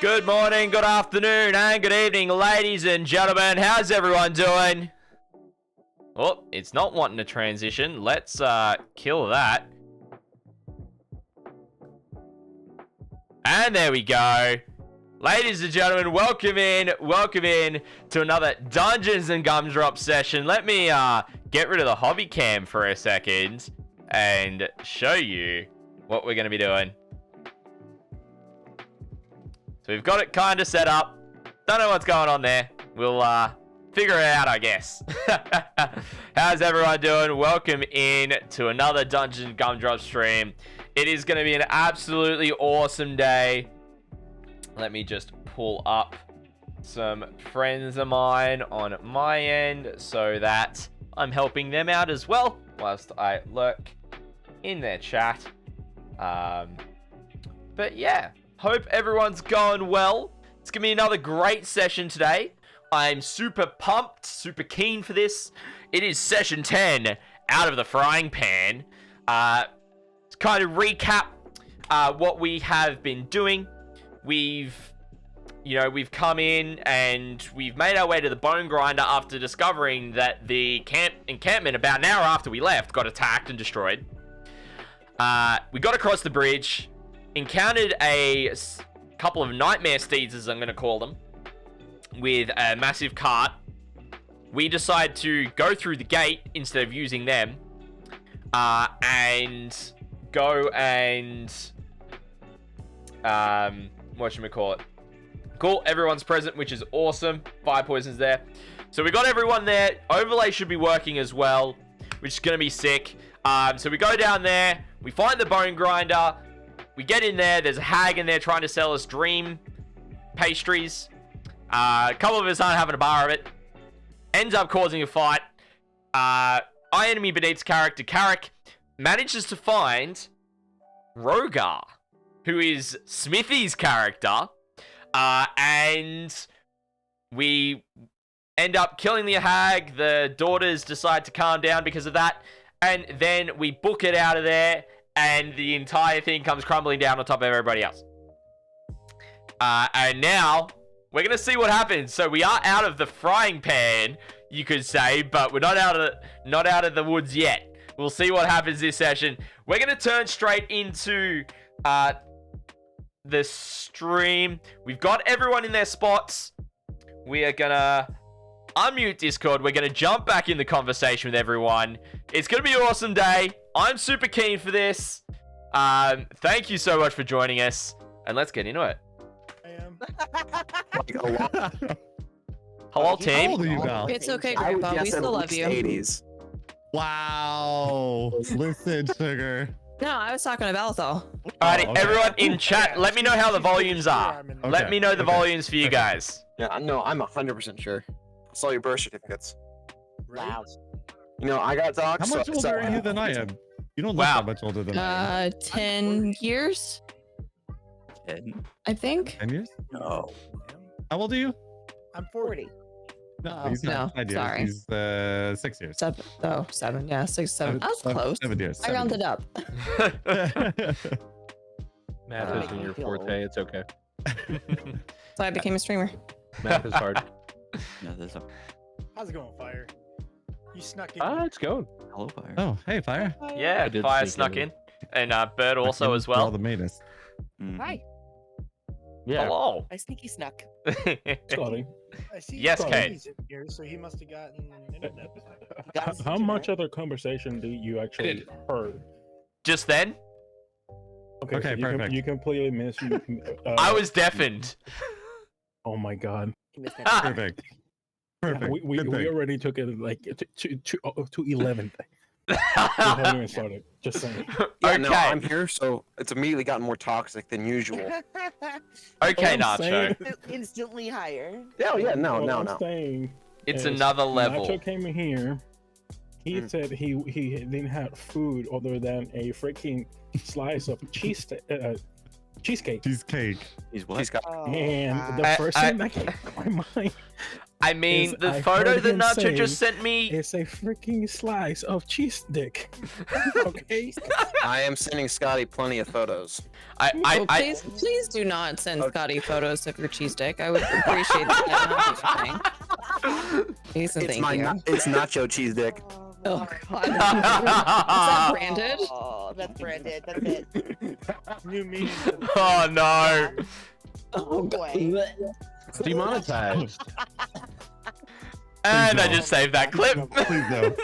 Good morning, good afternoon, and good evening, ladies and gentlemen. How's everyone doing? Oh, it's not wanting to transition. Let's kill that. And there we go. Ladies and gentlemen, welcome in to another Dungeons and Gumdrops session. Let me get rid of the hobby cam for a second and show you what we're going to be doing. So we've got it kind of set up. Don't know what's going on there. We'll figure it out, I guess. How's everyone doing? Welcome in to another Dungeons and Gumdrops stream. It is going to be an absolutely awesome day. Let me just pull up some friends of mine on my end so that I'm helping them out as well whilst I lurk in their chat. But yeah, hope everyone's going well. It's going to be another great session today. I'm super pumped, super keen for this. It is session 10 out of the frying pan. To kind of recap what we have been doing. We've come in and we've made our way to the bone grinder after discovering that the encampment about an hour after we left got attacked and destroyed. We got across the bridge, encountered a couple of nightmare steeds, as I'm going to call them, with a massive cart. We decide to go through the gate instead of using them, and go and whatchamacallit, cool, everyone's present, which is awesome. Fireposion's there, so we got everyone there. Overlay should be working as well, which is gonna be sick. So we go down there, we find the bone grinder, we get in there. There's a hag in there trying to sell us dream pastries. A couple of us aren't having a bar of it. Ends up causing a fight. iEnemyBeneath's character Carric manages to find Rhogar, who is Smithy's character, and we end up killing the hag. The daughters decide to calm down because of that, and then we book it out of there, and the entire thing comes crumbling down on top of everybody else. And now we're gonna see what happens. So we are out of the frying pan, you could say, but we're not out of the woods yet. We'll see what happens this session. We're gonna turn straight into the stream. We've got everyone in their spots. We are gonna unmute Discord. We're gonna jump back in the conversation with everyone. It's gonna be an awesome day. I'm super keen for this. Thank you so much for joining us, and let's get into it. I am. Hello, team. How old are you, Val? It's okay, Grandpa. We still love you. 80s. Wow. Listen, Sugar. No, I was talking to Balithal. Alrighty, okay. everyone in chat, let me know how the volumes are. Okay. Let me know the volumes for you guys. Yeah, no, I'm 100% sure. I saw your birth certificates. Wow. You know, I got docs. How much so older are you than I am? You don't look Wow. that much older than I am. 10 years, 10. I think. 10 years? No. How old are you? I'm 40. No, Oh, he's not. no, 9 years. sorry. He's 6 years. 7. Oh, 7. Yeah, 6, 7. I was close. 7 years. I rounded up. Math isn't your forte, it's okay. So I became a streamer. Math is hard. No, there's a How's it going, Fire? You snuck in. It's going. hello fire. Oh, hey, Fire. Yeah, I did Fire sneak snuck in. in. And Bird also as For all well. the maidens. Mhm. Hi, Yeah. Hello. I sneaky snuck. Scotty, I see Yes, Scotty. Kate. He's in here, so he must have gotten internet. Guys, How much other conversation do you actually heard? Just then, Okay, so perfect. you completely missed. I was deafened. Oh my god. You missed Ah. that. Perfect. Yeah, Perfect. we Good thing. already took it like to 11. We haven't even started. Just saying. Yeah, no, Okay. I'm here, so it's immediately gotten more toxic than usual. Okay, All I'm saying- Nacho. Instantly higher. Yeah, yeah, no, All no, I'm no. saying It's is another level. Nacho came in here. He said he didn't have food other than a freaking slice of cheesecake. Cheesecake. He's what? He's got Oh, And the God. first thing that came to my mind I mean, Is the I photo heard that him Nacho say just sent me. It's a freaking slice of cheese dick. Okay. I am sending Scotty plenty of photos. Oh, please do not send Scotty photos of your cheese dick. I would appreciate that. Please and thank you. It's nacho cheese dick. Oh God. Is that branded? Oh, that's branded. That's it. New meaning. Oh no. Oh boy. It's demonetized. And I no. just saved that clip. Please no.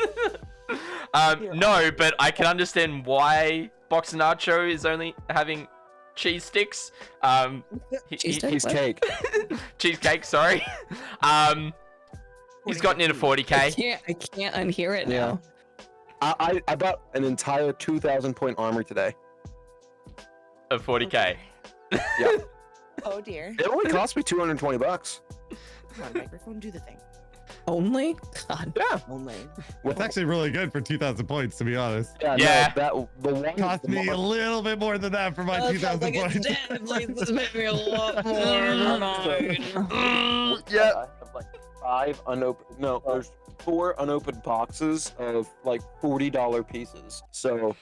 No, but I can understand why Boxer Nacho is only having cheese sticks. Cheese stick? He's What? cake. Cheesecake, sorry. He's gotten into 40k. I can't unhear it Yeah. now. I bought an entire 2,000 point armor today. Of 40k. Yeah. Oh dear. It only cost me $220. Come on, microphone, do the thing. Only? God. Yeah. Only. It's actually really good for 2,000 points, to be honest. Yeah. Yeah. No, the one Cost me a little bit more than that for my 2,000 points. This made me a lot more. Yeah. I have like 5 unopened. No, there's 4 unopened boxes of like $40 pieces. So,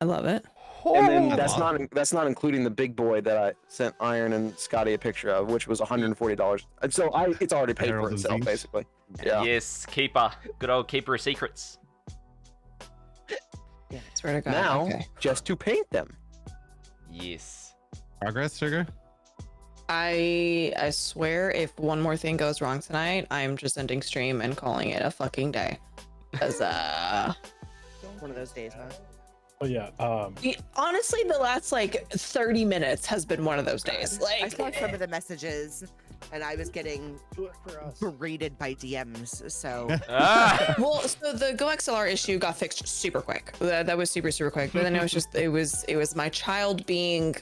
I love it. and then that's not including the big boy that I sent Iron and Scotty a picture of, which was $140. And so it's already paid Herald for of itself, Zinc. basically. Yeah. Yes, keeper. Good old keeper of secrets. Swear to God. Now, Okay. just to paint them. Yes. Progress, Sugar? I swear if one more thing goes wrong tonight, I'm just ending stream and calling it a fucking day. Cause One of those days, huh? Oh yeah. honestly the last like 30 minutes has been one of those days. I Like saw some of the messages, and I was getting berated by DMs. So Ah. well, so the GoXLR issue got fixed super quick. That was super quick. But then it was just it was my child being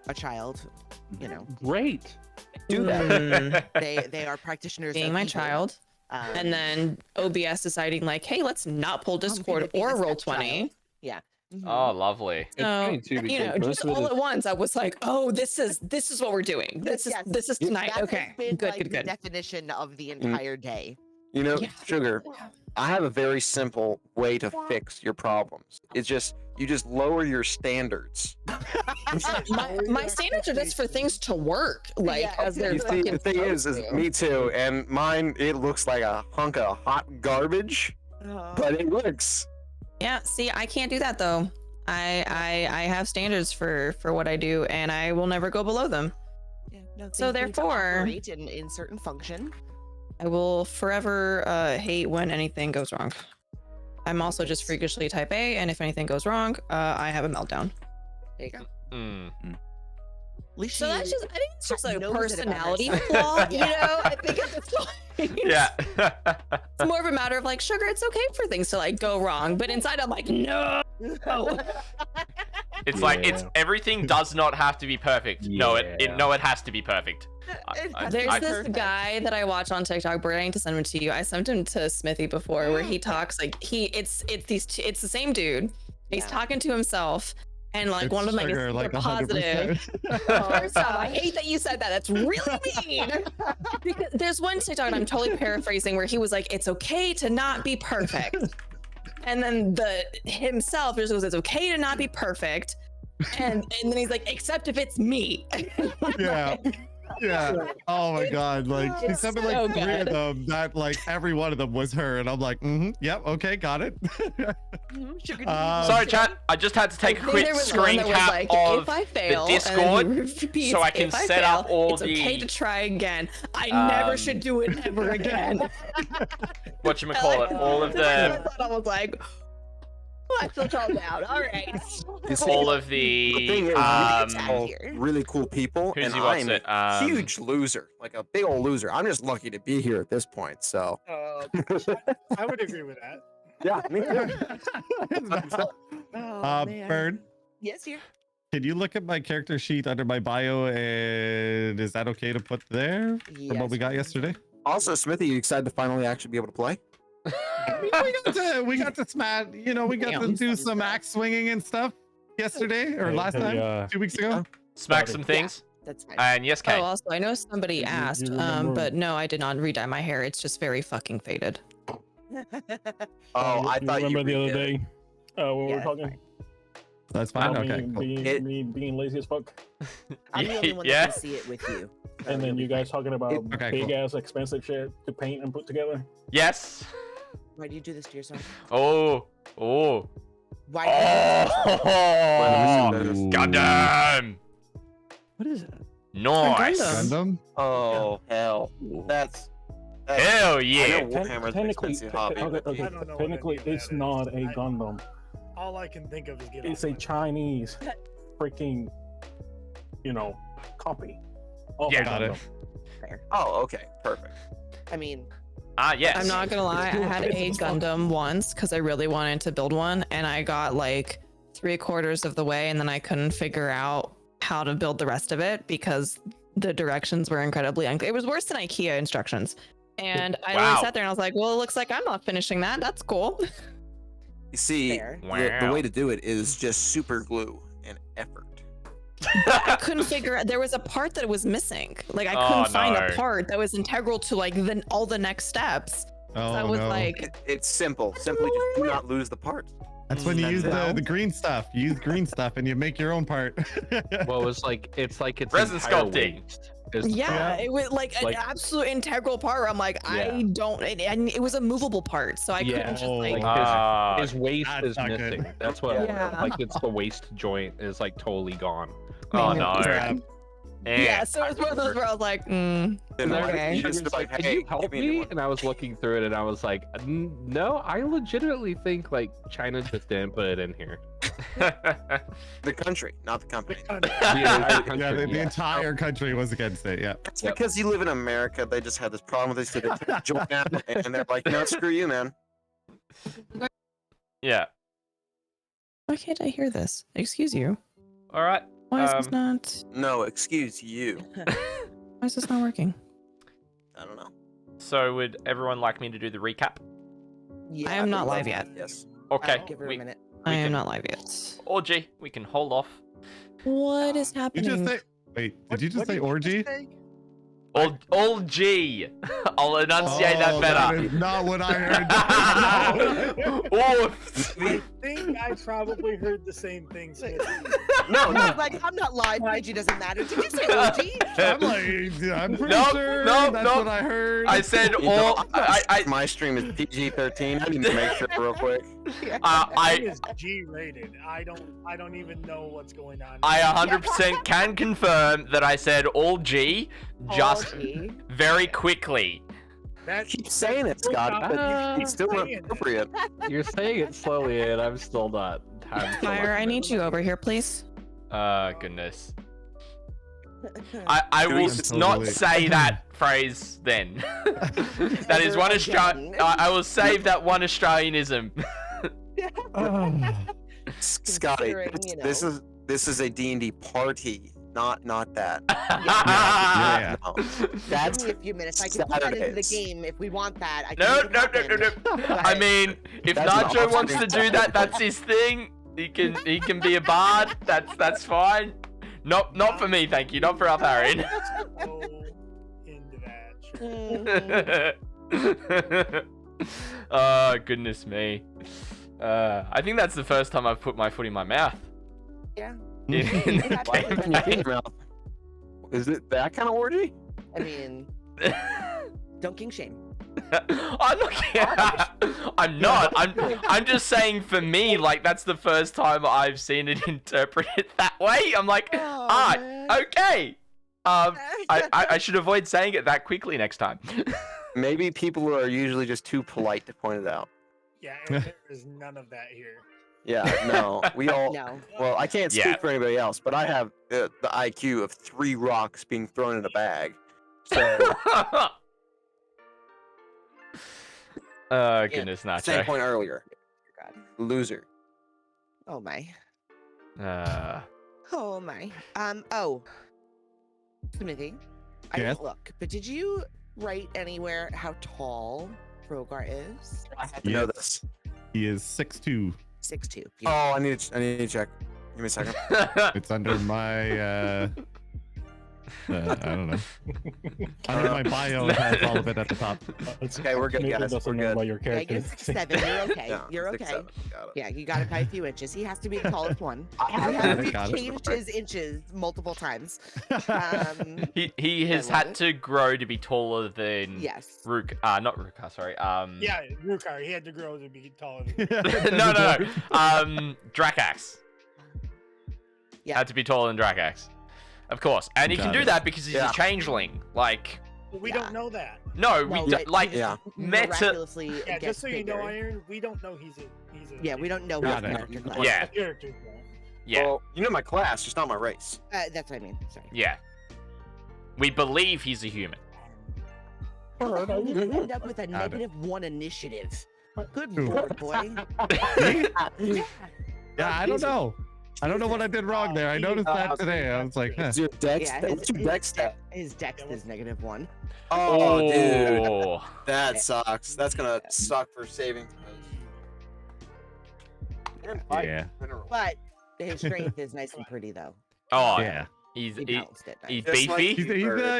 a child, you know, Great. Do that. they are practitioners. being of my evil. child. And then OBS deciding like, hey, let's not pull Discord be the or stepchild. Roll20. Yeah. Mhm. Oh, lovely. It's funny, too, You know, because just most of all it at once, I was like, oh, this is what we're doing. This Yes. is tonight. That has Okay, been, good, like, good, the good. definition of the entire day. You know, Yeah. Sugar, I have a very simple way to fix your problems. It's just, you just lower your standards. My standards are just for things to work, like Yeah. as they're You see, fucking the thing is supposed to. me too, and mine, it looks like a hunk of hot garbage, but it works. Yeah, see, I can't do that though. I have standards for what I do, and I will never go below them. Yeah, no, So things need to therefore- operate in certain function. I will forever hate when anything goes wrong. I'm also just freakishly type A, and if anything goes wrong, I have a meltdown. There you go. Mm. At least So that's you- just, I think it's just a knows it about personality herself. flaw, you Yeah. know? I think at this point, Yeah. it's more of a matter of like, Sugar, it's okay for things to like go wrong, but inside I'm like, no. It's like it's Yeah. everything does not have to be perfect. No, it Yeah. has to be perfect. There's this Perfect. guy that I watch on TikTok, Bert, I need to send him to you. I sent him to Smithy before, where he talks like it's the same dude. He's Yeah. talking to himself, and like It's one of them Sugar, is like super positive. 100%. First off, I hate that you said that. That's really mean. Because there's one TikTok, and I'm totally paraphrasing, where he was like, "It's okay to not be perfect," and then himself just goes, "It's okay to not be perfect," and then he's like, "Except if it's me." Yeah. Yeah. Oh my God. Like she It's sent me so like 3 of good. them that like every one of them was her. And I'm like, yep, okay, got it. Sugar Sorry, chat. I just had to take a I think quick there was screen one that was cap like, of if I fail, Discord and then he repeats, so I can "If set up fail, all it's okay the, to try again. I never um, should do it ever again." whatchamacallit, all of I the thought I was like, "Oh, I feel calmed down. All right." You see, all of the thing the is, all all really cool people, who's and he what's I'm it? a huge loser, like a big old loser. I'm just lucky to be here at this point. So, I would agree with that. yeah, me too. Oh, man. Bird, Yes, dear. can you look at my character sheet under my bio? And is that okay to put there from what we got yesterday? Also, Smithy, you excited to finally actually be able to play? we got to smash, you know, we got to do some axe swinging and stuff yesterday or last time, 2 weeks ago. Smack some things. That's fine. And yes, Kay. Oh, also, I know somebody You asked, remember- but no, I did not redye my hair. It's just very fucking faded. Oh, I you thought you remember the other redid it. day when we Yeah, were it's talking fine. That's fine. about Okay. me Cool. being lazy as fuck, I'm the only one Yeah. that can see it with you. so and then you'll you be guys fine. talking about Okay, big cool. ass expensive shit to paint and put together. Yes. Why do you do this to yourself? Oh. Oh. Why? Do you do this to yourself? Oh. Goddamn. What is it? Nice. Gundam? Oh hell, that's Hell I yeah. know Warhammer's an Technically, expensive hobby. okay, but okay, I don't know what technically, any of it's that not is. a Gundam. All I can think of is get It's off a my- Chinese freaking, copy. Of a Yeah. Got it. Gundam. Fair. Oh, okay, perfect. I mean, Yes. I'm not gonna lie, I had a It's fun. Gundam once because I really wanted to build one, and I got like 3/4 of the way, and then I couldn't figure out how to build the rest of it because the directions were incredibly unclear. It was worse than IKEA instructions. And I Wow. sat there and I was like, well, it looks like I'm not finishing that. That's cool. You see, fair. the way to do it is just super glue and effort. I couldn't figure out. There was a part that was missing. Like I Oh, couldn't find no. a part that was integral to like all the next steps. Oh, So I was no. like, It's simple. Simply just do not lose the parts. That's when you That's use it. the green stuff. You use green stuff and you make your own part. Well, it's like it's Resin entire sculpting. waste is the yeah, problem. it was like an Like- absolute integral part. Where I'm like, Yeah. I don't, and it was a movable part, so I Yeah. couldn't just Oh. like. Ah, His waist That's is not good. missing. That's what Yeah. like it's the waist joint is like totally gone. oh Man, no. Crap. Yeah, so it was one of those where I was like, Then why Okay. don't you She just was be like, "Can hey, you help give me a new me?" one. And I was looking through it, and I was like, "No, I legitimately think like China just didn't put it in here." The country, not the company. The entire country, Yeah, the yeah. entire country was against it. Yeah. It's Yep. because you live in America. They just had this problem with this. So they took the joint out, and they're like, no, screw you, man. Yeah. why can't I hear this? Excuse you. All right. Why is this not? No, excuse you. Why is this not working? I don't know. So would everyone like me to do the recap? Yeah, I am not Love live yet. Yes. Okay. Give her a minute. I am can- not live yet. Orgy, we can hold off. What is You happening? just say. Wait, did you just say orgy? All G. I'll enunciate Oh, that better. That is not what I heard. Oof. I think I probably heard the same thing. Smith. No, I no. was like, I'm not live. PG doesn't matter. Did you say OG? I'm like, I'm pretty Nope, sure nope, that's nope. what I heard. I said You know, all. I my stream is PG-13. I need to make sure real quick. Mine I is G-rated. I don't even know what's going on. 100% can confirm that I said all G just OG. very quickly. That Keep saying it, Scott, but it's still not appropriate. You're saying it slowly, and I'm still not. Fire, I need you over here, please. Goodness. I Do will we- not Totally. say that phrase then. That is one Australian. I will save that one Australianism. Scotty, Considering, you this is a D&D party, not that. Yeah. No. That's Give me a few minutes. I can put that into the Saturdays. game if we want that. I can No, make no, it no, no, happen. no. I mean, if That's an Nacho wants to awesome do that, that's his thing. He can be a bard. That's fine. Not for me, thank you. Not for Altharion. go into that. Sure. Oh, goodness me. I think that's the first time I've put my foot in my mouth. Yeah. In the Why put your campaign. mouth? Is it that kind of orgy? I mean, don't king shame. I'm not. I'm not. I'm just saying for me, like that's the first time I've seen it interpreted that way. I'm like, Oh, man. Okay. I should avoid saying it that quickly next time. Maybe people are usually just too polite to point it out. Yeah, and there is none of that here. Yeah, no, we all. No. Well, I can't speak Yeah. for anybody else, but I have the IQ of 3 rocks being thrown in a bag. So, Oh goodness, same Nacho. point earlier. God. Loser. Oh my. Uh, Oh my. Oh. Smithy, I Yes? didn't look, but did you write anywhere how tall Rhogar is? I have to know this. He is 6'2". 6'2". Oh, I need to check. Give me a second. It's under my I don't know. Under my bio, it has all of it at the top. Okay, we're good, Nathan guys. doesn't We're know good. about your Yeah, character. you're 6'7". You're okay. Yeah, You're 6'7". okay. Got it. Yeah, you got it by a few inches. He has to be the tallest one. We've Got it. changed his inches multiple times. He has I love had it. to grow to be taller than Yes. not Rukhar, sorry. Yeah, Rukhar, he had to grow to be taller than no. Drakax Yeah. had to be taller than Drakax, of course, and he can Got do it. that because he's Yeah. a changeling. Like, We Yeah. don't know that. no, No, we do, but like he just Yeah. miraculously Yeah, gets just so you know, bigger. Iron, we don't know he's a Yeah, we don't know Got his it. character class. Yeah. character. though. yeah, Well, you know my class, just not my race. That's what I mean. Sorry. yeah. We believe he's a human. How did you end up with a Got it. -1 initiative? Good Ooh. lord, boy. Yeah, I don't know. I don't know what I did wrong there. I noticed that today. I was like, huh. What's your dex? Yeah, What's your dex stat? His dex is -1. Oh, dude, Oh. that sucks. That's gonna suck for saving throws. You're in fight. Yeah. But his strength is nice and pretty, though. Oh, Yeah. he's He balanced it. he's Just like beefy.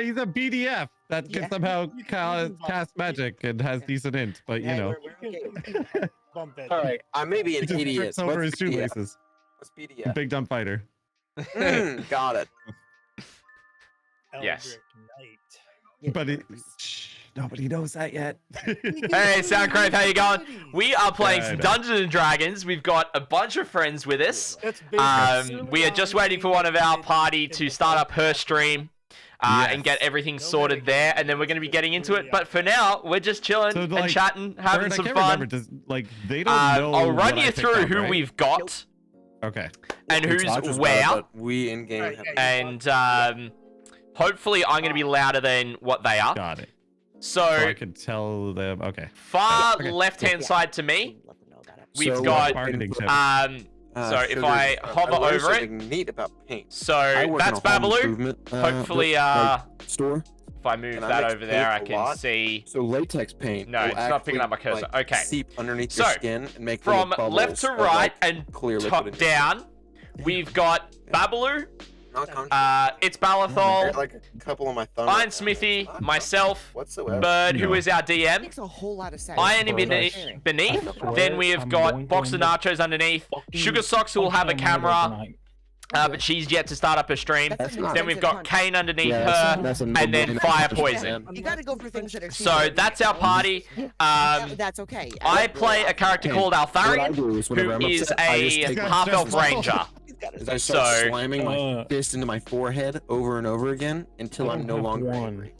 He's a BDF that can Yeah. somehow cast magic and has decent int, but you Yeah, know, we're okay. Bump it. All right, I may be he an just idiot. trips over his What's PDF? shoelaces. What's PDF? Big dumb fighter. Got it. Yes. Eldritch Knight. But nobody knows that yet. Hey, Soundcrave, how you going? We are playing Yeah, I some know. Dungeons and Dragons. We've got a bunch of friends with us. That's big. We are just waiting for one of our party to start up her stream and Yes. get everything sorted there, and then we're going to be getting into it. But for now, we're just chilling So, and like, chatting, having Bird, I some can't fun. remember, they don't know. I'll run what I you picked through up, who right? we've got Okay. and who's Rogers where, got it, but we in game. Right, have yeah. and hopefully I'm going to be louder than what they are. Got it. So I So could tell them. Okay. far Okay. left-hand side to me, Let them know about it. we've So, got Marketing tip. so if I hover learned over it, something neat about paint. so I work in that's a home Babaloo. improvement, Hopefully, store. if I move and I that mix over there, I paint a can lot. see So latex paint. No, will it's not picking up my actually, cursor. like, Okay. seep underneath So, your skin and make from little left to bubbles of, right like, and clear top liquid in your down, we've got Babaloo, Not comfortable. ItsBalithal, like a couple of my thumbs. iEnemyBeneath, myself, whatsoever. Bird, who No. is our DM, Makes a whole lot of sense. iEnemyBeneath. Then we have got Box of Nachos underneath. Sugarsockz, who will have a camera, but she's yet to start up her stream. That's an Then we've got expensive Kane underneath Yeah, her, that's a and then no-brainer. Firepoison. You gotta go for things that are So cheaper. that's our party. That's okay. I play a character Okay, called What I Altharion, do is whenever who I'm is upset, I just a take my half-elf fist. ranger. is I start So- slamming my fist into my forehead over and over again until I'm no longer angry.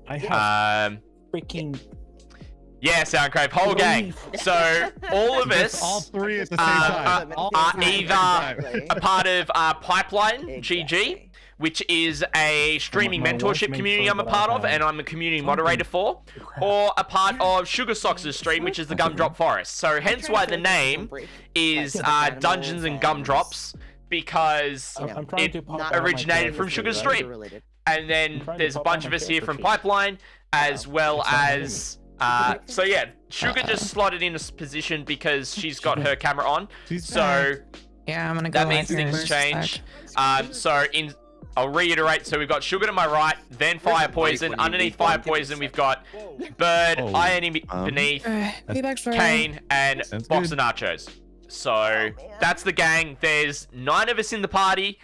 I have Um, freaking. yeah, Soundcrave, whole gang. So all of Just us all three at the same Uh, time. are either a part of Pipeline GG, Exactly. which is a streaming My wife mentorship made community sure I'm a that part I of, had and I'm a community something. moderator for, or a part of Sugarsockz's stream, which is the Gumdrop Forest. So hence why the name is Dungeons and Gumdrops, because I'm trying it to pop not out my originated from characters, Sugar's right? stream. Related. and then trying to there's a pop bunch on of my us here from character sheet. Pipeline, as well It's not as so yeah, Sugar just slotted in a position because she's got her camera on. She's So Yeah, I'm gonna go. that means things change. I'll reiterate. So we've got Sugar to my right, then Firepoison. when you Underneath need one, give me a Firepoison, we've got Whoa. Bird, Oh, iEnemyBeneath, Be back for Kane, and Sounds Box good. of Nachos. So that's the gang. There's 9 of us in the party.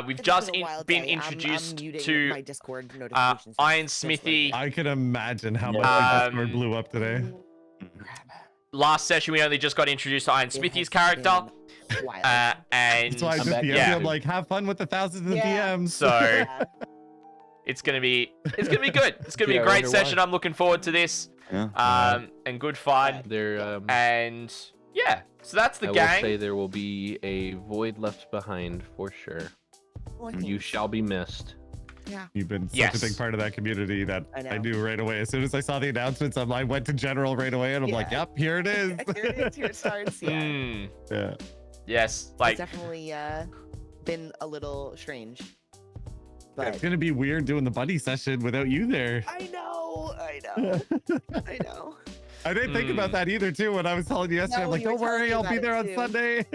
We've It's just been a wild been day. I'm introduced muting to my Discord notifications Iron just Smithy. I can imagine how much Um, my Discord blew up today. Last session, we only just got introduced to Iron It Smithy's has character. been wild. And That's why I I'm just back. DM'd Yeah. you. I'm like, have fun with the thousands of Yeah. DMs. so Yeah. it's gonna be good. It's gonna be Yeah, a I great wonder session. why. I'm looking forward to this. Yeah. And good fun. There, And yeah, so that's the I will gang. say there will be a void left behind for sure. You shall be missed. You've been such Yes. a big part of that community that I know. I knew right away. As soon as I saw the announcements, I went to general right away, and I'm like, Yeah. "Yep, here it is." Here it is. Here it starts. Yeah. Mm, Yeah. yes, It's like definitely been a little strange. It's But gonna be weird doing the buddy session without you there. I know. I know. I didn't think about Hmm. that either, too. When I was telling you yesterday, No, I'm like, you were "Don't worry, telling me I'll be about there it on too. Sunday."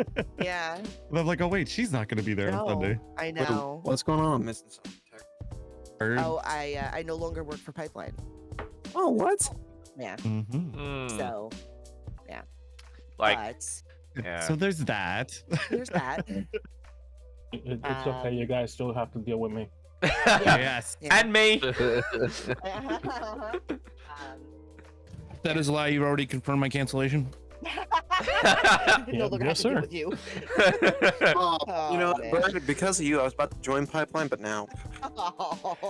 Yeah. And I'm like, "Oh wait, she's not gonna be there on No, Sunday." I Wait, know. what's going on? I'm missing something. Bird. Oh, I no longer work for Pipeline. Oh, what? Yeah. Mhm. So, like, but yeah. So there's that. there's that. It's okay. You guys still have to deal with me. Yes. And me. That is a lie. You already confirmed my cancellation. No longer yes, have to deal sir. with you. You know, man. Bird, because of you, I was about to join Pipeline, but now.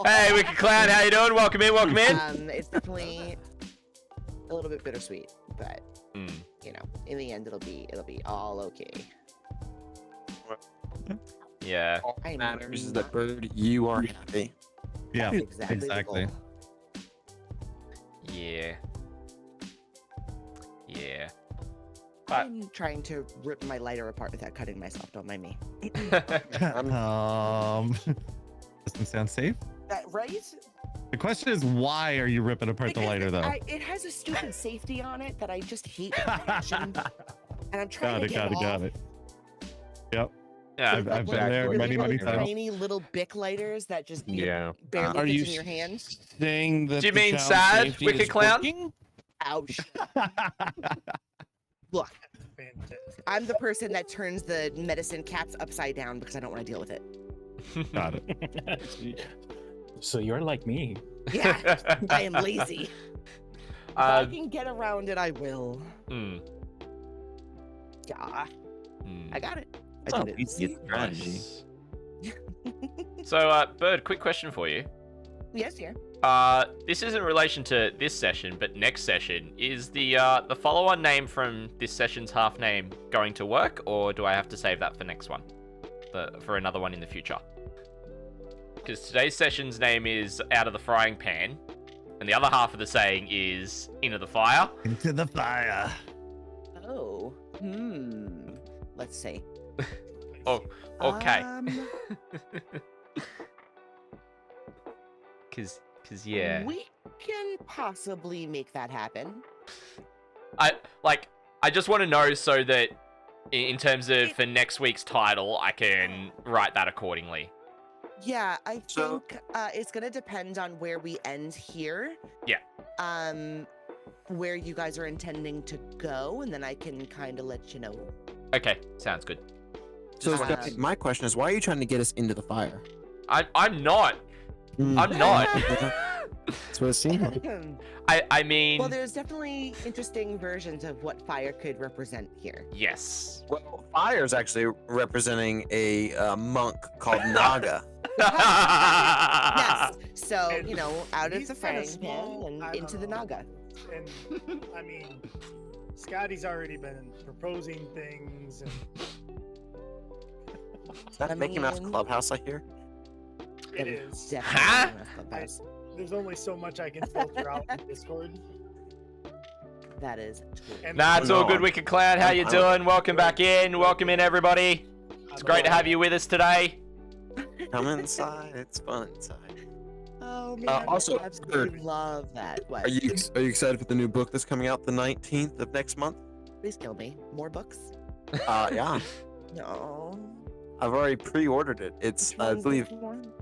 Hey, Wicked Clown, how you doing? Welcome in, welcome in. It's definitely a little bit bittersweet, but you know, in the end, it'll be all okay. Yeah. All I that know. matters is that, Bird, you are happy. Yeah. That's exactly. the Exactly. goal. Yeah. Yeah. But I'm trying to rip my lighter apart without cutting myself. Don't mind me. Doesn't sound safe. That right? The question is, why are you ripping apart the Because lighter, though? it has a stupid safety on it that I just hate with passion, and I'm trying to get Got off. it. Yep. yeah. I've been Like, there really, many really times. tiny little Bic lighters that just Yeah. barely Are fits you in your hand. saying that Do you the mean child sad, safety Wicked is Clown? working? Ouch! Look, Fantastic. I'm the person that turns the medicine caps upside down because I don't want to deal with it. Got it. So you're like me. Yeah, I am lazy. If I Uh, can get around it, I will. mm, Yeah, mm. I got it. Oh, I did it. easy strategy. Nice. So, Bird, quick question for you. Yes, yeah. This is in relation to this session, but next session, is the follow-on name from this session's half name going to work, or do I have to save that for next one? For another one in the future? Because today's session's name is Out of the Frying Pan, and the other half of the saying is Into the Fire. Into the fire. Oh, let's see. Oh, okay. Cause yeah. We can possibly make that happen. I just want to know so that in terms of for next week's title, I can write that accordingly. Yeah, I So- think it's gonna depend on where we end here. Yeah. Where you guys are intending to go, and then I can kind of let you know. Okay, sounds good. So, Um, Scott, my question is, why are you trying to get us into the fire? I'm not. I'm not. That's what it seemed like. I mean, Well, there's definitely interesting versions of what fire could represent here. yes. Well, fire is actually representing a monk called nAga. Yes. So And you know, out of he's the kinda frying small, pan I and into the don't know. nAga. And I mean, Scotty's already been proposing things, and Is that I Mickey Mouse mean- Clubhouse I hear? it is. Definitely Huh? in the clubhouse. There's only so much I can filter out in Discord. That is true. And Nah, it's all No, good, Wicked Cloud. How you I'm- doing? Welcome back in. Welcome in, everybody. It's great to have you with us today. Come inside. It's fun inside. Oh man, also, I absolutely Bird, love that. What? Are you excited for the new book that's coming out the 19th of next month? Please kill me. More books? Yeah. No. I've already pre-ordered it. It's, I believe,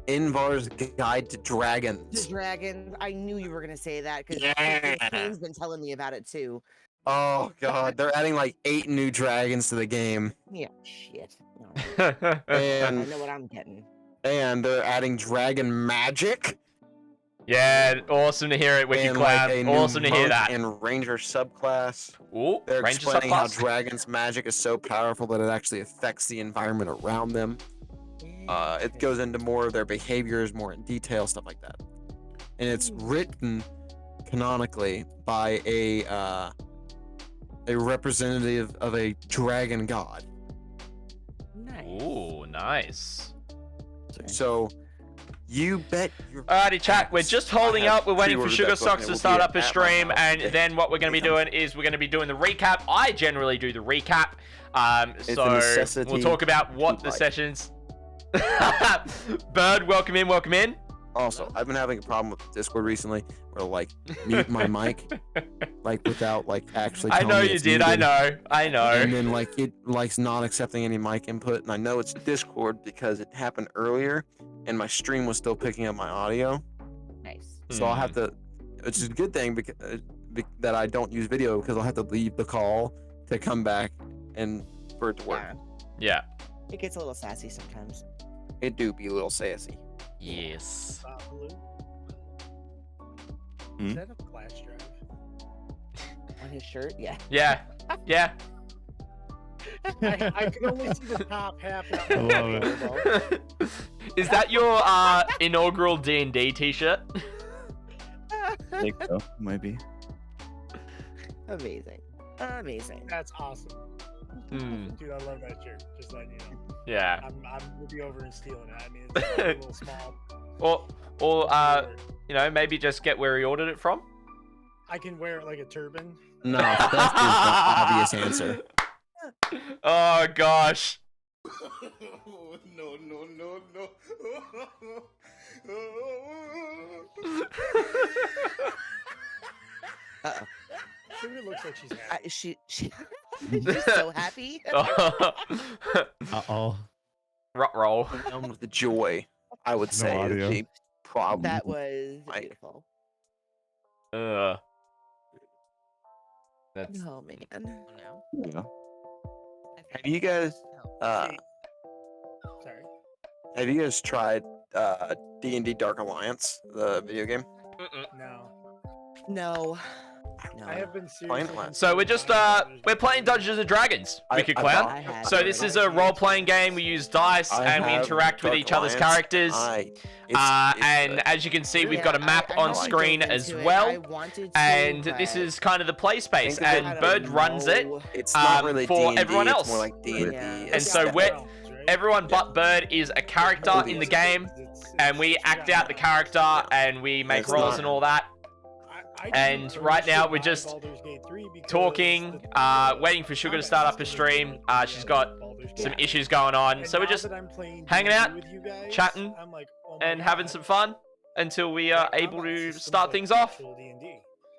Invar's Guide to The Dragons. dragons. I knew you were gonna say that because Yeah. Kane's been telling me about it too. Oh god, they're adding like 8 new dragons to the game, Yeah. Shit. No. I and know what I'm getting. they're adding dragon magic. Yeah, awesome to hear it, Wicked and Cloud. like a new Awesome to hear monk that. And ranger subclass. Ooh, They're Ranger explaining how subclass. dragons' magic is so powerful that it actually affects the environment around them. It goes into more of their behaviors, more in detail, stuff like that. And it's written canonically by a representative of a dragon god. Nice. Ooh, nice. So you bet your Alrighty, chat. We're just holding I have up. We're waiting for pre-ordered that book, Sugarsockz and it to will start be up a at my stream, house and today. then what we're going to be doing is we're going to be doing the recap. I generally do the recap. So necessity we'll talk about what to the like. sessions. Bird, welcome in, welcome in. Also, I've been having a problem with Discord recently where like mute my mic like without like actually I telling know me you it's did. I muted. know. And then like it likes not accepting any mic input, and I know it's Discord because it happened earlier, and my stream was still picking up my audio. Nice. So I'll have to, which is a good thing because that I don't use video because I'll have to leave the call to come back and for it to work. Yeah. It gets a little sassy sometimes. It do be a little sassy. Yes. Babaloo. Hmm? Is that a flash drive? On his shirt, yeah. Yeah. Yeah. I can only see the top half. I love it. Is that your inaugural D&D t-shirt? I think so. Maybe. Amazing. Amazing. That's awesome. Hmm. Dude, I love that shirt. Just letting you know. Yeah. We'll be over and stealing it. I mean, it's a little small. Or you know, maybe just get where he ordered it from. I can wear it like a turban. No, that's the obvious answer. Oh gosh. No. Uh-oh. Sugar looks like she's happy. She's so happy. Uh-oh. Rut roll. Down with the joy, I would say. No audio. Is the problem. That was Like- beautiful. That's Oh man. No. Yeah. Have you guys Sorry. have you guys tried D&D Dark Alliance, the video game? No. No. I have been Playing seriously. it. So we're just we're playing Dungeons and Dragons, Wicked I Clown. I had So to. this is a role-playing game. We use dice I and we have interact with Dark each other's Alliance. characters. And as you can see, we've got a map on screen as well. And this is kind of the play space, Think of it- and Bird runs it. It's not really for D&D, everyone it's else. more like D&D. Yeah. And so everyone but Bird is a character in the game, and we act out the character and we make It's rolls not- and all that. And right now we're just talking, waiting for Sugar to start up a stream. She's got some issues going on, so we're just hanging out, chatting, and having some fun until we are able to start things off.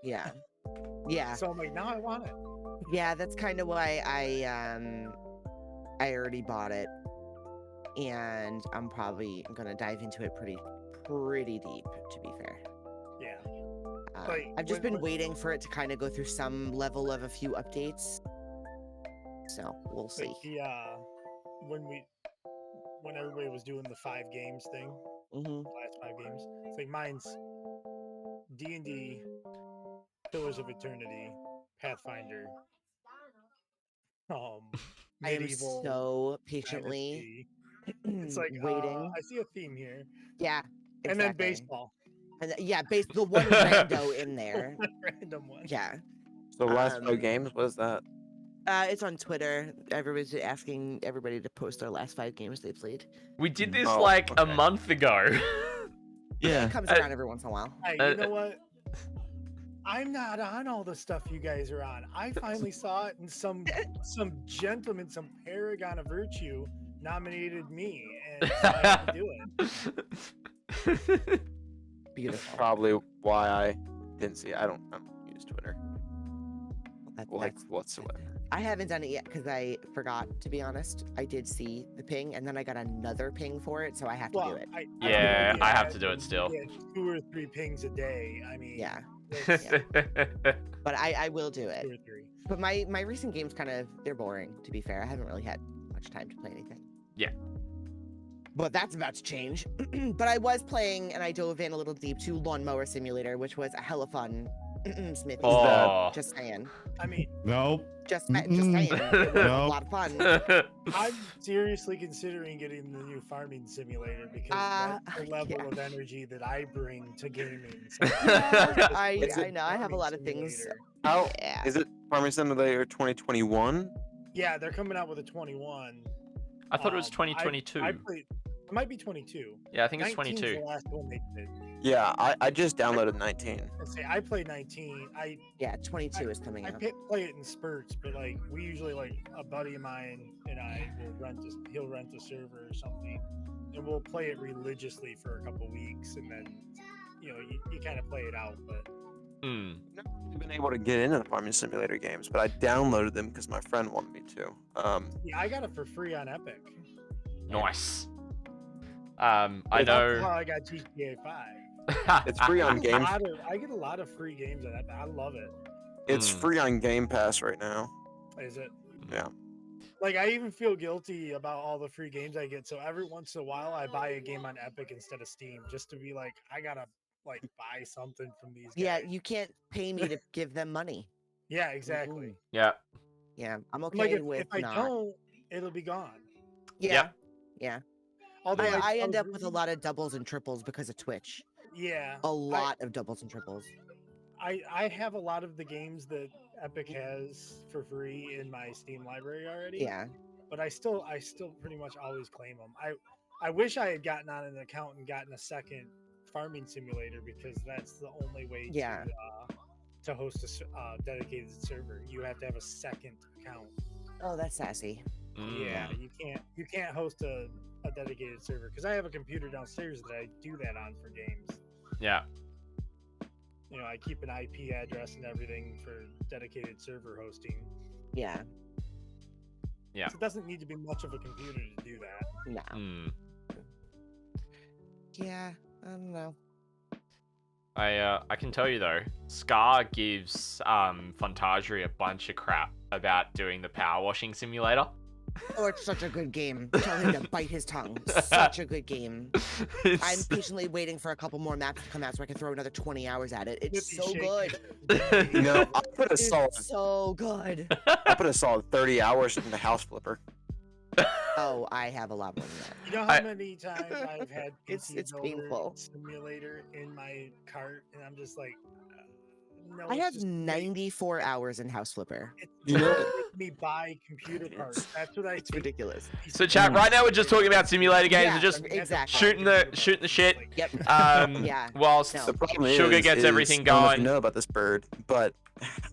Yeah. Yeah. So I'm like, now I want it. Yeah, that's kind of why I already bought it, and I'm gonna dive into it pretty deep, to be fair. Yeah. Like, I've just been waiting for it to kind of go through some level of a few updates, so we'll see. When everybody was doing the 5 games thing, last 5 games, it's like mine's D&D, Pillars of Eternity, Pathfinder. I am Medieval, so patiently It's like waiting. I see a theme here. Yeah. And then exactly. baseball. And yeah, the one rando in there. Random one. Yeah. So last 5 games, what is that? It's on Twitter. Everybody's asking everybody to post their last 5 games they played. We did this Oh, like a okay. month ago. Yeah. It comes around every once in a while. Hey, you know what? I'm not on all the stuff you guys are on. I finally saw it, and some gentleman, some paragon of virtue, nominated me, and so I had to do it. Beautiful. Probably why I didn't see it. I don't use Twitter. That's Whatsoever. I haven't done it yet because I forgot, to be honest. I did see the ping, and then I got another ping for it, so I have to do it. Yeah, I have to do it still. Yeah, 2 or 3 pings a day. I mean, Yeah. it's- But I will do it. 2 or 3. But my recent games they're boring, to be fair. I haven't really had much time to play anything. Yeah. But that's about to change. But I was playing, and I dove in a little deep to Lawnmower Simulator, which was a hella fun. Smithy. Oh. Just saying. I mean, Nope. Just saying. It was a Nope. lot of fun. I'm seriously considering getting the new farming simulator because that's the level of energy that I bring to gaming. So I Is it know. I have a lot of things. simulator. How Yeah. is it? Farming Simulator 2021? Yeah, they're coming out with a 21. I thought it was I 2022. played. It might be 22. Yeah, I think it's 19 's 22. the last one they did. Yeah, I just downloaded 19. Let's say I played 19. Yeah, 22 is coming I out. play it in spurts, but like we usually a buddy of mine and I will he'll rent a server or something, and we'll play it religiously for a couple weeks, and then you kind of play it out. But Hmm. I've never really been able to get into the Farming Simulator games, but I downloaded them because my friend wanted me to. yeah, I got it for free on Epic. Nice. I That's know. how I got GTA 5. It's free on Game. I get a lot of free games on that. I love it. It's free on Game Pass right now. Is it? Yeah. Like, I even feel guilty about all the free games I get. So every once in a while, I buy a game on Epic instead of Steam, just to be like, I gotta like buy something from these guys. Yeah, you can't pay me to give them money. Yeah, exactly. Yeah. Yeah, I'm okay Like, with if I not. don't, it'll be gone. Yeah, Yep. yeah. Although I end up with a lot of doubles and triples because of Twitch. Yeah. A lot of doubles and triples. I have a lot of the games that Epic has for free in my Steam library already. Yeah. But I still pretty much always claim them. I wish I had gotten on an account and gotten a second farming simulator, because that's the only way to host a dedicated server. You have to have a second account. Oh, that's sassy. Yeah, you can't host a dedicated server, because I have a computer downstairs that I do that on for games. Yeah. You know, I keep an IP address and everything for dedicated server hosting. Yeah. Yeah. So it doesn't need to be much of a computer to do that. No. Yeah, I don't know. I can tell you though, Scar gives Fantasia a bunch of crap about doing the power washing simulator. Oh, it's such a good game. Tell him to bite his tongue. Such a good game. I'm patiently waiting for a couple more maps to come out so I can throw another 20 hours at it. It's so good. You know, I put a It's solid. so good. I put a solid 30 hours in the House Flipper. Oh, I have a lot more than that. You know how many times I've had It's PC Builder painful. Simulator in my cart, and I'm just like, no. I it's have just 94 hours in House Flipper. It's You know- make me buy computer parts. That's what I It's take. ridiculous. So chat, right now we're just talking about simulator games. Yeah, We're just exactly. shooting the shit. Yep. Yeah. Whilst No. The problem Sugar is, gets everything I don't know if going. you know about this bird, but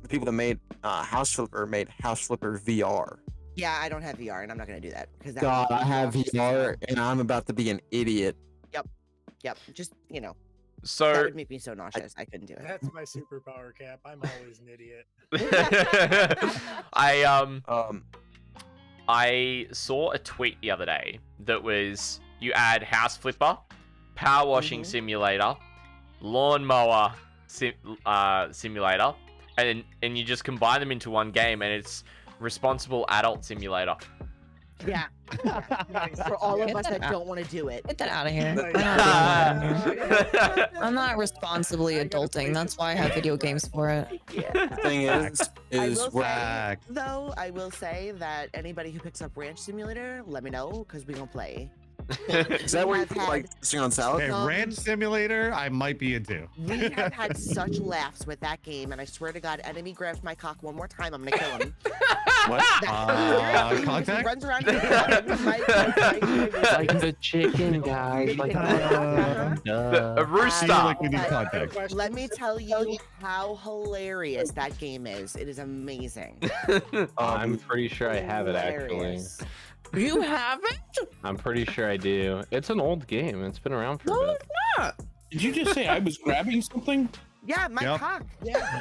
the people that made House Flipper made House Flipper VR. Yeah, I don't have VR, and I'm not gonna do that because God, I have VR, and I'm about to be an idiot. Yep. Just that So would make me so nauseous. I couldn't do it. That's my superpower, Cap. I'm always an idiot. I saw a tweet the other day that was, you add House Flipper, power washing simulator, lawnmower simulator, and you just combine them into one game, and it's responsible adult simulator. Yeah. For all of us that don't want to do it. Get that out of here. I'm not responsibly adulting. That's why I have video games for it. The thing is Though I will say that anybody who picks up Ranch Simulator, let me know because we gonna play. Is that where you put like sing on salad? Okay, Ranch Simulator, I might be into. We have had such laughs with that game, and I swear to God, enemy grabs my cock one more time, I'm gonna kill him. What? Seriously, he Contact? runs around and my Like the chicken, guys. Like A rooster. I feel like we need contact. Let me tell you how hilarious that game is. It is amazing. I'm pretty sure I have it actually. Hilarious. You haven't? I'm pretty sure I do. It's an old game. It's been around for a bit. Did you just say I was grabbing something? Yeah, my Yep. cock. Yeah.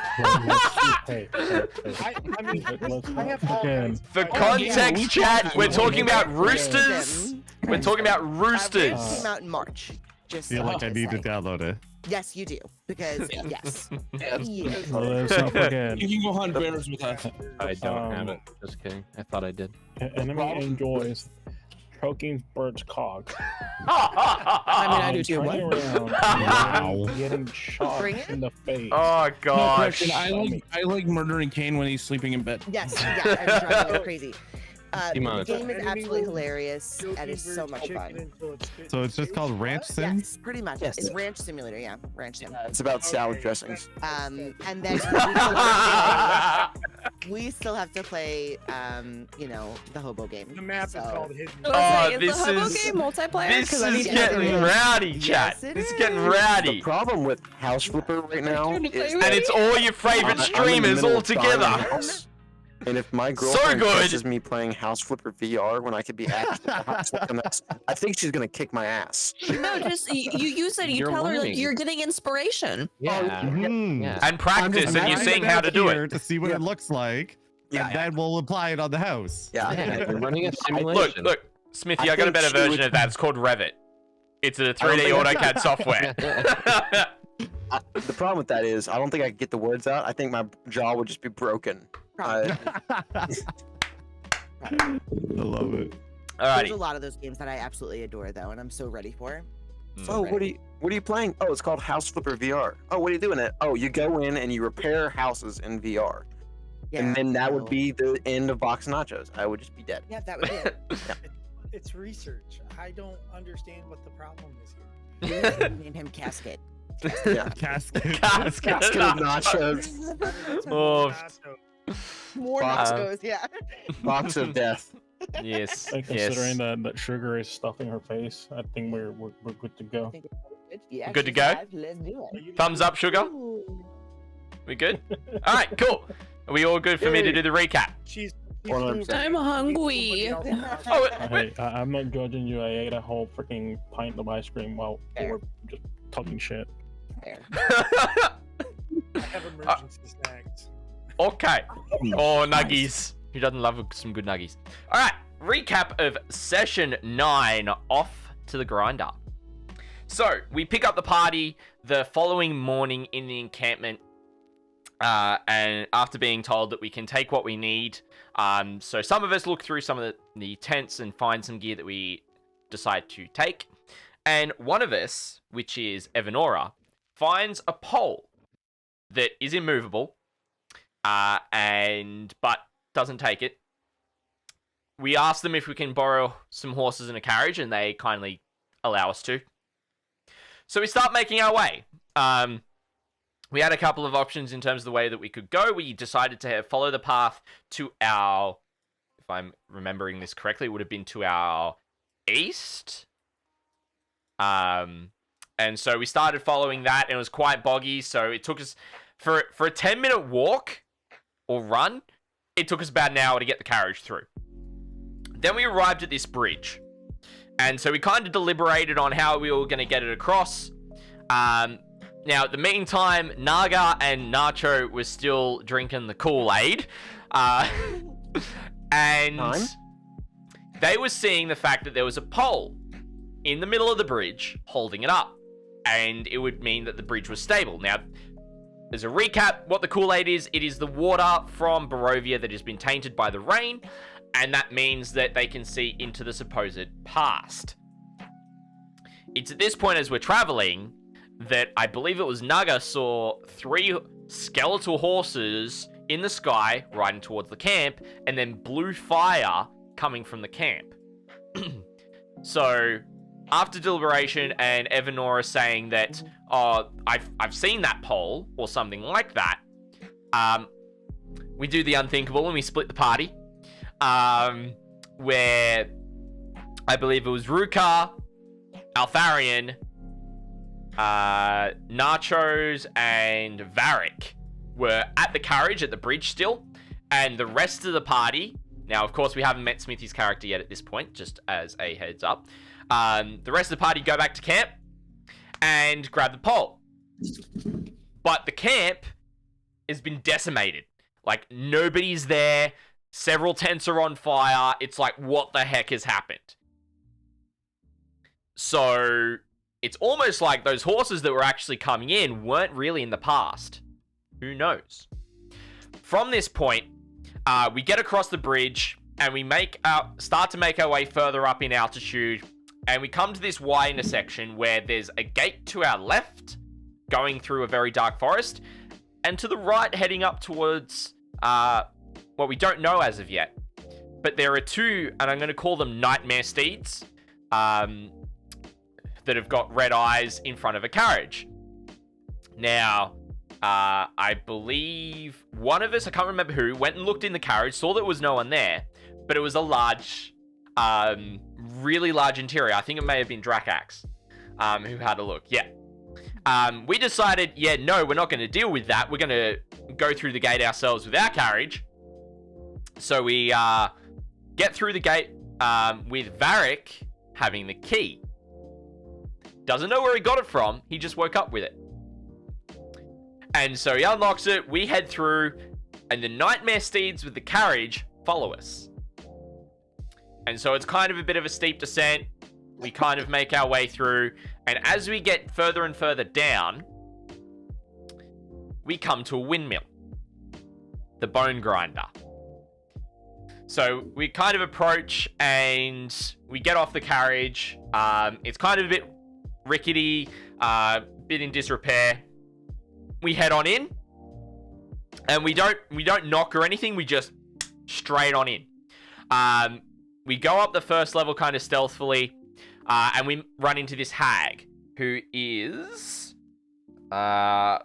Hey, I mean, I have all Again. kinds. For context, chat, we're talking about roosters. We're talking about Ranch roosters. came out in March. Just Feel like I need to say. download it. Yes, you do. Because yes. Yes. Well, let's not forget. You can go hunt bears with us. I don't have it. Just kidding. I thought I did. Enemy enjoys choking bird's cock. I mean, I do too. Turning What? around, getting shot Bring it? in the face. Oh gosh. Correction, I like murdering Kane when he's sleeping in bed. Yes, yeah, I'm driving like crazy. The Demonic. game is absolutely hilarious, and it's so much fun. So it's just called Ranch Sim? Yes, pretty much. Yes. It's Ranch Simulator, yeah, Ranch Sim. It's about salad dressings. And then we still have to play, the hobo game. The map is So- called Hidden. Oh, Is this the hobo is- game multiplayer? This 'Cause I is need to getting get it. rowdy, chat. Yes, it This is is. getting The rowdy. problem with House Flipper right now is And it's all your favorite I'm in the streamers middle all of buying a together. house, and if my girlfriend good. catches me playing House Flipper VR when I could be actually House Flipper, I think she's gonna kick my ass. No, just you said you You're tell her like learning. you're getting inspiration. Yeah. Mhm. Yeah. And practice, and you're I'm seeing gonna how to do here it. to see what Yeah. it looks like, Yeah, and then we'll apply it on the house. yeah. Yeah, you're running a Look, simulation. look, Smithy, I got a think better she version would- of that. It's called Revit. It's a 3D AutoCAD software. The problem with that is I don't think I could get the words out. I think my jaw would just be broken. I love it. Alrighty. There's a lot of those games that I absolutely adore, though, and I'm so ready for. Oh, what are you playing? Oh, it's called House Flipper VR. Oh, what are you doing it? Oh, you go in and you repair houses in VR. Yeah, and then that would be the end of Box Nachos. I would just be dead. Yeah, that would be it. It's research. I don't understand what the problem is here. Name him Casket. Yeah. Casket. Casket of nachos. Oh. More nachos, yeah. Box of death. Yes. And considering that Sugar is stuffing her face, I think we're good to go. Yeah, Good to go? Let's do it. Thumbs up, Sugar. We good? All right, cool. Are we all good for me to do the recap? I'm hungry. Oh, Hey, I'm not judging you. I ate a whole freaking pint of ice cream while we were just talking shit. I have emergency snacks. Okay. Oh, nuggies. Who doesn't love some good nuggies? All right. Recap of session 9. Off to the grinder. So we pick up the party the following morning in the encampment, and after being told that we can take what we need. So some of us look through some of the tents and find some gear that we decide to take, and one of us, which is Evanora, finds a pole that is immovable, but doesn't take it. We ask them if we can borrow some horses and a carriage, and they kindly allow us to. So we start making our way. We had a couple of options in terms of the way that we could go. We decided to follow the path to our, if I'm remembering this correctly, it would have been to our east. And so we started following that, and it was quite boggy. So it took us, for a 10-minute walk or run, it took us about an hour to get the carriage through. Then we arrived at this bridge. And so we kind of deliberated on how we were going to get it across. Now, at the meantime, nAga and Nacho was still drinking the Kool-Aid. And they were seeing the fact that there was a pole in the middle of the bridge holding it up. And it would mean that the bridge was stable. Now, as a recap, what the Kool-Aid is, it is the water from Barovia that has been tainted by the rain. And that means that they can see into the supposed past. It's at this point as we're traveling that I believe it was nAga saw 3 skeletal horses in the sky riding towards the camp, and then blue fire coming from the camp. So, after deliberation and Evanora saying that, I've seen that pole, or something like that, we do the unthinkable and we split the party. Where I believe it was Rukhar, Altharion, Nachos, and Varrick were at the carriage at the bridge still, and the rest of the party, now of course we haven't met Smithy's character yet at this point, just as a heads up, the rest of the party go back to camp and grab the pole. But the camp has been decimated. Like, nobody's there. Several tents are on fire. It's like, what the heck has happened? So, it's almost like those horses that were actually coming in weren't really in the past. Who knows? From this point, we get across the bridge, and we start to make our way further up in altitude, and we come to this Y intersection where there's a gate to our left, going through a very dark forest, and to the right, heading up towards what we don't know as of yet. But there are 2, and I'm going to call them nightmare steeds, that have got red eyes in front of a carriage. Now, I believe one of us, I can't remember who, went and looked in the carriage, saw there was no one there, but it was a large, really large interior. I think it may have been Drakax, who had a look. Yeah. We decided, no, we're not going to deal with that. We're going to go through the gate ourselves with our carriage. So we get through the gate with Varrick having the key. Doesn't know where he got it from. He just woke up with it. And so he unlocks it. We head through. And the nightmare steeds with the carriage follow us. And so it's kind of a bit of a steep descent. we kind of make our way through, and as we get further and further down, we come to a windmill. The bone grinder. So we kind of approach and we get off the carriage. It's kind of a bit rickety, bit in disrepair. We head on in, and we don't knock or anything. We just straight on in. We go up the first level kind of stealthily, and we run into this hag who is Morgantha,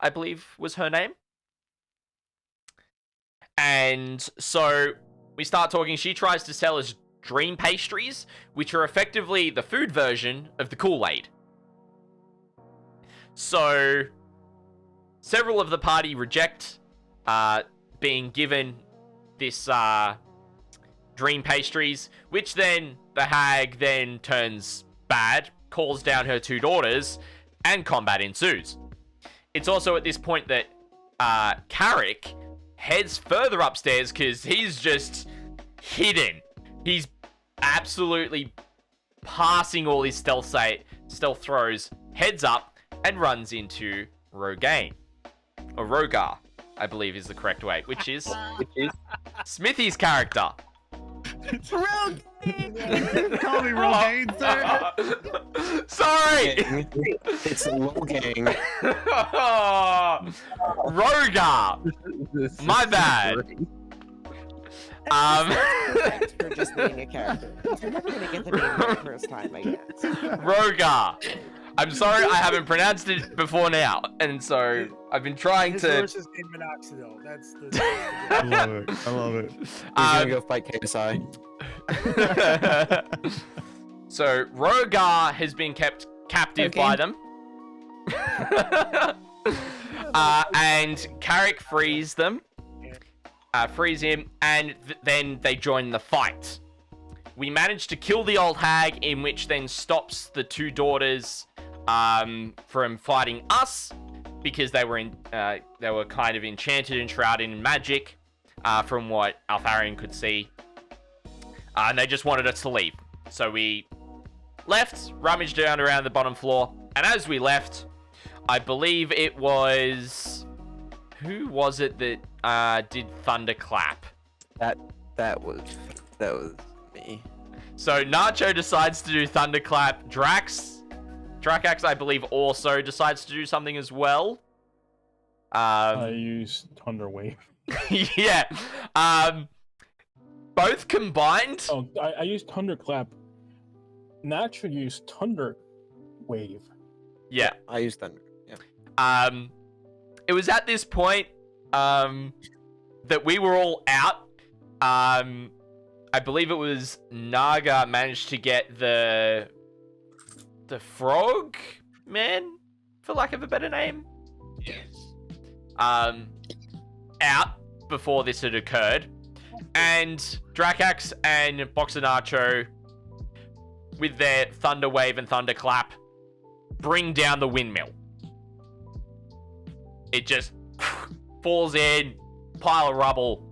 I believe was her name. And so we start talking. She tries to sell us dream pastries, which are effectively the food version of the Kool-Aid. So several of the party reject being given this dream pastries, which then the hag then turns bad, calls down her 2 daughters, and combat ensues. It's also at this point that Carric heads further upstairs because he's just hidden. He's absolutely passing all his stealth throws, heads up, and runs into Rhogar. Or Rhogar, I believe is the correct way, which is Smithy's character. Call me Rogaine, sir. Sorry! It's Logang. Rhogar! My bad. For just being a character. You're never gonna get the name right the first time, I guess. Rhogar. I'm sorry I haven't pronounced it before now, and so I've been trying His to... horse is named Minoxidil. That's the... I love it. I love it. He's gonna go fight KSI. So Rhogar has been kept captive by them. And Carric frees them. Frees him, and then they join the fight. We managed to kill the old hag, in which then stops the 2 daughters from fighting us, because they were kind of enchanted and shrouded in magic, from what Altharion could see. And they just wanted us to leave. So we left, rummaged around the bottom floor, and as we left, I believe it was... Who was it that did Thunderclap? That was me. So Nacho decides to do Thunderclap. Drakax, I believe, also decides to do something as well. I used Thunder Wave. Yeah. Both combined. Oh, I used Thunderclap. Nacho used Thunder Wave. Yeah. I used Thunder. Yeah. It was at this point that we were all out. I believe it was nAga managed to get the frog man, for lack of a better name. Yes. Out before this had occurred. And Drakax and Boxer Nacho, with their Thunder Wave and Thunderclap, bring down the windmill. It just falls in, pile of rubble.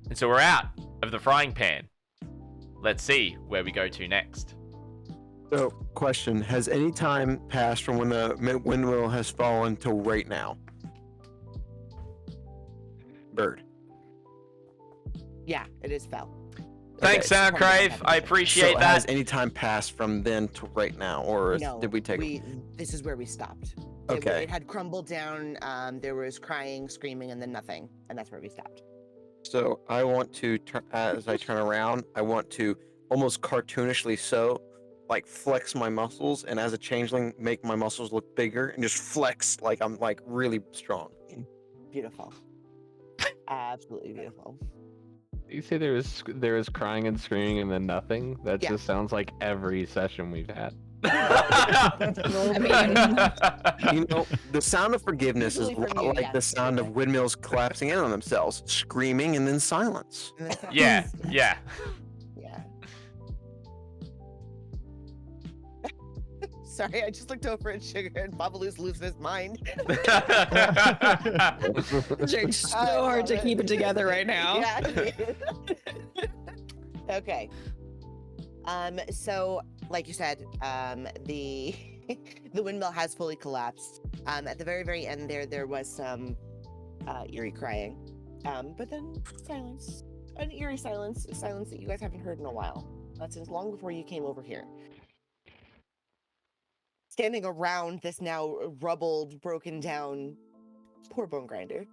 And so we're out of the frying pan. Let's see where we go to next. So, question: has any time passed from when the windmill has fallen to right now? Bird. Yeah, it is fell. Thanks, Okay. Soundcrave. I appreciate So that. has any time passed from then to right now, or No, did we take? This is where we stopped. Okay. It had crumbled down. There was crying, screaming, and then nothing, and that's where we stopped. So I want to, as I turn around, I want to almost cartoonishly like flex my muscles, and as a changeling, make my muscles look bigger and just flex like I'm like really strong. Beautiful. Absolutely beautiful. You say there was crying and screaming and then nothing? That Yeah. just sounds like every session we've had. I mean, You know, the sound of forgiveness is a Usually lot from you, like yeah. the sound of windmills collapsing in on themselves, screaming and then silence. And that's- Yeah. Yeah. Sorry, I just looked over at Sugar and Babaloo's losing his mind. it's so hard to keep it together right now. Yeah. Okay. So, like you said, the the windmill has fully collapsed. At the very, very end there was some eerie crying. But then silence. An eerie silence, a silence that you guys haven't heard in a while. Not since long before you came over here. Standing around this now rubbled, broken down, poor bone grinder.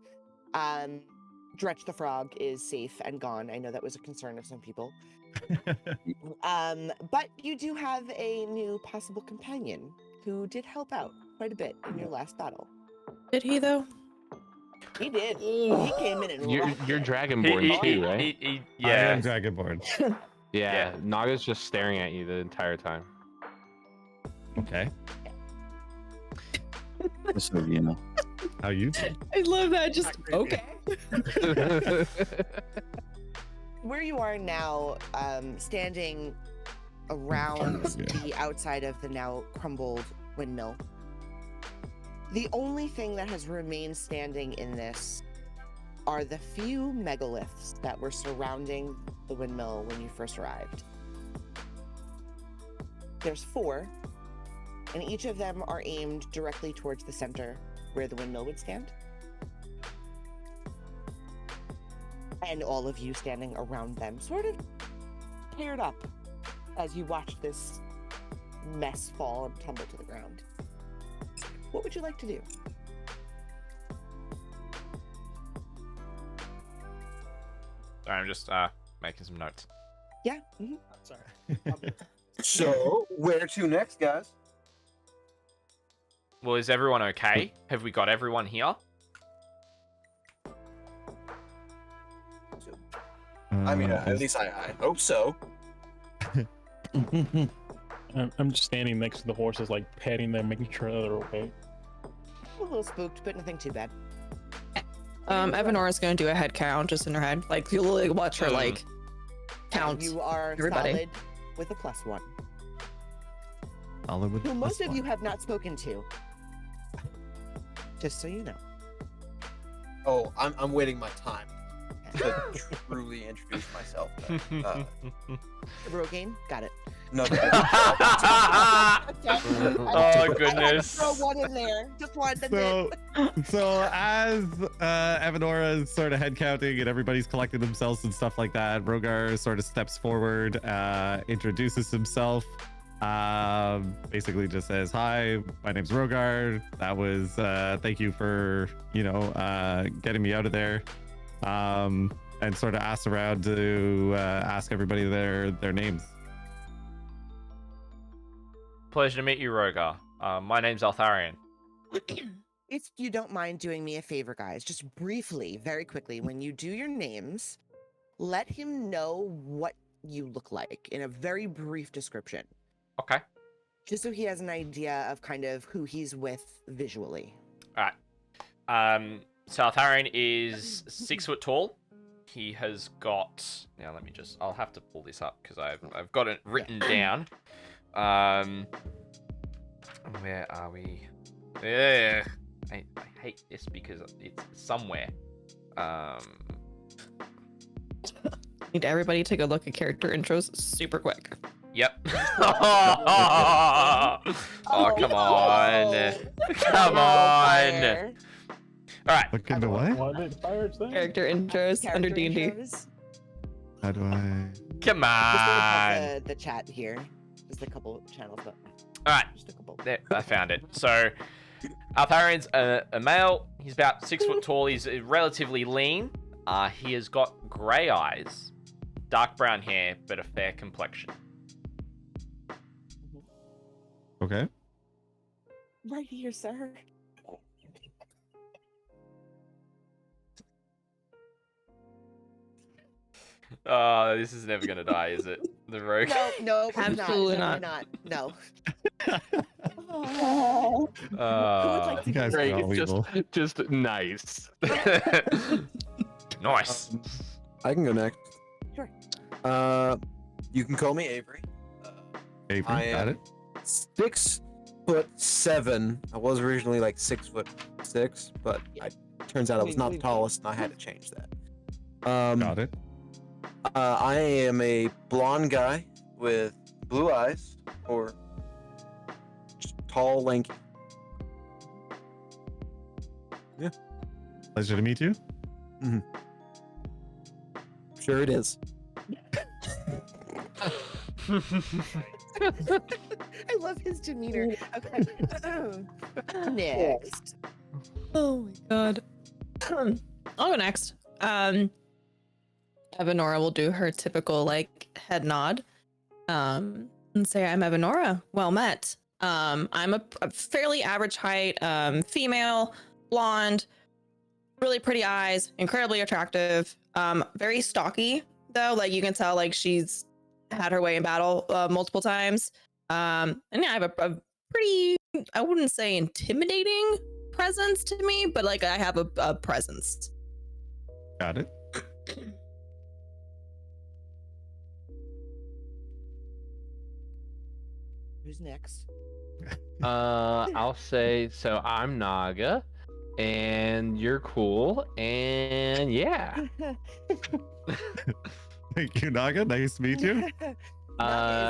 Dretch the frog is safe and gone. I know that was a concern of some people. But you do have a new possible companion who did help out quite a bit in your last battle. Did he though? He did. He came in and You're rocked it. Dragonborn too, right? I Yeah. am Dragonborn. Yeah, Naga's just staring at you the entire time. Okay. Just so you know. How you doing? I love that. Just okay. Where you are now, standing around the outside of the now crumbled windmill, the only thing that has remained standing in this are the few megaliths that were surrounding the windmill when you first arrived. There's 4, and each of them are aimed directly towards the center where the windmill would stand. And all of you standing around them, sort of paired up as you watch this mess fall and tumble to the ground. What would you like to do? Sorry, I'm just making some notes. Yeah. Sorry. So, where to next, guys? Well, is everyone okay? Have we got everyone here? I mean, at least I hope so. I'm just standing next to the horses, like petting them, making sure that they're okay. A little spooked, but nothing too bad. Evanora's gonna do a head count just in her head. Like you'll like, watch her like count. You are everybody. solid with a +1. Solid with Who most of +1. you have not spoken to. Just so you know. Oh, I'm waiting my time to truly introduce myself. Rogaine, got it. No. Oh goodness. Throw one in there. Just one. So as Evanora is sort of head counting and everybody's collecting themselves and stuff like that, Rhogar sort of steps forward, introduces himself, basically just says, "Hi, my name's Rhogar. That was thank you for getting me out of there," and sort of asks around to ask everybody their names. Pleasure to meet you, Rhogar. My name's Altharion. If you don't mind doing me a favor, guys, just briefly, very quickly, when you do your names, let him know what you look like in a very brief description. Okay. Just so he has an idea of kind of who he's with visually. All right. So Altharion is 6 foot tall. He has got. Now let me just. I'll have to pull this up because I've got it written down. Where are we? Yeah. I hate this because it's somewhere. Need everybody to go look at character intros super quick. Yep. Oh, come on. Come on. All right. Look into what? Character intros under D&D. How do I? Come Just on. have the chat here. Just a couple channels, but All right. just a couple. There, I found it. So, Altharion's a male. He's about 6 foot tall. He's relatively lean. He has got grey eyes, dark brown hair, but a fair complexion. Okay. Right here, sir. This is never gonna die, is it? The rogue. No, Absolutely not. not. No. You guys are all evil. Just nice. Nice. I can go next. Sure. You can call me Avery. Avery, I got am it. 6'7". I was originally like 6'6", but turns out I was not the tallest, and I had to change that. Got it. I am a blonde guy with blue eyes, or just tall, lanky? Pleasure to meet you. Sure it is. I love his demeanor. Okay. Next. Oh my god. I'll go next. Evanora will do her typical like head nod. And say, I'm Evanora. Well met. I'm a fairly average height, female, blonde, really pretty eyes, incredibly attractive, very stocky though. Like you can tell, like she's had her way in battle multiple times. And yeah, I have a pretty, I wouldn't say intimidating presence to me, but like I have a presence. Got it. Who's next? I'll say so. I'm nAga, and you're cool, and yeah. Thank you, nAga. Nice to meet you. nAga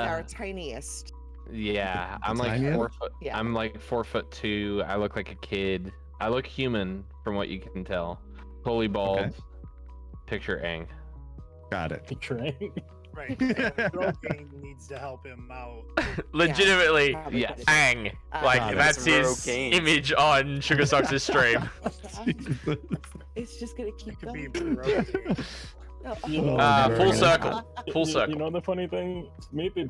is our tiniest. Yeah, I'm like Tiny? 4 foot. Yeah. I'm like 4'2". I look like a kid. I look human from what you can tell. Totally bald. Okay. Picture Aang. Got it. Picturing. Right. Rogaine needs to help him out. Legitimately, Probably yes. better. Ang. Like God, that's it's his Rogaine. image on Sugarsock's stream. It's just gonna keep It could be going. Rogaine. You know, Full very- circle. Full You circle. know the funny thing? Maybe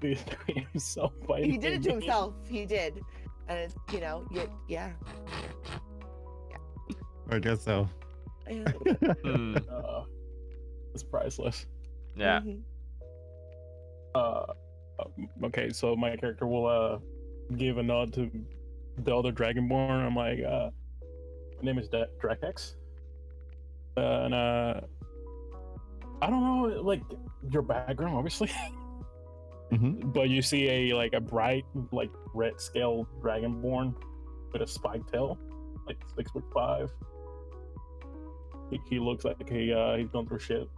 this himself by He did it to name. himself. He did. And it's, you know, yeah. I guess so. Yeah. Hmm, It's priceless. yeah. Mhm. Okay, so my character will give a nod to the other Dragonborn. I'm like, my name is Drakex. And I don't know, like your background, obviously, Mm-hmm. but you see a bright like red scale Dragonborn with a spiked tail, like 6'5". He looks like he's gone through shit.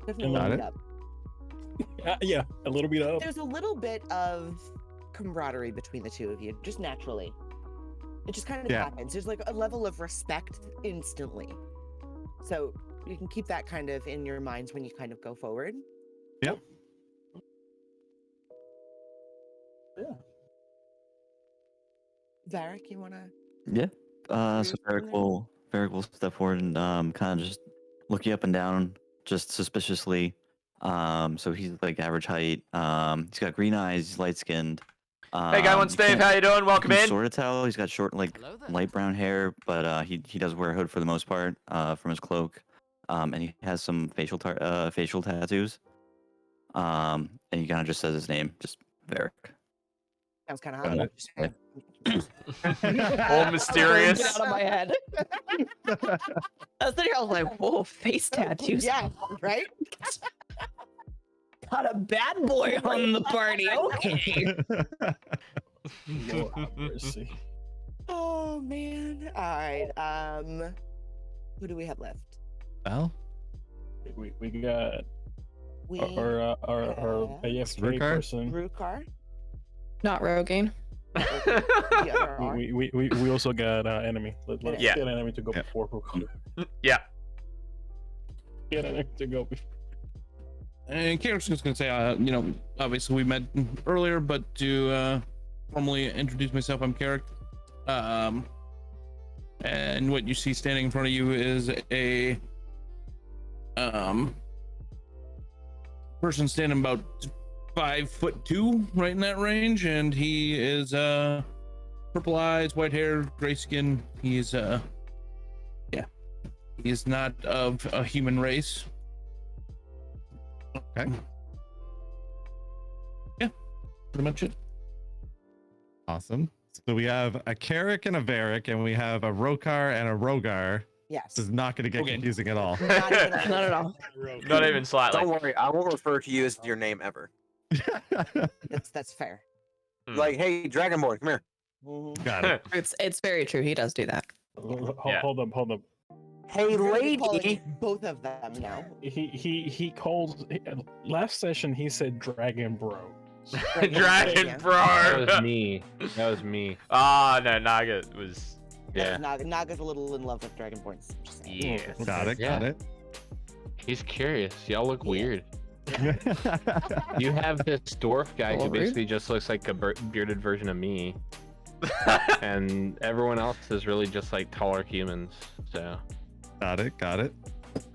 Definitely Got look it. up. Yeah, a little bit up. There's a little bit of camaraderie between the two of you, just naturally. It just kind of Yeah. happens. There's like a level of respect instantly. So you can keep that kind of in your minds when you kind of go forward. Yep. Yeah. Varrick, you wanna? Yeah. So Rude Varrick from will step forward and kind of just look you up and down, just suspiciously. So he's like average height. He's got green eyes. He's light skinned. Hey, guy on Steve, how you doing? Welcome in. Sort of tell he's got short, like light brown hair, but he does wear a hood for the most part from his cloak. And he has some facial tattoos. And he kind of just says his name, just Varrick. Sounds kind of Got hot. it. All mysterious. Get out of my head. I was sitting here, I was like, whoa, face tattoos. Yeah, right? Got a bad boy on the party. Okay. Lord have mercy. Oh man. All right. Who do we have left? Well, We got We our have AFK Rukhar? person. Rukhar. Not Rogaine. The other R. We also got enemy. Let's Yeah. get enemy to go Yeah. before Rukhar. Yeah. Get enemy to go before. And Carric's just gonna say, obviously we met earlier, but to formally introduce myself, I'm Carric. And what you see standing in front of you is a person standing about 5'2", right in that range, and he is purple eyes, white hair, gray skin. He's he is not of a human race. okay. Pretty much it. Awesome. So we have a Carric and a Varrick, and we have a Rukhar and a Rhogar. Yes. This is not going to get Okay. confusing at all. Not even a- Not at all. Not even slightly. Don't worry, I won't refer to you as your name ever. That's fair. Hmm. Like, hey, Dragonborn, come here. Mhm. Got it. It's very true. He does do that. Yeah. Hold up. Hey, You're gonna be lady. calling both of them now. He called last session. He said Dragon Bro. Dragon Yeah. Bro. That was me. That was me. Ah, no, nAga was. Yeah. Naga's a little in love with Dragonborns. Just saying. Yeah. Got it. Yeah. Got it. He's curious. Y'all look Yeah. weird. You have this dwarf guy who Little rude. basically just looks like a bearded version of me, and everyone else is really just like taller humans. So Got it. Got it.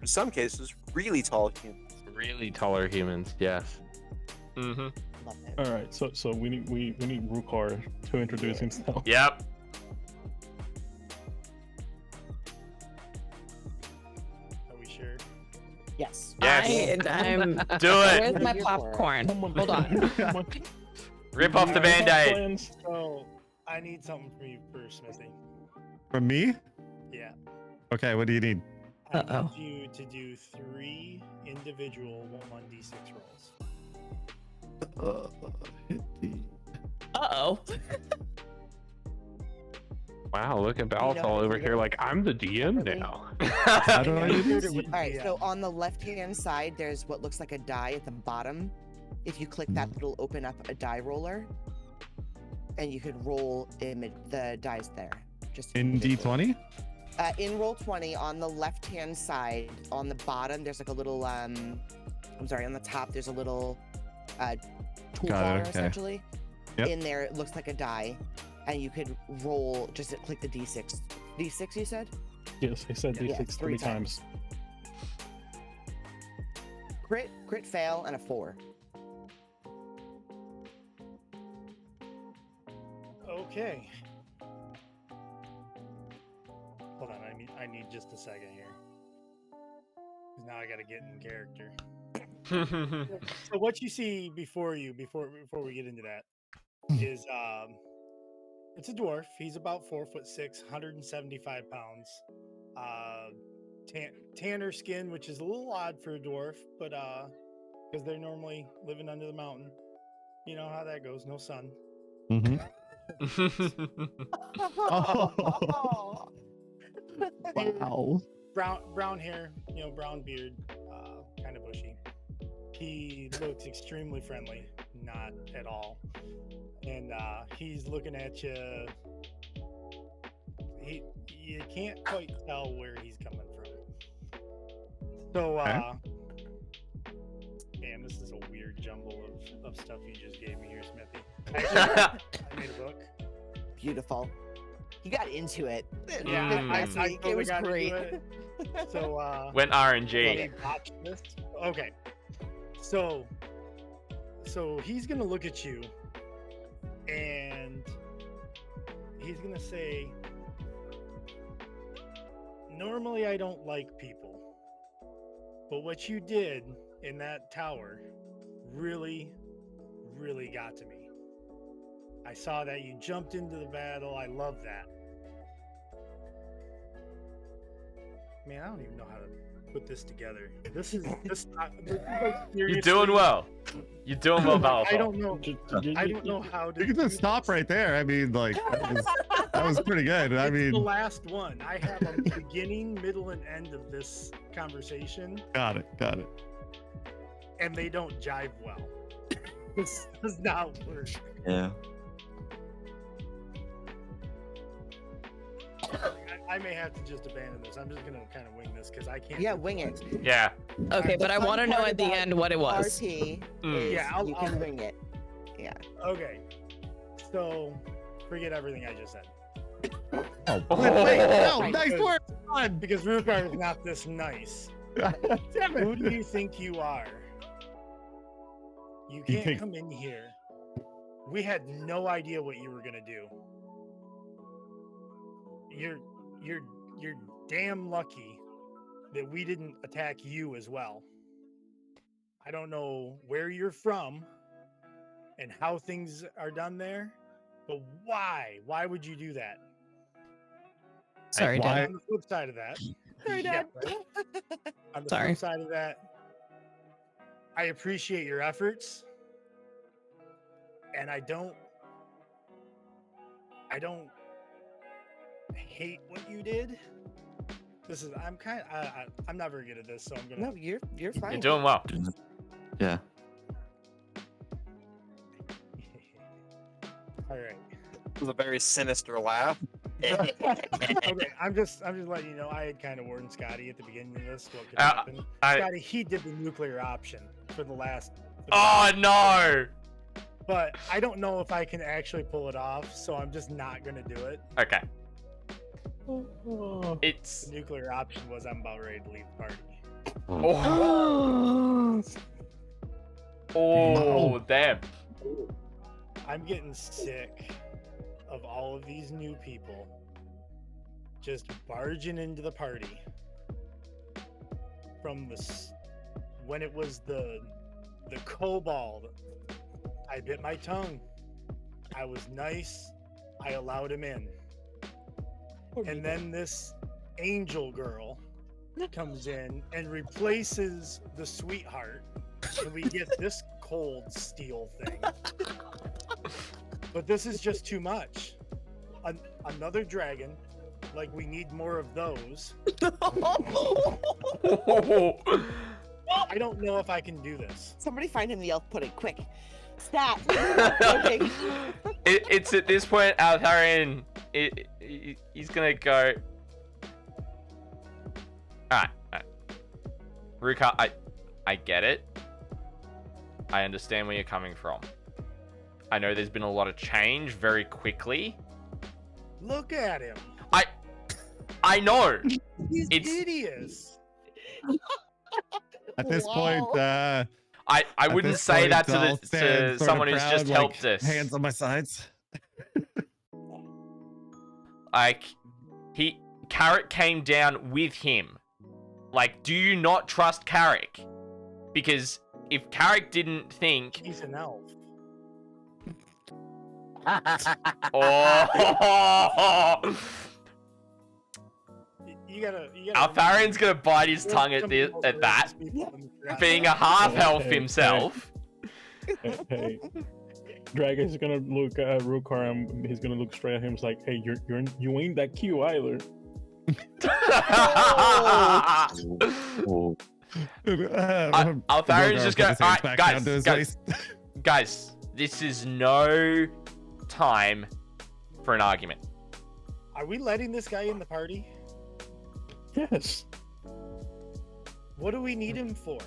In some cases, really tall humans. really taller humans. Yes. Mm-hmm. Love it. All right, so we need Rukhar to introduce himself. Yep. Are we sure? Yes. Yes. I'm. Do it. Where's my Here for it. popcorn? Hold on. Rip off the band-aid. Plans, so I need something from you first, Smithy. From me? Yeah. Okay. What do you need? I Uh-oh. need you to do 3 individual 1d6 rolls. Uh-oh. Wow. Look at Balithal over here. Like I'm the DM now. How do I do this? All right, Yeah. so on the left-hand side, there's what looks like a die at the bottom. If you click that, it'll open up a die roller, and you could roll the dice there. Just In individually. D20? In roll 20, on the left-hand side, on the bottom, there's like a little I'm sorry, on the top, there's a little toolbar okay. essentially. Yep. In there, it looks like a die, and you could roll. Just click the d6. D6, you said? Yes, he said Yeah, D6 three 3 times. Crit fail, and a 4. Okay. Hold on, I need just a second here. 'Cause now I gotta get in character. So what you see before you, before we get into that, is it's a dwarf. He's about 4'6", 175 pounds. Tanner skin, which is a little odd for a dwarf, but because they're normally living under the mountain. You know how that goes. No sun. Mm-hmm. Wow. Brown hair, brown beard, kind of bushy. He looks extremely friendly, not at all. And he's looking at you. You can't quite tell where he's coming from. So, man, this is a weird jumble of stuff you just gave me here, Smithy. I made a book. Beautiful. You got into it. Yeah, I Last week, totally it was got into great. it. So, Went RNG. let me botch this. Okay. So he's gonna look at you, and he's gonna say, "Normally, I don't like people, but what you did in that tower really, really got to me. I saw that you jumped into the battle. I love that. Man, I don't even know how to put this together. This is You're doing well. You're doing well, Balithal. I don't know. I don't know how to. You can just stop right there. I mean, like, that was pretty good. I It's mean, the last one. I have a beginning, middle, and end of this conversation, got it. and they don't jive well. This does not work. Yeah. I may have to just abandon this. I'm just gonna kind of wing this because I can't. Yeah, wing it. Yeah. Okay, but I fun want to know part at the about end what it was. RT is Yeah, I'll- you can I'll- wing it. Yeah. Okay. So, forget everything I just said. Oh, wait, no, nice work. Because Rukhar is not this nice. Damn Who it. do you think you are? You You can't think- come in here. We had no idea what you were gonna do. You're damn lucky that we didn't attack you as well. I don't know where you're from and how things are done there, but why? Why would you do that? Sorry, Why- Dad. On the flip side of that, Sorry, Dad. right? On the Sorry. flip side of that, I appreciate your efforts, and I don't hate what you did. This is I'm not very good at this, so I'm gonna. No, you're fine. You're doing well. Yeah. All right. It was a very sinister laugh. Okay, I'm just letting you know. I had kind of warned Scotty at the beginning of this what could happen. Scotty, he did the nuclear option for the last. Oh no! But I don't know if I can actually pull it off, so I'm just not gonna do it. Okay. The It's. nuclear option was I'm about ready to leave the party. Oh. Oh, damn. I'm getting sick of all of these new people just barging into the party from when it was the kobold. I bit my tongue. I was nice. I allowed him in. And then this angel girl comes in and replaces the sweetheart, and we get this cold steel thing. But this is just too much. Another dragon, like we need more of those. I don't know if I can do this. Somebody find him the elf pudding, quick. Stop. It's at this point, Altharion, he's gonna go. Alright. Rukhar, I get it. I understand where you're coming from. I know there's been a lot of change very quickly. Look at him. I know. He's It's hideous. At this point, I wouldn't say that to someone who's just helped us. Hands on my sides. Like, Carric came down with him. Like, do you not trust Carric? Because if Carric didn't think... He's an elf. Oh! You gotta Altharion's gonna bite his tongue at that. Being a half elf himself. Hey. Dragon's gonna look at Rukhar and he's gonna look straight at him. It's like, hey, you ain't that cute either. Altharion's just going, alright, guys, this is no time for an argument. Are we letting this guy in the party? Yes. What do we need him for?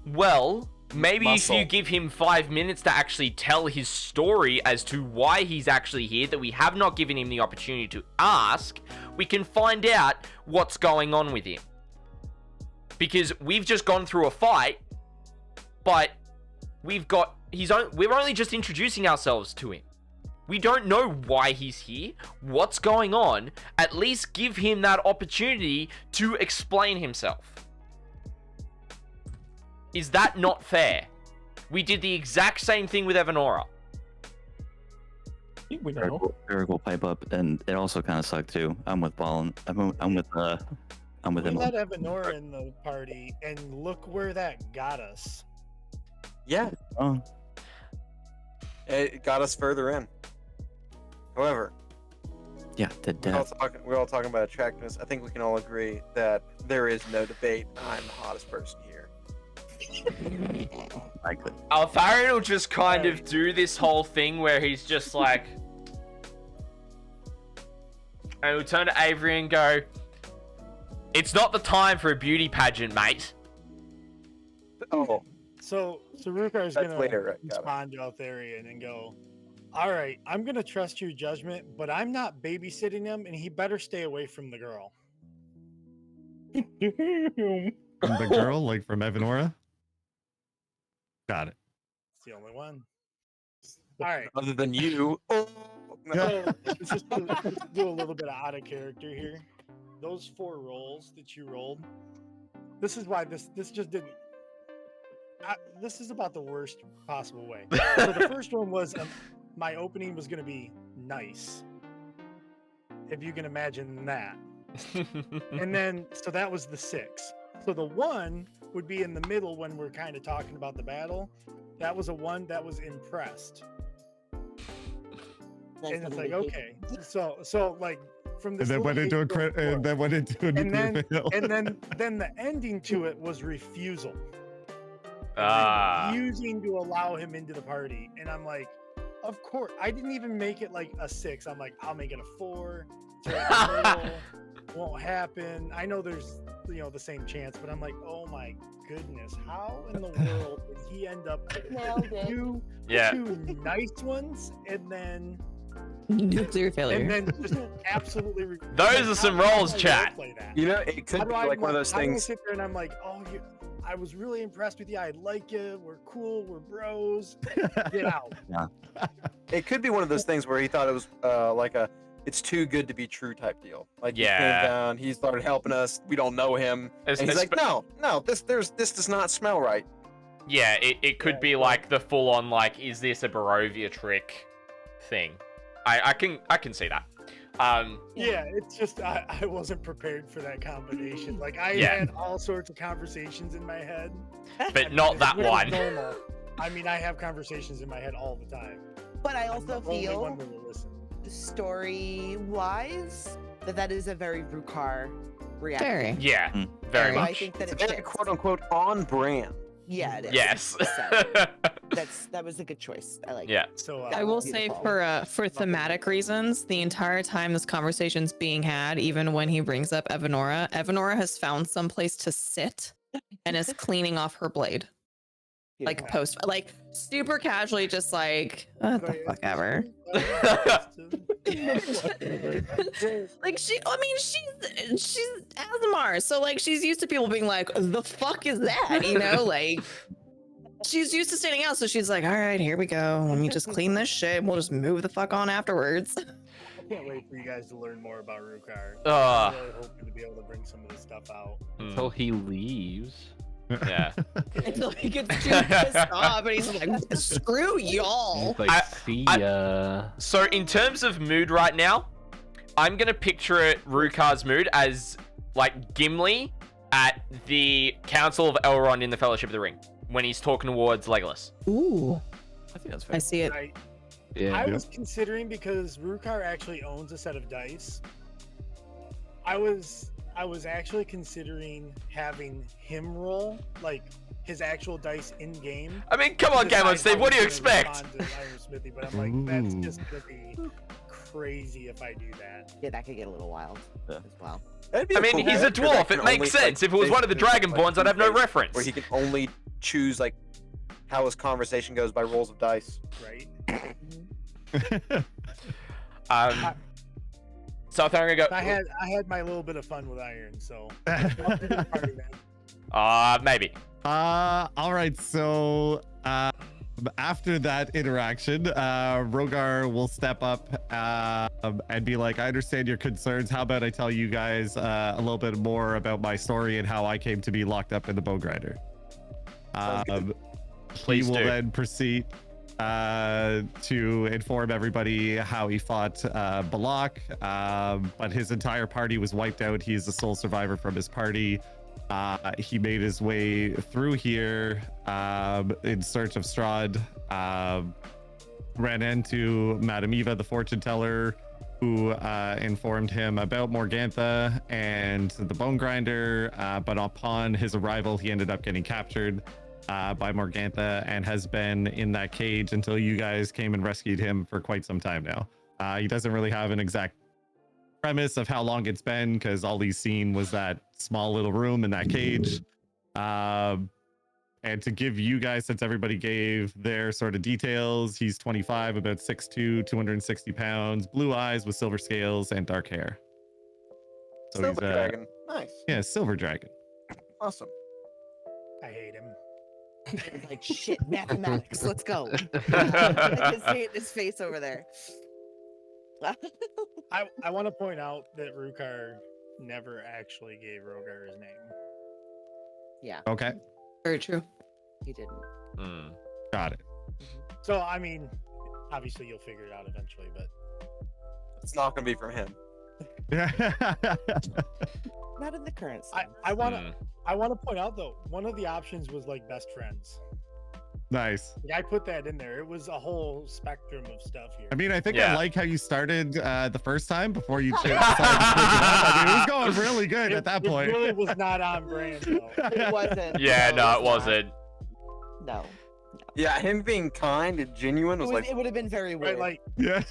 Well, maybe Muscle. if you give him 5 minutes to actually tell his story as to why he's actually here, that we have not given him the opportunity to ask, we can find out what's going on with him. Because we've just gone through a fight, but we're only just introducing ourselves to him. We don't know why he's here, what's going on. At least give him that opportunity to explain himself. Is that not fair? We did the exact same thing with Evanora. We know. Varrick will pipe up, and it also kind of sucked too. I'm with Ballin. I'm with We him. let Evanora in the party, and look where that got us. Yeah, Oh, it got us further in. However, yeah, the death. we're all talking about attractiveness. I think we can all agree that there is no debate. I'm the hottest person here. I could. Altharion will just kind of do this whole thing where he's just like... And he'll turn to Avery and go, it's not the time for a beauty pageant, mate. Oh, So Rukhar is That's gonna later, right? Got it. respond to Altharion and go, all right, I'm gonna trust your judgment, but I'm not babysitting him, and he better stay away from the girl. Damn. From the girl, like from Evanora. Got it. It's the only one. All right. other than you. Oh, no. So, let's just do a little bit of out of character here. Those 4 rolls that you rolled, this is why this just didn't. This is about the worst possible way. So the first one was my opening was going to be nice, if you can imagine that. And then so that was the 6. So the 1 would be in the middle when we're kind of talking about the battle. That was a 1 that was impressed. And it's like, okay, so like from this And then went little into a 8-foot and then went into a and nuclear then fail. then the ending to it was refusal. Ah. Refusing to allow him into the party, and I'm like, of course. I didn't even make it like a 6. I'm like, I'll make it a 4. It's right in the middle. Won't happen. I know there's the same chance, but I'm like, oh my goodness, how in the world did he end up with two nice ones and then nuclear failure and then just absolutely Those are some rolls, chat. It could be like one of those I things. sit there and I'm like, oh, I was really impressed with you. I like you. We're cool. We're bros. Get out. Yeah. It could be one of those things where he thought it was like a it's too good to be true type deal. Like he came down, he started helping us. We don't know him. And he's like, no, this does not smell right. Yeah, it could be like the full on like, is this a Barovia trick thing? I can see that. Yeah, it's just I wasn't prepared for that combination. Like I had all sorts of conversations in my head, but not that which is one. normal. I mean, I have conversations in my head all the time. But I also feel listen. Story-wise that is a very Rukhar reaction. Very. Yeah, very So much. I think that It's very quote unquote on brand. Yeah, it is. Yes. That was a good choice. I like Yeah. it. So I will say for thematic reasons, the entire time this conversation's being had, even when he brings up Evanora, Evanora has found some place to sit and is cleaning off her blade. Like super casually, just like what the fuck ever. Like she's Aasimar, so like she's used to people being like, the fuck is that? Like she's used to standing out, so she's like, all right, here we go. Let me just clean this shit and we'll just move the fuck on afterwards. I can't wait for you guys to learn more about Rukhar. Ah. I'm really hoping to be able to bring some of this stuff out. Until he leaves. Yeah. Until he gets too pissed off and he's like, screw y'all. He's like, see ya. So in terms of mood right now, I'm gonna picture Rukhar's mood as like Gimli at the Council of Elrond in the Fellowship of the Ring when he's talking towards Legolas. Ooh. I think that's fair. I see it. I was considering, because Rukhar actually owns a set of dice. I was actually considering having him roll like his actual dice in game. I mean, come on, Game on Steve, what do you expect? But I'm like, that's just gonna be crazy if I do that. Yeah, that could get a little wild as well. I mean, he's a dwarf. It makes sense. If it was one of the Dragonborns, I'd have no reference. Where he can only choose like how his conversation goes by rolls of dice. Right. So I think I'm gonna go. I had my little bit of fun with Iron, so maybe. All right, so after that interaction, Rhogar will step up and be like, I understand your concerns. How about I tell you guys a little bit more about my story and how I came to be locked up in the Bone Grinder. He will then proceed to inform everybody how he fought Balak, but his entire party was wiped out. He is the sole survivor from his party. He made his way through here in search of Strahd, ran into Madame Eva, the fortune teller, who informed him about Morgantha and the Bone Grinder, but upon his arrival, he ended up getting captured by Morgantha and has been in that cage until you guys came and rescued him for quite some time now. He doesn't really have an exact premise of how long it's been, because all he's seen was that small little room in that cage. And to give you guys, since everybody gave their sort of details, he's 25, about 6'2", 260 pounds, blue eyes with silver scales and dark hair. So Silver dragon. Nice. Yeah, silver dragon. Awesome. I hate him. Like, shit, mathematics, let's go. I can see it in his face over there. I want to point out that Rukhar never actually gave Rhogar his name. Yeah. Okay. Very true. He didn't. Got it. So, I mean, obviously you'll figure it out eventually, but it's not going to be from him. Not in the current sense. I want to point out though, one of the options was like best friends. Nice. Like, I put that in there. It was a whole spectrum of stuff here. I mean, I think Yeah. I like how you started the first time before you decided to switch it up. I mean, it was going really good at that point. It really was not on brand, though. It wasn't. Yeah, no, it was not. wasn't. No. Yeah, him being kind and genuine was like, It would have been very weird. Right, like, Yeah.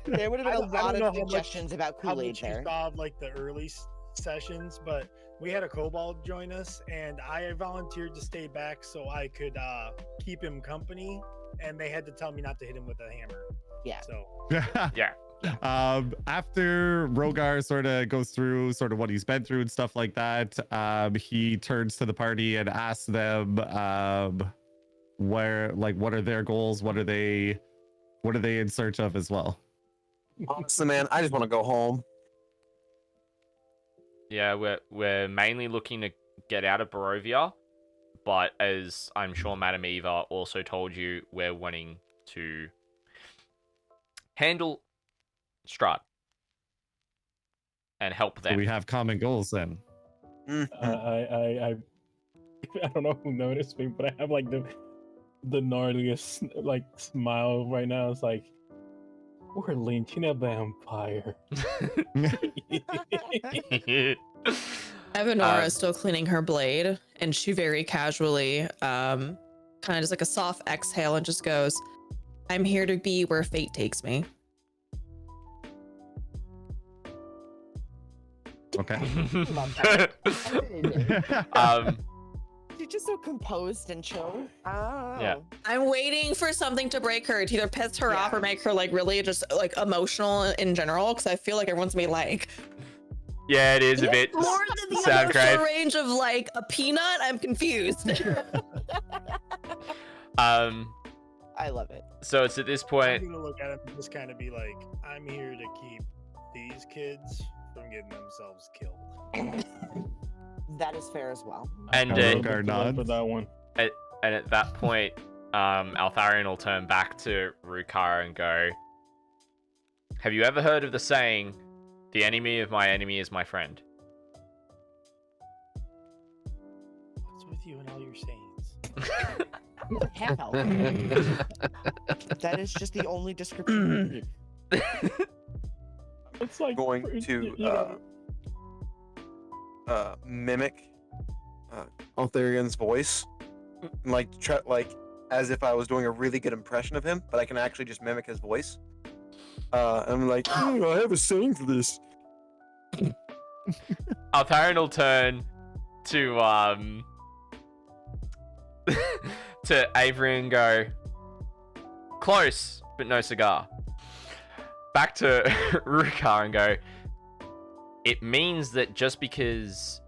there would have I been a don't lot know of how much- suggestions about how Kool-Aid much you there. saw of, like, the early sessions, but we had a kobold join us, and I volunteered to stay back so I could keep him company, and they had to tell me not to hit him with a hammer. Yeah. So Yeah. After Rhogar sort of goes through sort of what he's been through and stuff like that, he turns to the party and asks them where, like, what are their goals? What are they in search of as well? honestly, man, I just want to go home. Yeah, we're mainly looking to get out of Barovia, but as I'm sure Madame Eva also told you, we're wanting to handle Strahd and help So them. we have common goals then. I don't know who noticed me, but I have like the gnarliest like smile right now. It's like we're lynching a vampire. Evanora is still cleaning her blade, and she very casually, kind of just like a soft exhale, and just goes, "I'm here to be where fate takes me." Okay. She's just so composed and chill. Oh. Yeah. I'm waiting for something to break her, to either piss her off or make her like really just like emotional in general, because I feel like everyone's gonna be like, Yeah, it is a bit more than the sound emotional crave. range of like a peanut. I'm confused. I love it. So it's at this I'm point. gonna look at him and just kind of be like, I'm here to keep these kids from getting themselves killed. That is fair as well. And Rhogar nods. For that one. and at that point, Altharion will turn back to Rukhar and go, "Have you ever heard of the saying, 'The enemy of my enemy is my friend'?" What's with you and all your sayings? Hell. That is just the only description. It's like Going you to know, mimic Altharion's voice, like as if I was doing a really good impression of him, but I can actually just mimic his voice. I'm like, I have a saying for this. Altharion will turn to to Avery and go, "Close, but no cigar." Back to Rukhar and go, "It means that just because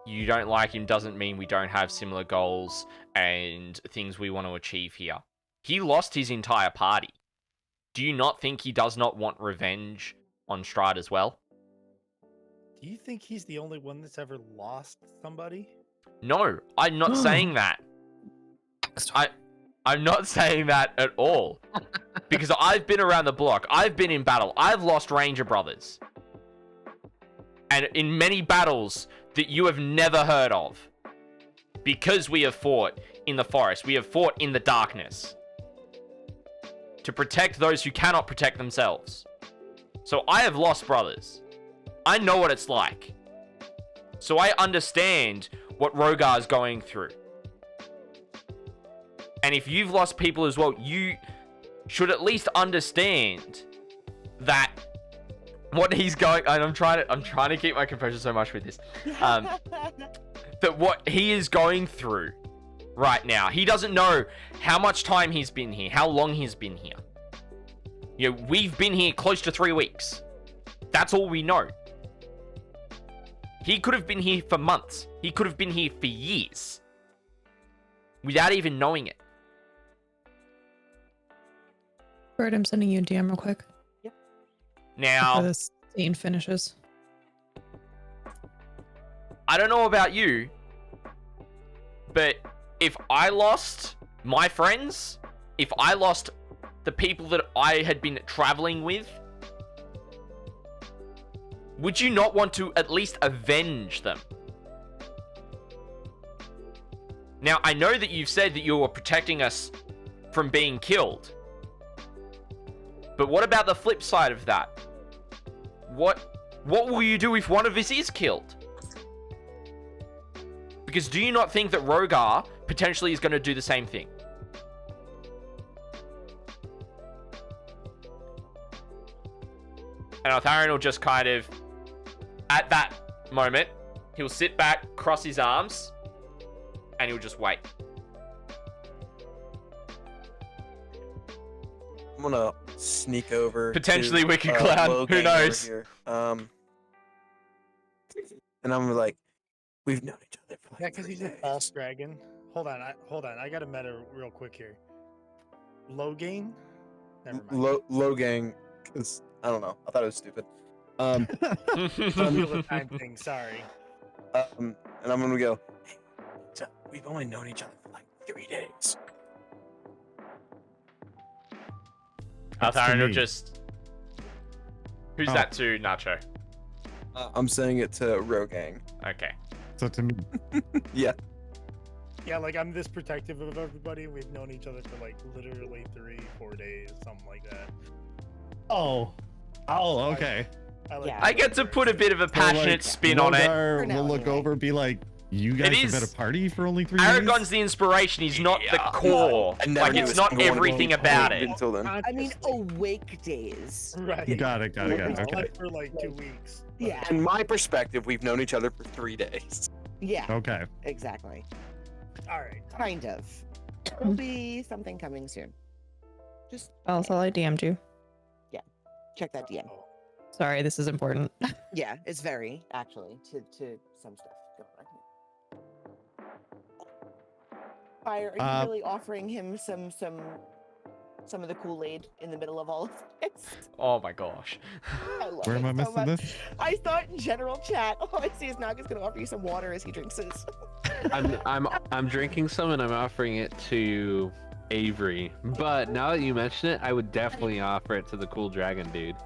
you don't like him doesn't mean we don't have similar goals and things we want to achieve here. He lost his entire party. Do you not think he does not want revenge on Strahd as well?" Do you think he's the only one that's ever lost somebody? No, I'm not saying that. I'm not saying that at all. Because I've been around the block. I've been in battle. I've lost Ranger brothers. And in many battles that you have never heard of. Because we have fought in the forest. We have fought in the darkness. To protect those who cannot protect themselves. So I have lost brothers. I know what it's like. So I understand what Rhogar is going through. And if you've lost people as well, you should at least understand that what he's going. And I'm trying to keep my composure so much with this. That what he is going through right now, he doesn't know how much time he's been here, how long he's been here. You know, we've been here close to 3 weeks. That's all we know. He could have been here for months. He could have been here for years. Without even knowing it. Bird, I'm sending you a DM real quick. Now, Before this scene finishes. I don't know about you, but if I lost my friends, if I lost the people that I had been traveling with, would you not want to at least avenge them? Now, I know that you've said that you are protecting us from being killed. But what about the flip side of that? What will you do if one of us is killed? Because do you not think that Rhogar potentially is going to do the same thing? And Altharion will just kind of, at that moment, he'll sit back, cross his arms, and he'll just wait. I'm gonna sneak over. Potentially to, Wicked Clown. Logang Who over knows? here. And I'm like, we've known each other for like Yeah, because 3 he's a days. false dragon. Hold on, I got a meta real quick here. Logain? Never mind. Logang, because I don't know. I thought it was stupid. Feel the time thing, sorry. And I'm gonna go, hey, so we've only known each other for like 3 days. Altharion will me. just... Who's Oh. that to, Nacho? I'm saying it to Rogang. Okay. So to me, Yeah. Yeah, like I'm this protective of everybody. We've known each other for like literally 3-4 days, something like that. oh, okay. Yeah. I get to put a bit of a So, passionate like, spin on it. For Rhogar now, will look anyway. over, be like, "You guys have been a is- party for only 3 days." Aragon's the inspiration. He's not the core. I never Like, knew it's a not single one of everything you about played it. until then. I mean, awake days. Right. Got it. We've Okay. alive for like 2 weeks. Yeah. In my perspective, we've known each other for 3 days. Yeah. Okay. Exactly. All right. Kind of. There'll be something coming soon. Just Balithal, I DM'd you. check that DM. Sorry, this is important. Yeah, it's very actually to some stuff going on here. Fire, are you really offering him some of the Kool-Aid in the middle of all of this? Oh my gosh. I love Where it am I so missing much. this? I saw it in general chat. All I see is Naga's gonna offer you some water as he drinks his. I'm drinking some and I'm offering it to Avery. But now that you mention it, I would definitely offer it to the cool dragon dude.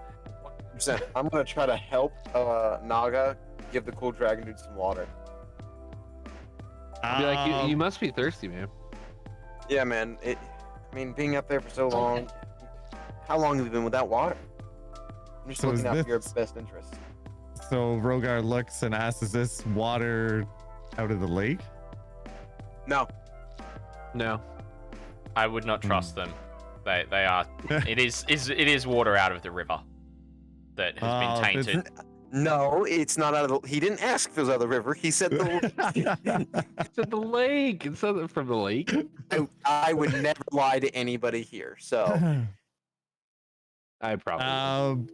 100%. I'm gonna try to help Naga give the cool dragon dude some water. I'd be like, you must be thirsty, man. Yeah, man. I mean, being up there for so long. How long have you been without water? I'm just So looking is out for your this- best interest. So Rhogar looks and asks, "Is this water out of the lake?" No. No. I would not trust them. They are. It is water out of the river that has been is tainted. No, it's not out of the. He didn't ask if it was out of the river. He said the. It's at the lake. It's not from the lake. I would never lie to anybody here. So I probably.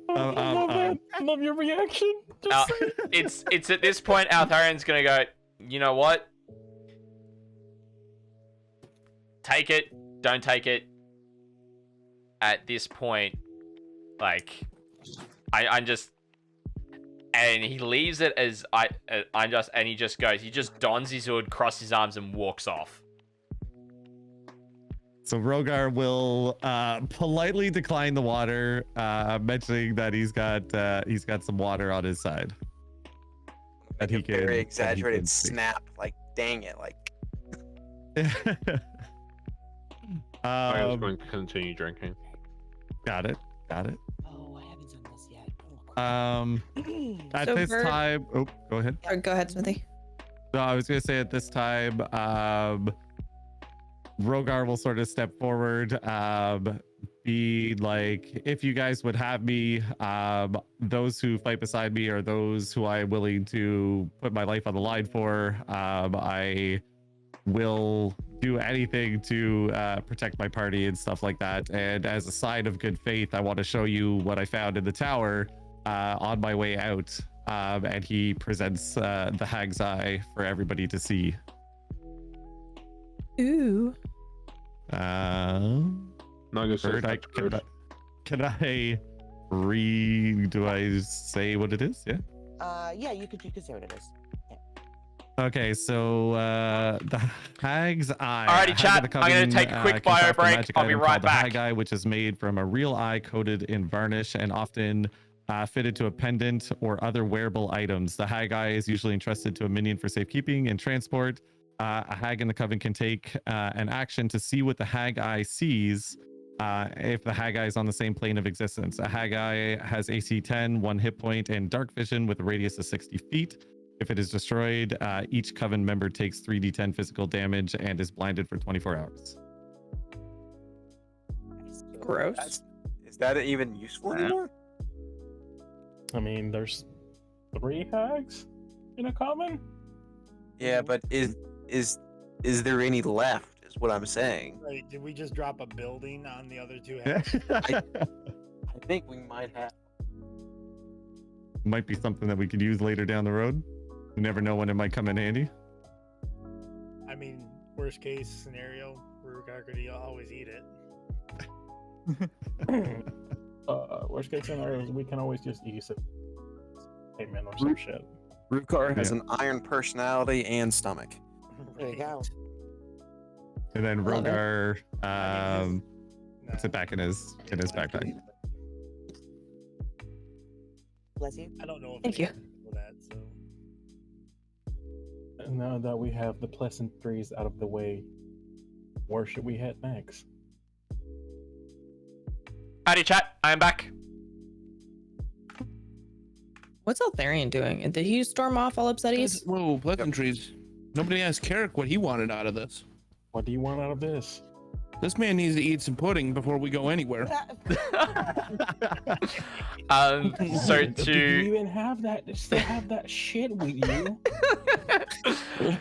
I love your reaction. Just say it. It's at this point Altharion's gonna go, you know what? Take it, don't take it. At this point, like, I'm just, and he leaves it as he just goes, he just dons his hood, crosses his arms, and walks off. So Rhogar will politely decline the water, mentioning that he's got some water on his side. That he a can. very that he exaggerated can see. snap. Like, dang it! Like, I was going to continue drinking. Got it. Oh, I haven't done this yet. At So this Bird- time, oh, go ahead. Or go ahead, Smithy. No, I was gonna say at this time, Rhogar will sort of step forward, be like, "If you guys would have me, those who fight beside me are those who I'm willing to put my life on the line for. I will do anything to protect my party and stuff like that. And as a sign of good faith, I want to show you what I found in the tower on my way out." And he presents the Hag's Eye for everybody to see. Ooh. Naga says Bird, that's first. can I read? Do I say what it is? Yeah. Yeah, you could say what it is. Okay, so the Hag's Eye. Alrighty, Hag chat, of the I'm gonna Coven, take a quick can bio craft a break. magic I'll be item right called the back. Hag Eye, which is made from a real eye coated in varnish and often fitted to a pendant or other wearable items. The Hag Eye is usually entrusted to a minion for safekeeping and transport. a hag in the coven can take an action to see what the hag eye sees if the hag eye is on the same plane of existence. A hag eye has AC 10, 1 hit point, and dark vision with a radius of 60 feet. If it is destroyed, each coven member takes 3d10 physical damage and is blinded for 24 hours. Gross. Is that even useful anymore? I mean, there's 3 hags in a common. Yeah, but is there any left? Is what I'm saying. Right, did we just drop a building on the other 2 hags? I think we might have. Might be something that we could use later down the road. You never know when it might come in handy. I mean, worst case scenario, Rukhar could always eat it. Worst case scenario is we can always just eat it. Payment or some shit. Rukhar has an iron personality and stomach. There you go. And then Love it. Rhogar puts it back in his backpack. Bless you. I don't know if Thank they you. know that, so. And now that we have the pleasantries out of the way, where should we head next? Howdy, chat. I am back. What's Altharion doing? Did he storm off all upsetties? Whoa, pleasantries. Nobody asked Carric what he wanted out of this. What do you want out of this? This man needs to eat some pudding before we go anywhere. So Do you even have that? Still have that shit with you? I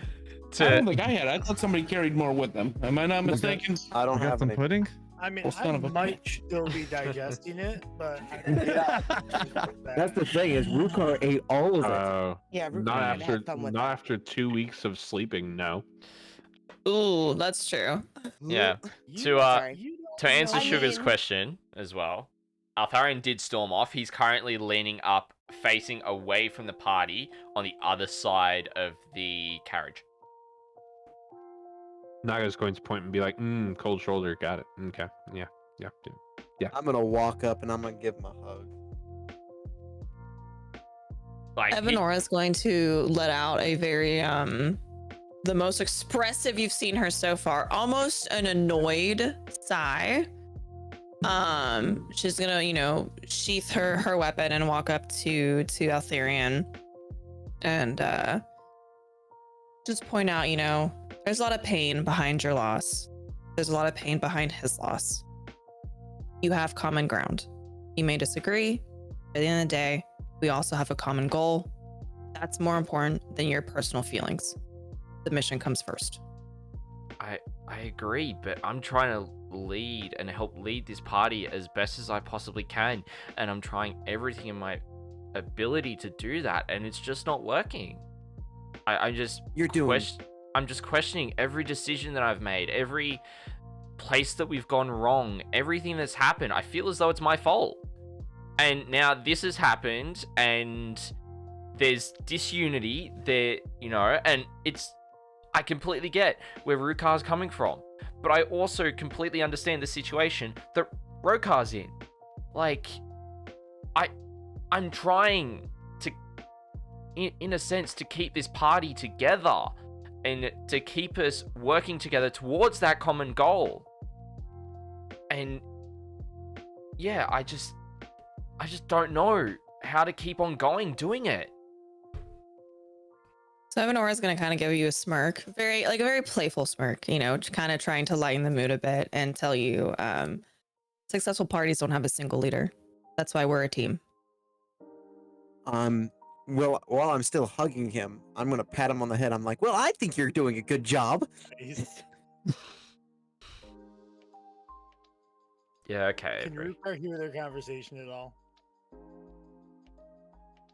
don't think I had. I thought somebody carried more with them. Am I not mistaken? I don't Got have some any. pudding. I mean, Well, son I of a might bitch. still be digesting it, but That's the thing is Rukhar ate all of it. Yeah, Rukhar Not had after fun with not that. after 2 weeks of sleeping. No. Ooh, that's true. Yeah. You- To Sorry. you don't to answer know. Sugar's mean- question as well, Altharion did storm off. He's currently leaning up, facing away from the party on the other side of the carriage. Naga's going to point and be like, cold shoulder, got it. Okay. Yeah. I'm gonna walk up and I'm gonna give him a hug. Like he- Evanora is going to let out a very the most expressive you've seen her so far, almost an annoyed sigh. She's gonna, sheath her weapon and walk up to Altharion and just point out, there's a lot of pain behind your loss. There's a lot of pain behind his loss. You have common ground. You may disagree, but at the end of the day, we also have a common goal. That's more important than your personal feelings. The mission comes first. I agree, but I'm trying to lead and help lead this party as best as I possibly can, and I'm trying everything in my ability to do that, and it's just not working. I'm just questioning every decision that I've made, every place that we've gone wrong, everything that's happened. I feel as though it's my fault. And now this has happened, and there's disunity there, and I completely get where Rukhar's coming from, but I also completely understand the situation that Rhogar's in. Like, I'm trying to, in a sense, to keep this party together and to keep us working together towards that common goal. And yeah, I just don't know how to keep on going doing it. So Evanora is going to kind of give you a smirk, a very playful smirk, kind of trying to lighten the mood a bit and tell you successful parties don't have a single leader. That's why we're a team. Well, while I'm still hugging him, I'm gonna pat him on the head. I'm like, well, I think you're doing a good job. Yeah, okay. Can Rukhar hear their conversation at all?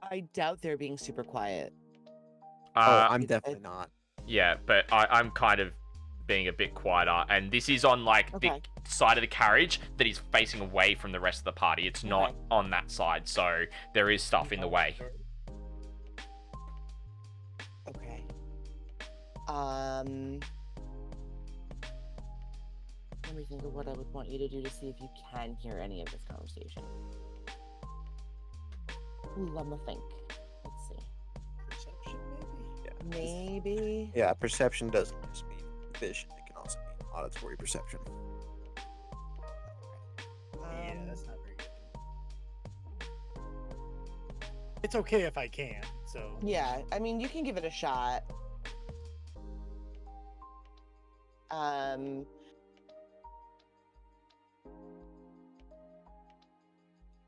I doubt they're being super quiet. I'm definitely not. Yeah, but I'm kind of being a bit quieter, and this is on the side of the carriage that is facing away from the rest of the party. It's not on that side, so there is stuff in the way. Okay. Let me think of what I would want you to do to see if you can hear any of this conversation. Ooh, let me think. Let's see. Perception, maybe? Yeah. Maybe. Yeah, perception doesn't just mean vision; it can also mean auditory perception. Yeah, that's not very good. It's okay if I can. So. Yeah, I mean, you can give it a shot.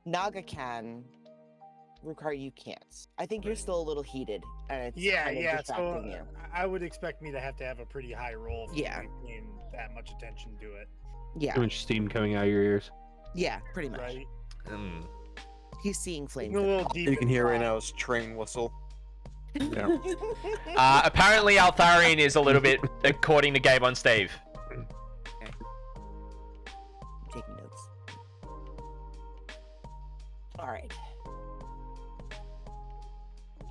Naga can. Rukhar, you can't. I think you're still a little heated, and it's kind of distracting you. I would expect me to have a pretty high roll for Yeah. paying that much attention to it. Yeah. Too much steam coming out of your ears. Yeah, pretty much. Right? He's seeing flames. A little deep. You can hear right now is train whistle. Apparently, Altharion is a little bit, according to Gabe on Steve. Okay. I'm taking notes. All right.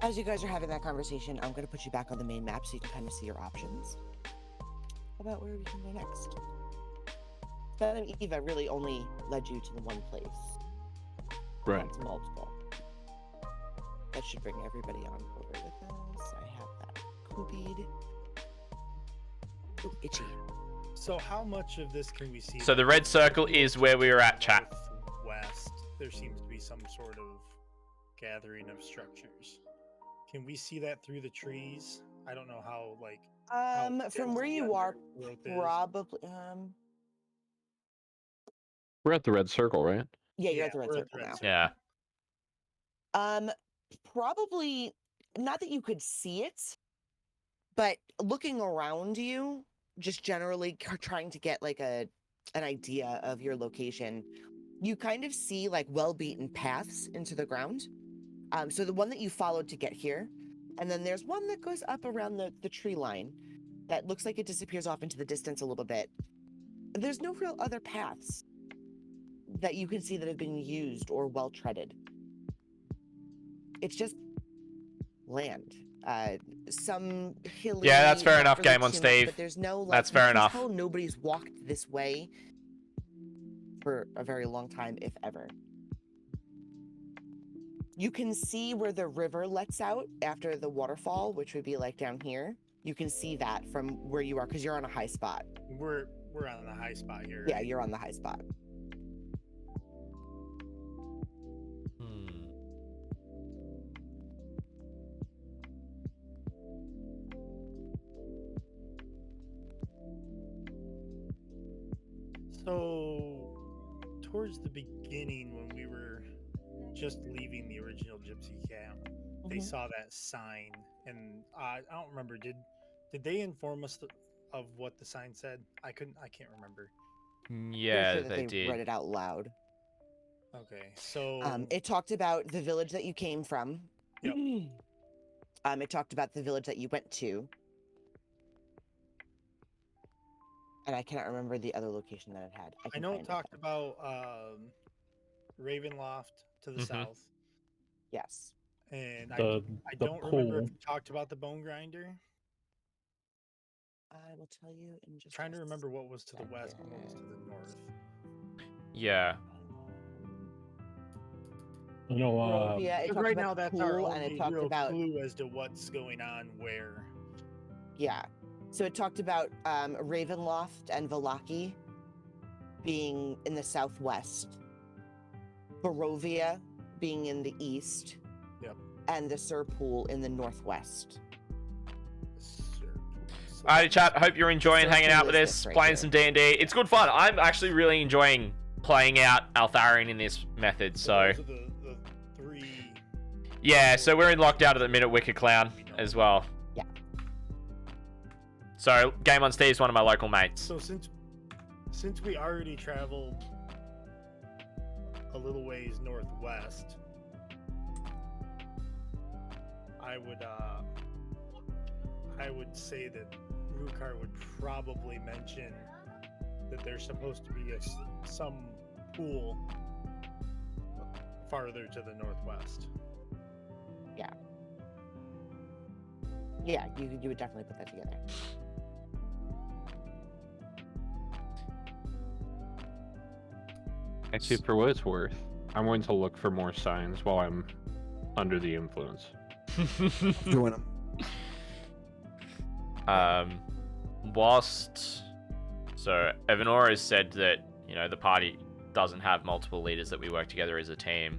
As you guys are having that conversation, I'm going to put you back on the main map so you can kind of see your options. How about where we can go next? That and Eva really only led you to the one place. Right. Not to multiple. That should bring everybody on over with us. I have that copied. Ooh, itchy. So how much of this can we see? So the red circle is where we were at, chat. West, there seems to be some sort of gathering of structures. Can we see that through the trees? I don't know how, like. From where you are, probably. We're at the red circle, right? Yeah, you're at the red circle now. Yeah. Probably not that you could see it, but looking around you, just generally trying to get like an idea of your location, you kind of see like well-beaten paths into the ground. So the one that you followed to get here, and then there's one that goes up around the tree line that looks like it disappears off into the distance a little bit. There's no real other paths that you can see that have been used or well treaded. It's just land. Some hilly. Yeah, that's fair enough, not really Game on too much, Steve. but there's no. Like, That's you fair can enough. tell nobody's walked this way for a very long time, if ever. You can see where the river lets out after the waterfall, which would be like down here. You can see that from where you are because you're on a high spot. We're on the high spot here. Yeah, you're on the high spot. So, towards the beginning, when we were just leaving the original gypsy camp, they saw that sign, and I don't remember. Did they inform us of what the sign said? I can't remember. Yeah, Pretty sure that they did. read it out loud. Okay, so It talked about the village that you came from. Yep. It talked about the village that you went to. And I cannot remember the other location that it had. I can know find it talked about Ravenloft to the south. Yes. And I The don't remember if pool. it talked about the bone grinder. I will tell you in just Trying to a remember what was to the west and what was to the north. Yeah. You know, yeah, it Because talked right about now the that's our pool, only and it talked real about clue as to what's going on where. yeah. So it talked about Ravenloft and Vallaki being in the southwest, Barovia being in the east, Yep. and the Sur Pool in the northwest. Alright, chat. Hope you're enjoying hanging out with us, right playing here. some D&D. It's good fun. I'm actually really enjoying playing out Altharion in this method. So those are the three. yeah, so we're in lockdown at the minute, Wicked Clown as well. Yeah. So Game on Steve's one of my local mates. So since we already traveled a little ways northwest, I would say that Rukhar would probably mention that there's supposed to be some pool farther to the northwest. Yeah. Yeah, you would definitely put that together. Actually, for what it's worth, I'm going to look for more signs while I'm under the influence. Join them. Whilst, so Evanora has said that, you know, the party doesn't have multiple leaders, that we work together as a team.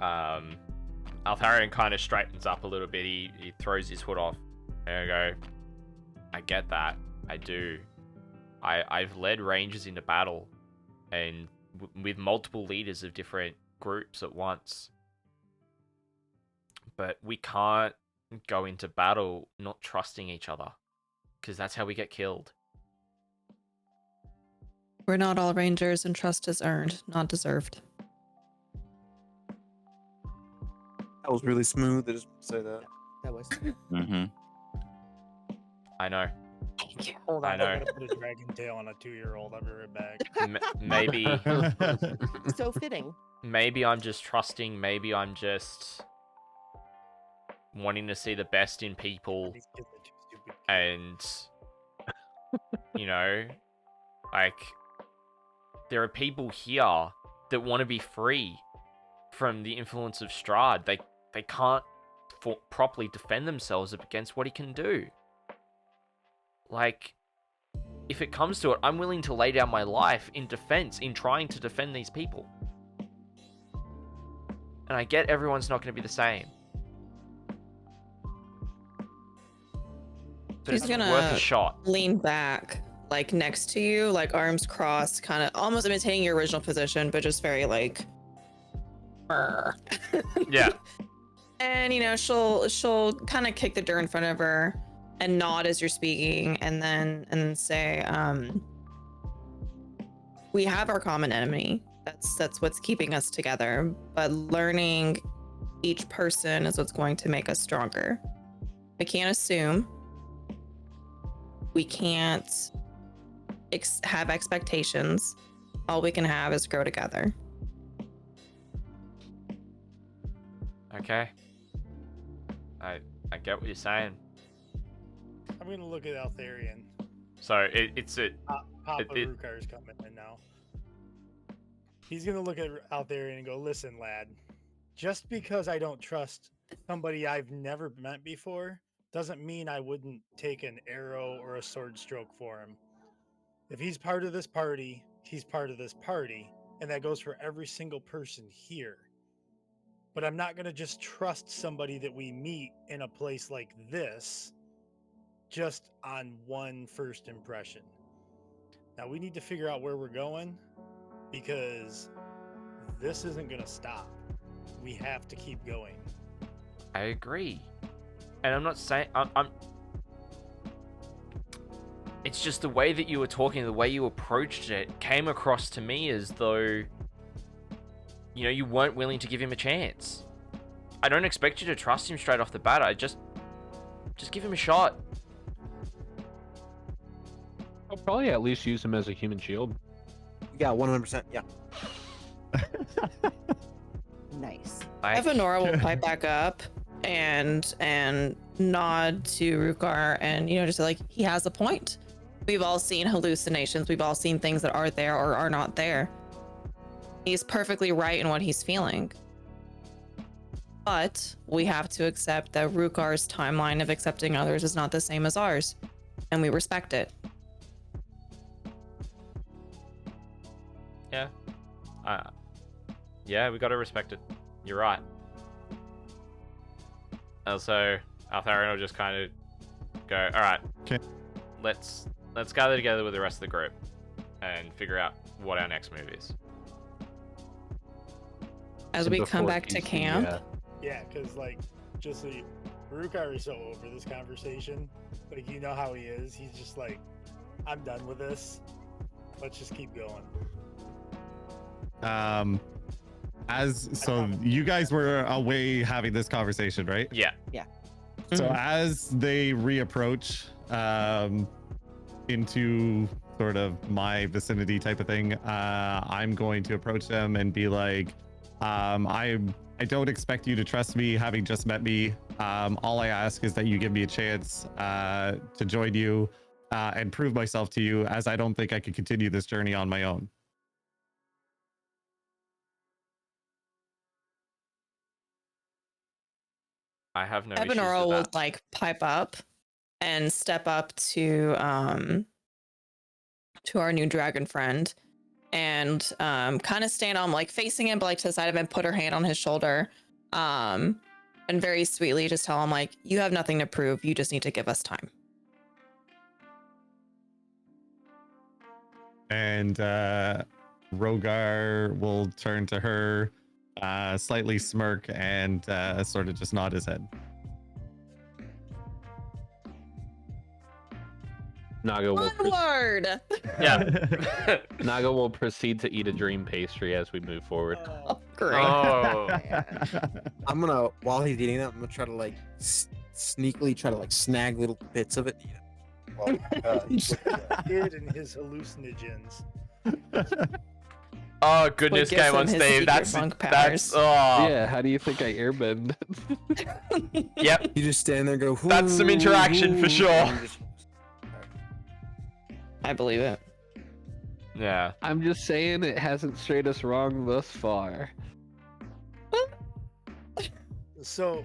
Altharion kind of straightens up a little bit. He throws his hood off. There you go. I get that. I do. I've led rangers into battle, and with multiple leaders of different groups at once. But we can't go into battle not trusting each other, because that's how we get killed. We're not all rangers, and trust is earned, not deserved. That was really smooth to just say that. That was. Mm-hmm. I know. Thank you. Hold I on, know. I'm gonna put a dragon tail on a 2-year-old. I'll be right back. Maybe So fitting. maybe I'm just trusting. Maybe I'm just wanting to see the best in people, These kids are too stupid. and you know, like, there are people here that want to be free from the influence of Strahd. They can't properly defend themselves against what he can do. Like, if it comes to it, I'm willing to lay down my life in defense, in trying to defend these people. And I get everyone's not going to be the same. But He's it's gonna worth a shot. lean back, like next to you, like arms crossed, kind of almost imitating your original position, but just very like. Yeah. And you know, she'll kind of kick the dirt in front of her and nod as you're speaking, and then say, we have our common enemy. That's what's keeping us together. But learning each person is what's going to make us stronger. We can't assume. We can't have expectations. All we can have is grow together. Okay. I get what you're saying. I'm gonna look at Altharion. So it's a Papa it- Rukhar's coming in now. He's gonna look at Altharion and go, "Listen, lad. Just because I don't trust somebody I've never met before doesn't mean I wouldn't take an arrow or a sword stroke for him. If he's part of this party, he's part of this party, and that goes for every single person here. But I'm not gonna just trust somebody that we meet in a place like this just on one first impression. Now we need to figure out where we're going, because this isn't going to stop. We have to keep going." I agree. And I'm not saying I'm it's just the way that you were talking, the way you approached it came across to me as though, you know, you weren't willing to give him a chance. I don't expect you to trust him straight off the bat. I just give him a shot. I'll probably at least use him as a human shield. Yeah, 100%. Yeah. Nice. Evanora will pipe back up and nod to Rukhar, and you know, just like, he has a point. We've all seen hallucinations. We've all seen things that are there or are not there. He's perfectly right in what he's feeling. But we have to accept that Rukhar's timeline of accepting others is not the same as ours, and we respect it. Yeah. Yeah, we gotta respect it. You're right. Also, Altharion will just kind of go, alright, Okay. let's gather together with the rest of the group and figure out what our next move is. As we come back to camp, Yeah, because, like, just so you, Rukhar is so over this conversation. Like, you know how he is. He's just like, "I'm done with this. Let's just keep going." So you guys were away having this conversation, right? Yeah. So Mhm. as they reapproach into sort of my vicinity type of thing, I'm going to approach them and be like, I don't expect you to trust me having just met me. All I ask is that you give me a chance to join you and prove myself to you, as I don't think I can continue this journey on my own. I have no issues Evanora with will that. like pipe up and step up to our new dragon friend and kind of stand on like facing him but like to the side of him, put her hand on his shoulder, and very sweetly just tell him like, you have nothing to prove, you just need to give us time. And Rhogar will turn to her, slightly smirk, and sort of just nod his head. Na'ga will, Onward! Yeah. Na'ga will proceed to eat a dream pastry as we move forward. Oh, great. Oh. I'm gonna, while he's eating that, I'm gonna try to like sneakily try to like snag little bits of it. And eat it. Kid and his hallucinogens. Oh goodness, gives game him on his Steve. secret That's monk powers. oh Yeah, how do you think I airbend? yep. You just stand there and go. That's some interaction for "Ooh," sure. and you just- I believe it. Yeah. I'm just saying it hasn't strayed us wrong thus far. So,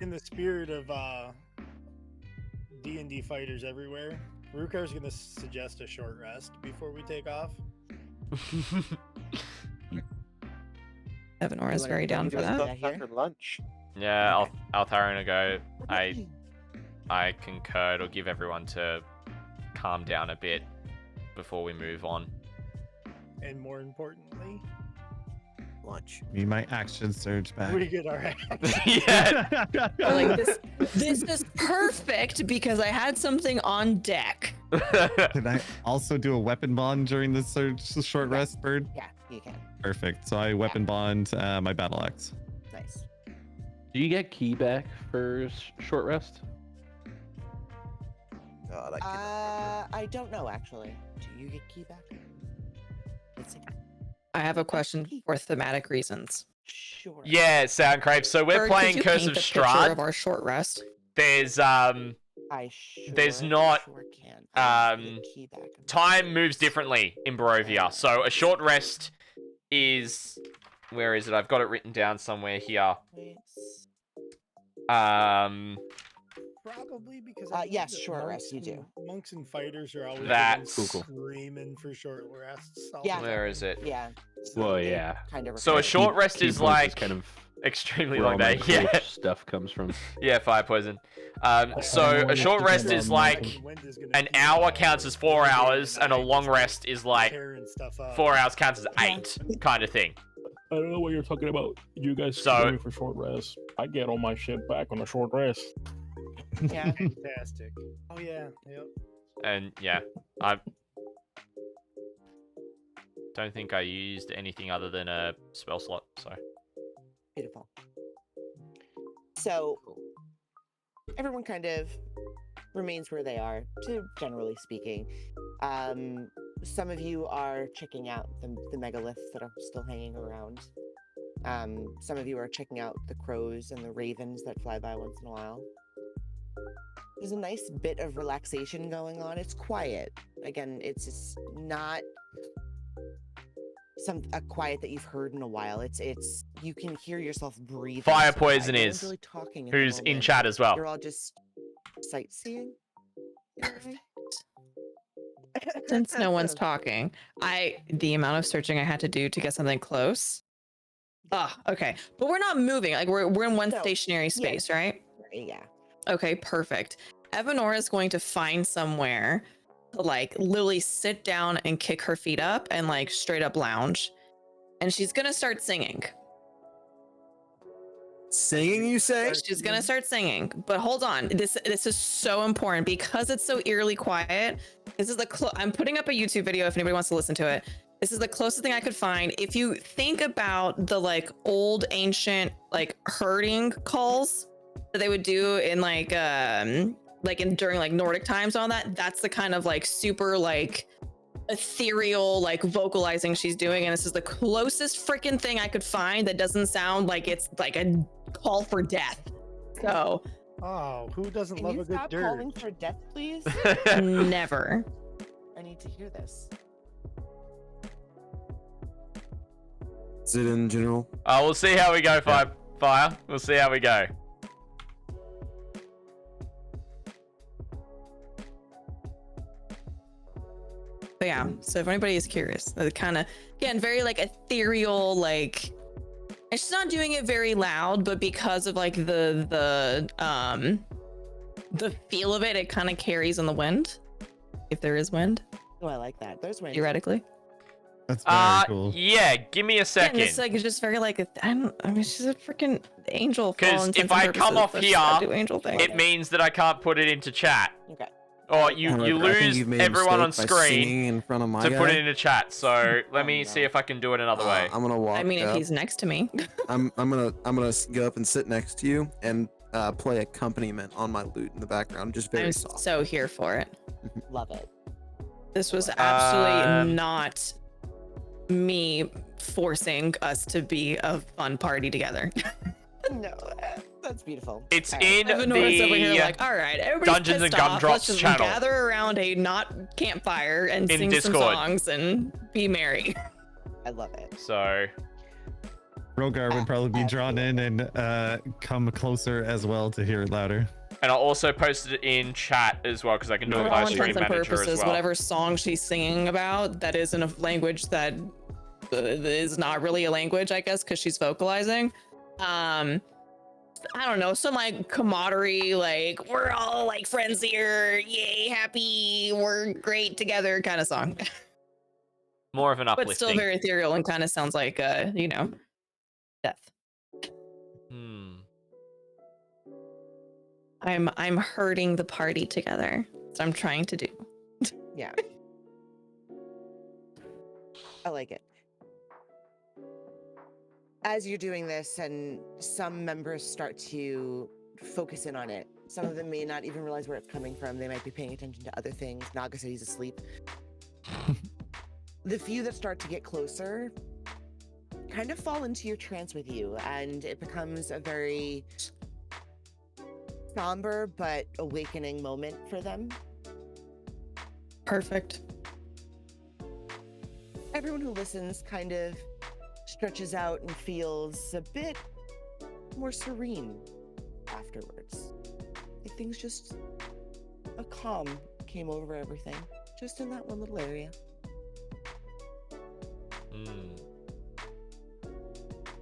in the spirit of D&D fighters everywhere, Rukhar's gonna suggest a short rest before we take off. Evanora's very down for that. After lunch. Yeah, Altharion will go. I concur. It'll give everyone to calm down a bit before we move on. And more importantly, Lunch. Me, my action surge back. we get our ass. Yeah. Like this is perfect because I had something on deck. Can I also do a weapon bond during the short rest, Bird? Yeah, you can. Perfect. So I weapon bond my battle axe. Nice. Do you get key back for short rest? God, I I don't know actually. Do you get key back? Let's see. I have a question for thematic reasons. Sure. Yeah, Soundcrave. So we're Bird, playing could you Curse paint of the picture Strahd. of our short rest. There's I there's sure not, can. I um, get key back. time moves differently in Barovia. So a short rest is, where is it? I've got it written down somewhere here. Wait. Probably because Yes, think that short monks rest, you and- do. Monks and fighters are always That's- Cool. screaming for short rests. all Yeah. the Where time. is it? Yeah. Well, they yeah. Kind of. So a short rest Key is points like kind of extremely where all long my day. cool Yeah. stuff comes from. Yeah, fire poison. So a short rest is like Wind is gonna an keep hour on counts as 4 hours, and a night, long rest is like tearing stuff up. 4 hours counts as 8, kind of thing. I don't know what you're talking about. You guys So- going for short rest. I get all my shit back on a short rest. Yeah. Fantastic. Oh yeah. Yep. And yeah, I don't think I used anything other than a spell slot. So Beautiful. So everyone kind of remains where they are, generally speaking. Some of you are checking out the megaliths that are still hanging around. Some of you are checking out the crows and the ravens that fly by once in a while. There's a nice bit of relaxation going on. It's quiet. Again, it's not a quiet that you've heard in a while. It's you can hear yourself breathing. Firepoison No one's is, really talking at the who's in moment. chat as well. You're all just sightseeing. in a way. Since no one's talking, the amount of searching I had to do to get something close. Okay. But we're not moving. Like we're in one No. stationary space, right? Yeah. Okay, perfect. Evanora is going to find somewhere to like literally sit down and kick her feet up and like straight up lounge. And she's gonna start singing. Singing, you say? She's gonna start singing. But hold on. This is so important because it's so eerily quiet. This is I'm putting up a YouTube video if anybody wants to listen to it. This is the closest thing I could find. If you think about the like old ancient like herding calls that they would do in during like Nordic times and all that, that's the kind of like super like ethereal like vocalizing she's doing, and this is the closest freaking thing I could find that doesn't sound like it's like a call for death. So Oh, who doesn't Can love you a good stop dirt? calling for death, please? never. I need to hear this. Is it in general? We'll see how we go, Fire. We'll see how we go. But yeah, so if anybody is curious, the kind of, again, very like ethereal, like, and she's not doing it very loud, but because of like the feel of it, it kind of carries on the wind, if there is wind. Oh, I like that. There's wind. Theoretically. That's very cool. Yeah, give me a second. Yeah, it's like it's just very like I mean, she's a freaking angel. Because if I come off here, it it means that I can't put it into chat. Okay. Or you However, I think lose you've made a everyone on mistake by screen singing in front of my to guy. put it into chat. So let me see if I can do it another way. I'm gonna walk. I mean, if up. he's next to me. I'm gonna go up and sit next to you and play accompaniment on my lute in the background, just very I'm soft. so here for it. Love it. This was absolutely not me forcing us to be a fun party together. No, that's beautiful. It's All in Evanora's over here the like, all right, everybody's Dungeons and pissed off. Gumdrops Let's just channel. gather around a not campfire and In sing some Discord. songs and be merry. I love it. So Rhogar would probably be drawn in and come closer as well to hear it louder. and I'll also post it in chat as well because I can do For it all by stream intents and manager as purposes, well. whatever song she's singing about, that is in a language that is not really a language, I guess, because she's vocalizing. I don't know, some like camaraderie, like we're all like friends here, yay, happy, we're great together kind of song. More of an But uplifting. still very ethereal and kind of sounds like you know, death. I'm herding the party together. That's what I'm trying to do. Yeah. I like it. As you're doing this, and some members start to focus in on it, some of them may not even realize where it's coming from. They might be paying attention to other things. nAga said he's asleep. The few that start to get closer kind of fall into your trance with you, and it becomes a very somber but awakening moment for them. Perfect. Everyone who listens kind of stretches out and feels a bit more serene afterwards. Like things just, a calm came over everything, just in that one little area.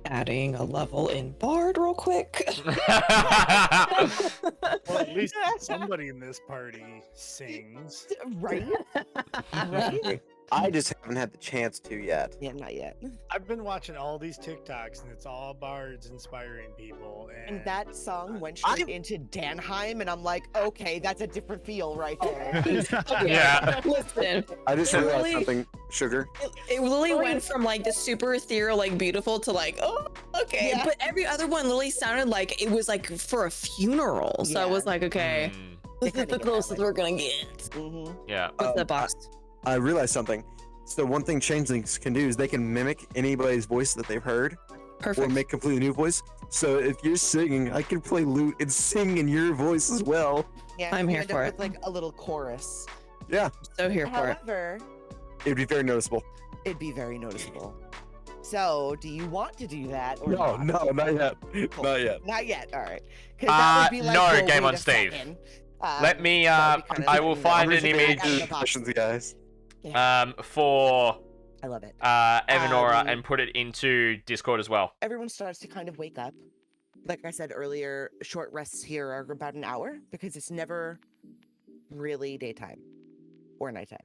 Adding a level in Bard real quick. Well, at least somebody in this party sings. Right? Right? I just haven't had the chance to yet. Yeah, not yet. I've been watching all these TikToks, and it's all bards inspiring people. And that song went straight into Danheim, and I'm like, okay, that's a different feel right there. Yeah. Listen, I just realized something, Sugar. it literally went from like the super ethereal, like beautiful to like, oh, okay. Yeah. But every other one literally sounded like it was like for a funeral. So I was like, okay, this is the closest we're gonna get. Mm-hmm. Yeah. What's the boss? I realized something. So one thing changelings can do is they can mimic anybody's voice that they've heard, Perfect. or make a completely new voice. So if you're singing, I can play lute and sing in your voice as well. Yeah, I'm you here end for up it. with like a little chorus. Yeah, So here for it. However, it'd be very noticeable. it'd be very noticeable. So, do you want to do that or No, not? no, not yet. Cool. Not yet. Not yet. All right. 'Cause that would be like, no, well, Game wait on a Steve. second. Let me, that would be kinda I will something find that- an image Questions, guys. for I love it. Evanora Um, and put it into Discord as well. Everyone starts to kind of wake up. Like I said earlier, short rests here are about an hour because it's never really daytime or nighttime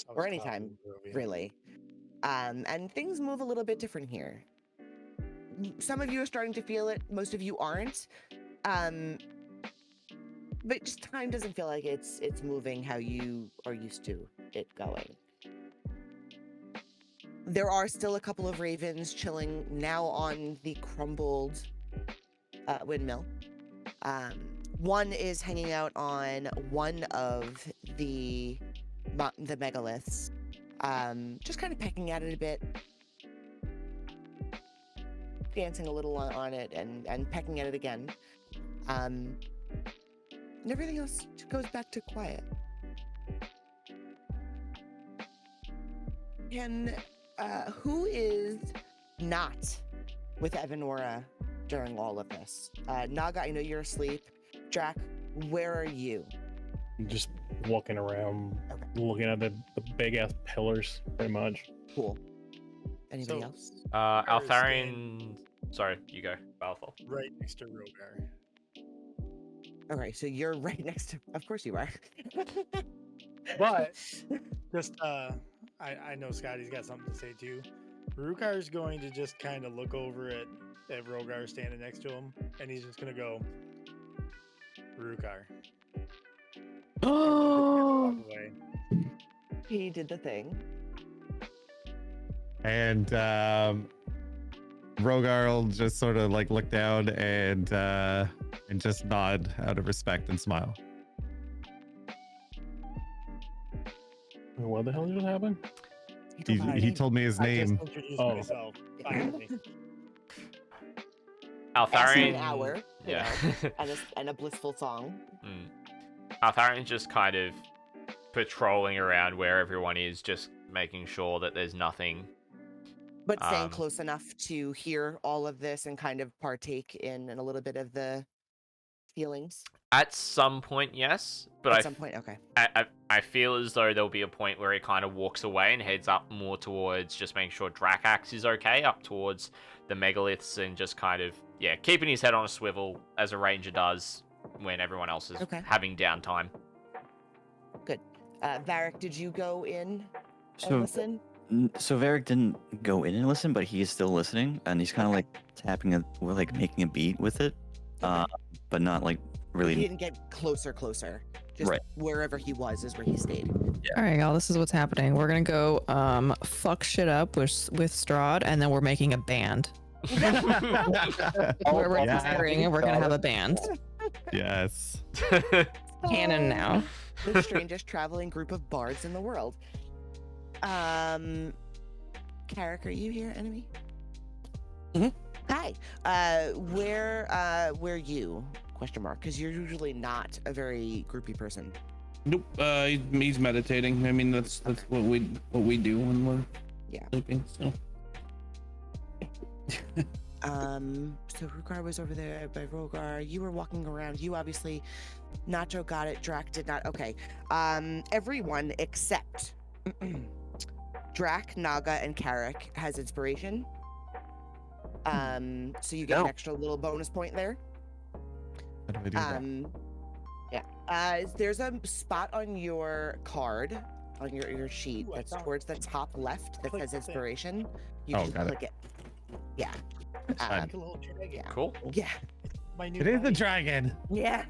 or anytime, really. And things move a little bit different here. Some of you are starting to feel it, most of you aren't. But just time doesn't feel like it's moving how you are used to it going. There are still a couple of ravens chilling now on the crumbled windmill. One is hanging out on one of the megaliths, just kind of pecking at it a bit, dancing a little on it, and pecking at it again. And everything else goes back to quiet. Who is not with Evanora during all of this? nAga, I know you're asleep. Drac, where are you? Just walking around, looking at the big ass pillars, pretty much. Cool. Anybody So- else? Altharion. Sorry, you go. Balithal. Right next to Rhogar. Okay, so you're right next to. Of course you are. But just I know Scotty's got something to say too. Rukhar's going to just kind of look over at Rhogar standing next to him, and he's just gonna go, Rukhar. Oh. Walk away. He did the thing. And Rhogar will just sort of like look down and just nod out of respect and smile. What the hell just happened? He told me his I name. just introduced Oh. myself. Finally. Altharion. An hour. you Yeah. know, and a blissful song. Altharion's just kind of patrolling around where everyone is, just making sure that there's nothing. But staying close enough to hear all of this and kind of partake in a little bit of the feelings. At some point, yes, but At some point, okay. I feel as though there'll be a point where he kind of walks away and heads up more towards just making sure Drakax is okay, up towards the megaliths, and just kind of, keeping his head on a swivel as a ranger does when everyone else is having downtime. Good. Varrick, did you go in and So- listen? So Varrick didn't go in and listen, but he is still listening, and he's kind of like tapping we're like making a beat with it, but not like really. He didn't get closer. Just Right. wherever he was is where he stayed. All right, y'all. This is what's happening. We're gonna go fuck shit up with Strahd, and then we're making a band. Where we're considering, and we're gonna have a band. Yes. Canon now. The strangest traveling group of bards in the world. Carric, are you here, enemy? Hi. Where you? Question mark. Because you're usually not a very groupy person. Nope. He's meditating. I mean, that's what we do when we're sleeping. So. So Rukhar was over there by Rhogar. You were walking around. You obviously, Nacho got it. Drac did not. Okay. Everyone except Drac, nAga, and Carric has inspiration. So you get an extra little bonus point there. How do I do that? There's a spot on your card, on your sheet, that's towards the top left that says inspiration. You can got it. click it. Yeah. Fine. Cool. Yeah. It is a dragon. Yeah.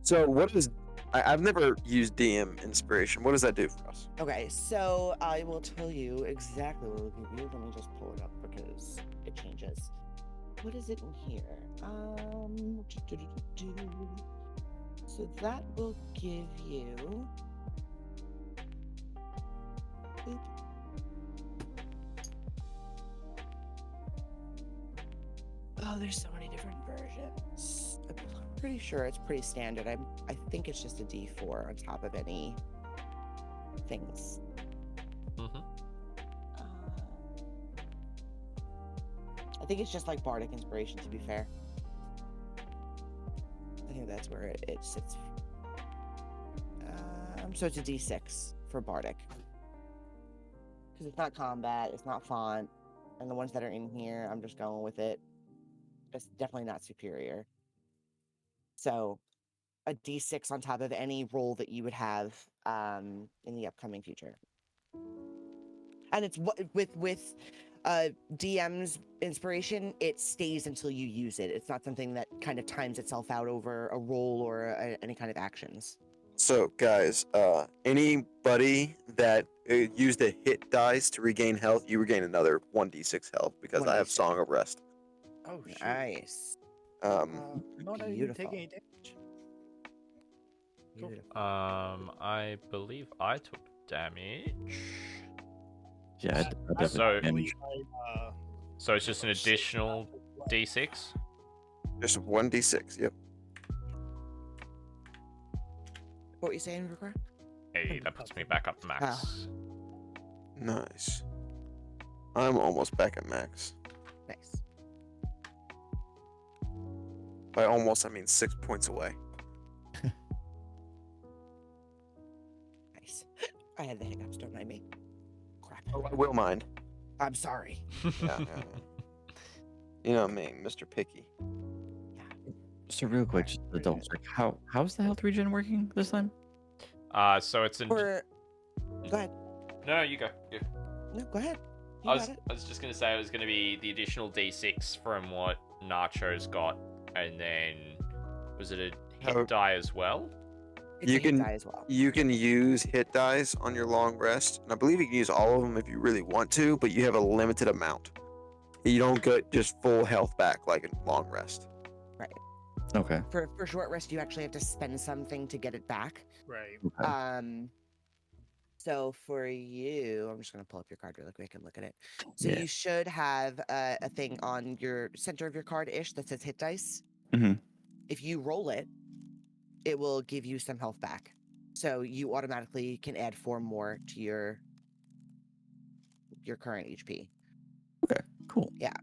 So what is? I've never used DM inspiration. What does that do for us? Okay, so I will tell you exactly what it'll give you. Let me just pull it up because it changes. What is it in here? So that will give you. Boop. Oh, there's so many different versions. I'm pretty sure it's pretty standard. I think it's just a D4 on top of any things. I think it's just like Bardic Inspiration, to be fair. I think that's where it sits. So it's a D6 for Bardic. Because it's not combat, it's not font, and the ones that are in here, I'm just going with it. It's definitely not superior. So a D6 on top of any roll that you would have in the upcoming future. And it's with DM's inspiration, it stays until you use it. It's not something that kind of times itself out over a roll or any kind of actions. So guys, anybody that used a hit dice to regain health, you regain another 1d6 health because I have 1d6. Song of Rest. Oh, shit. Nice. Not even take any damage. I believe I took damage. Yeah. So, damage. so it's just an additional D6. Just 1d6. Yep. What were you saying, Rukhar? Hey, that puts me back up to max. Nice. I'm almost back at max. Nice. By almost, I mean 6 points away. Jeez. I had the hiccups, don't mind me. Crap. Oh, I will mind. I'm sorry. Yeah. You know me, Mr. Picky. So real quick, just a double check. How's the health regen working this time? So it's in. Go ahead. No, you go. No, go ahead. I was just gonna say it was gonna be the additional D6 from what Nacho's got, and then was it a hit die as well? It's a hit die as well. You can use hit dice on your long rest, and I believe you can use all of them if you really want to, but you have a limited amount. You don't get just full health back like in long rest. Right. Okay. For short rest, you actually have to spend something to get it back. Right. Okay. So for you, I'm just gonna pull up your card really quick and look at it. So Yeah. you should have a thing on your center of your card-ish that says hit dice. Mm-hmm. If you roll it, it will give you some health back. So you automatically can add 4 more to your current HP. Okay. Cool. Yeah.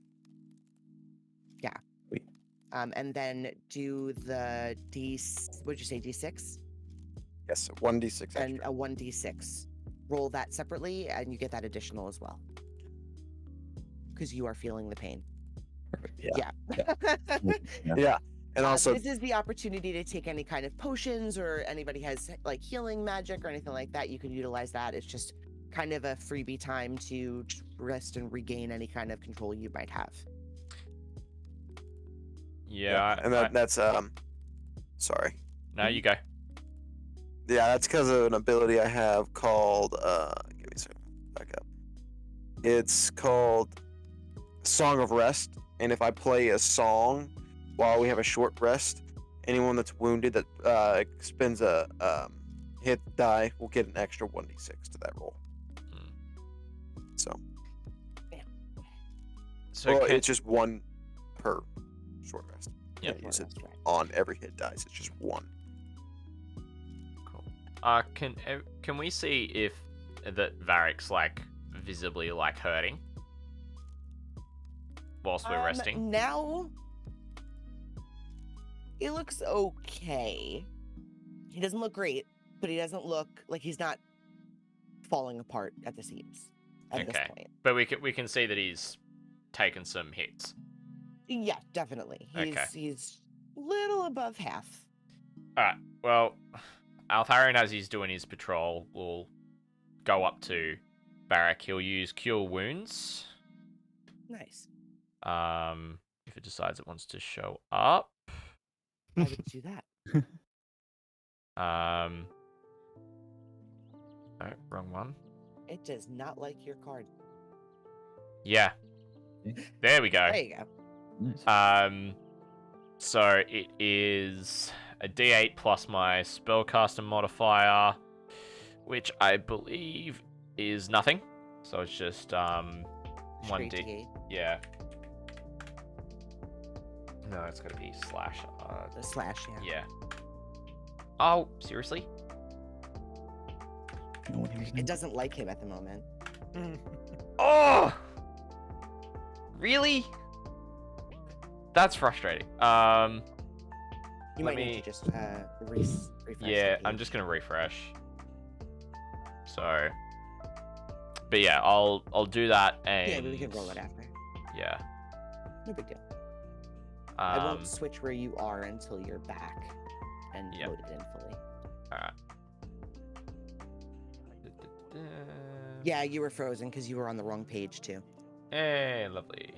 Sweet. And then do the what'd you say, D6? Yes, 1d6 extra. And a 1d6. Roll that separately, and you get that additional as well. Because you are feeling the pain. Perfect. Yeah. Yeah. And also, this is the opportunity to take any kind of potions, or anybody has like healing magic or anything like that. You can utilize that. It's just kind of a freebie time to rest and regain any kind of control you might have. Yeah. and that's sorry. No, you go. Yeah, that's because of an ability I have called give me a second. Back up. It's called Song of Rest, and if I play a song while we have a short rest, anyone that's wounded that spends a hit die will get an extra 1d6 to that roll. So So it's just 1 per short rest. Yeah. You use it on every hit dice. It's just 1. Can we see if that Varrick's like visibly like hurting whilst we're resting? Now he looks okay. He doesn't look great, but he doesn't look like he's not falling apart at the seams at this point. But we can see that he's taken some hits. Yeah, definitely. He's little above half. Alright, well, Altharion, as he's doing his patrol, will go up to Varrick. He'll use Cure Wounds. Nice. If it decides it wants to show up. Why would it do that? No, wrong one. It does not like your card. Yeah. There we go. There you go. Nice. So it is a D8 plus my spellcaster modifier, which I believe is nothing. So it's just 1D. D8. Yeah. No, it's gotta be slash. The slash, yeah. Yeah. Oh, seriously? No one hears me. It doesn't like him at the moment. Oh! Really? That's frustrating. You might need to just refresh. Yeah, I'm just gonna refresh. So, but yeah, I'll do that, and Yeah, we can roll it after. yeah. No big deal. I won't switch where you are until you're back and load it in fully. Alright. Yeah, you were frozen because you were on the wrong page too. Hey, lovely.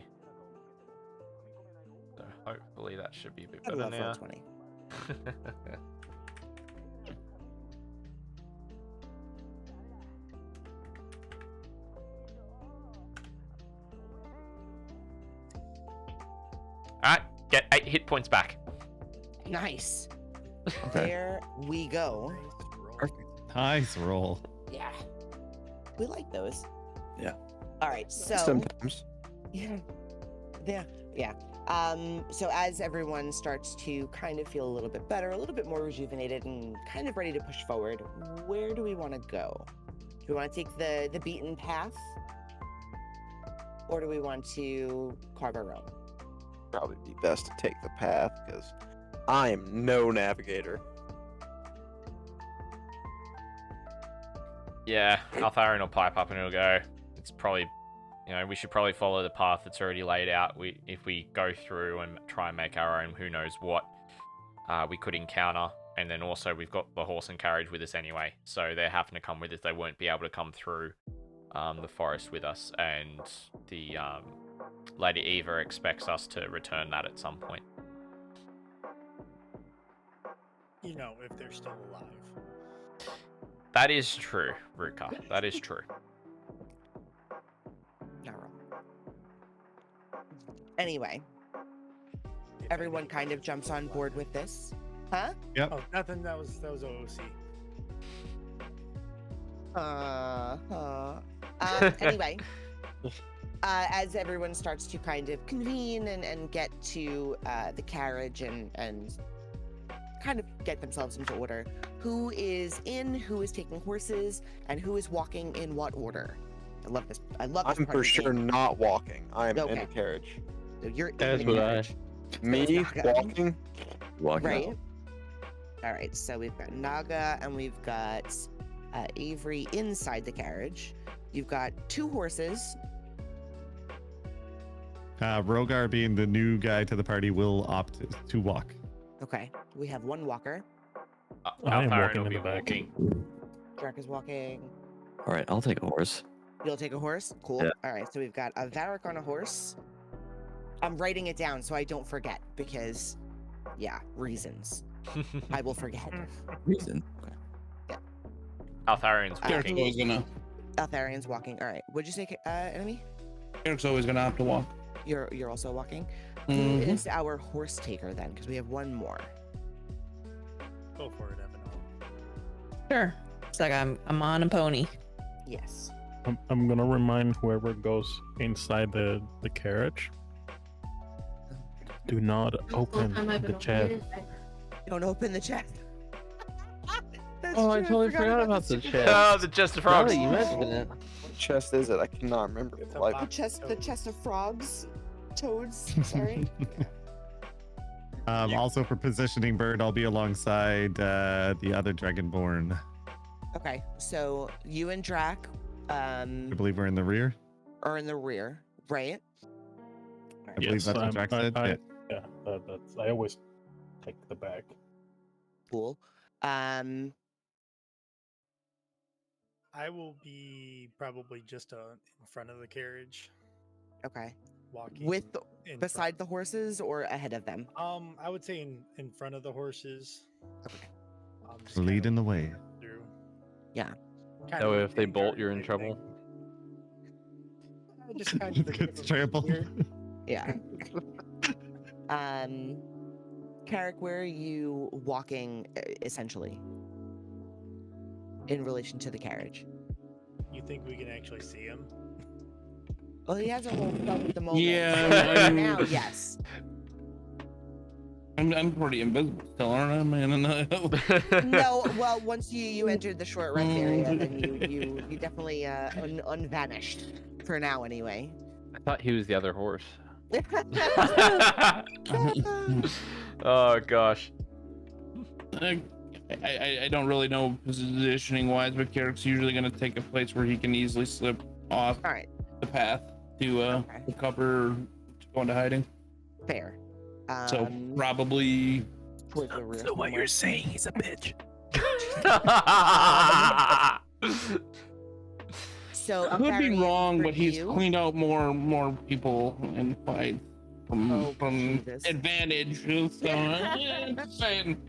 So hopefully that should be a bit I better love now. Roll20. Alright, get 8 hit points back. Nice. Okay. There we go. Nice roll. Yeah. We like those. Yeah. All right, so Sometimes. yeah. So as everyone starts to kind of feel a little bit better, a little bit more rejuvenated, and kind of ready to push forward, where do we want to go? Do we want to take the beaten path, or do we want to carve our own? Probably be best to take the path because I am no navigator. Yeah, Altharion will pipe up and he'll go, it's probably, we should probably follow the path that's already laid out. If we go through and try and make our own, who knows what we could encounter. And then also we've got the horse and carriage with us anyway, so they're having to come with us. They won't be able to come through the forest with us, and the Lady Eva expects us to return that at some point. If they're still alive. That is true, Rukhar. That is true. Not wrong. Anyway, everyone kind of jumps on board with this, huh? Yep. Oh, nothing. That was OC. Anyway, as everyone starts to kind of convene and get to the carriage and kind of get themselves into order, who is taking horses, and who is walking in what order? I love this. I'm part for of the sure game. not walking. I'm in Okay. a carriage. So you're That's in the what carriage. Me nAga. walking? Walking. Right. All right. So we've got nAga and we've got Avery inside the carriage. You've got 2 horses. Rhogar, being the new guy to the party, will opt to walk. Okay. We have 1 walker. I am Altharion walking will in be the back. walking. Drac is walking. All right, I'll take a horse. You'll take a horse? Cool. Yeah. All right. So we've got a Varrick on a horse. I'm writing it down so I don't forget because, yeah, reasons. I will forget. Reason. Altharion's Uh, Carric's walking. always gonna. Altharion's walking. All right. What'd you say, enemy? Carric's always gonna have to walk. You're also walking. Who Mhm. is our horse taker then? Because we have 1 more. Go for it, Evanora. Sure. It's like I'm on a pony. Yes. I'm gonna remind whoever goes inside the carriage. Do not open the chest. Don't open the chest. That's Oh, I true, totally forgot about the stupid- chest. Oh, the chest of Now frogs. that you mentioned it. What chest is it? I cannot remember. It's a Like, box. The chest of frogs, toads. Sorry. Also for positioning Bird, I'll be alongside the other Dragonborn. Okay, so you and Drac, I believe we're in the rear. are in the rear, right? I believe that's what Drac said. Yeah. Yeah, that's. I always take the back. Cool. I will be probably just in front of the carriage, Okay. walking With in beside the horses or ahead of them? I would say in front of the horses. Okay. Just kind Leading of the way. through. Yeah. Kind That of way, like if they the bolt, you're in Guardian trouble. thing. Just kind of the Gets tip of trampled. the spear. Yeah. Carric, where are you walking essentially in relation to the carriage? You think we can actually see him? Well, he hasn't woken up at the moment. Yeah, so I'm- now, yes. I'm pretty invisible still, aren't I, man? No, well, once you entered the short rest area, then you definitely unvanished for now, anyway. I thought he was the other horse. Oh gosh. I don't really know positioning wise, but Carric's usually gonna take a place where he can easily slip off All right, the path to Okay. to cover, to go into hiding. fair. So probably Towards the rear. So what you're saying, he's a bitch. So I could be Altharion, wrong, for but he's you- cleaned out more people in fight from Oh, Jesus. advantage. So just saying.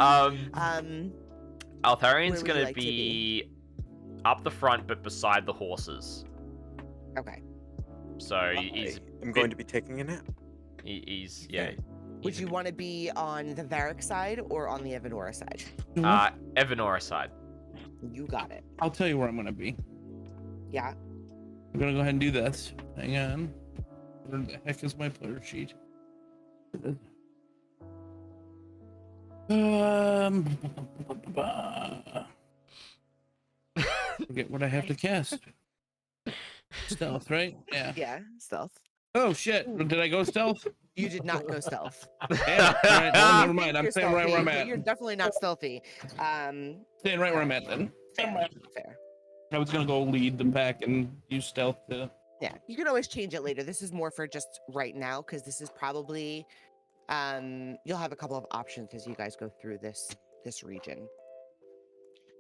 Oh, man. Altharion's Where would you gonna like to be up the front, but beside the horses. Okay. So he's I'm going to be taking a nap. he's yeah. Would he's you want to be on the Varrick side or on the Evanora side? Evanora side? You got it. I'll tell you where I'm gonna be. Yeah. I'm gonna go ahead and do this. Hang on. Where the heck is my player sheet? Forget what I have to cast. Stealth, right? Yeah. Yeah. Stealth. Oh shit! Did I go stealth? You did not go stealth. Yeah. All right. Well, never mind. I'm You're staying right where I'm stealthy, but at. You're definitely not stealthy. Staying right where I'm at then. Fair. I was gonna go lead the pack and use stealth to. Yeah, you can always change it later. This is more for just right now because this is probably you'll have a couple of options as you guys go through this region.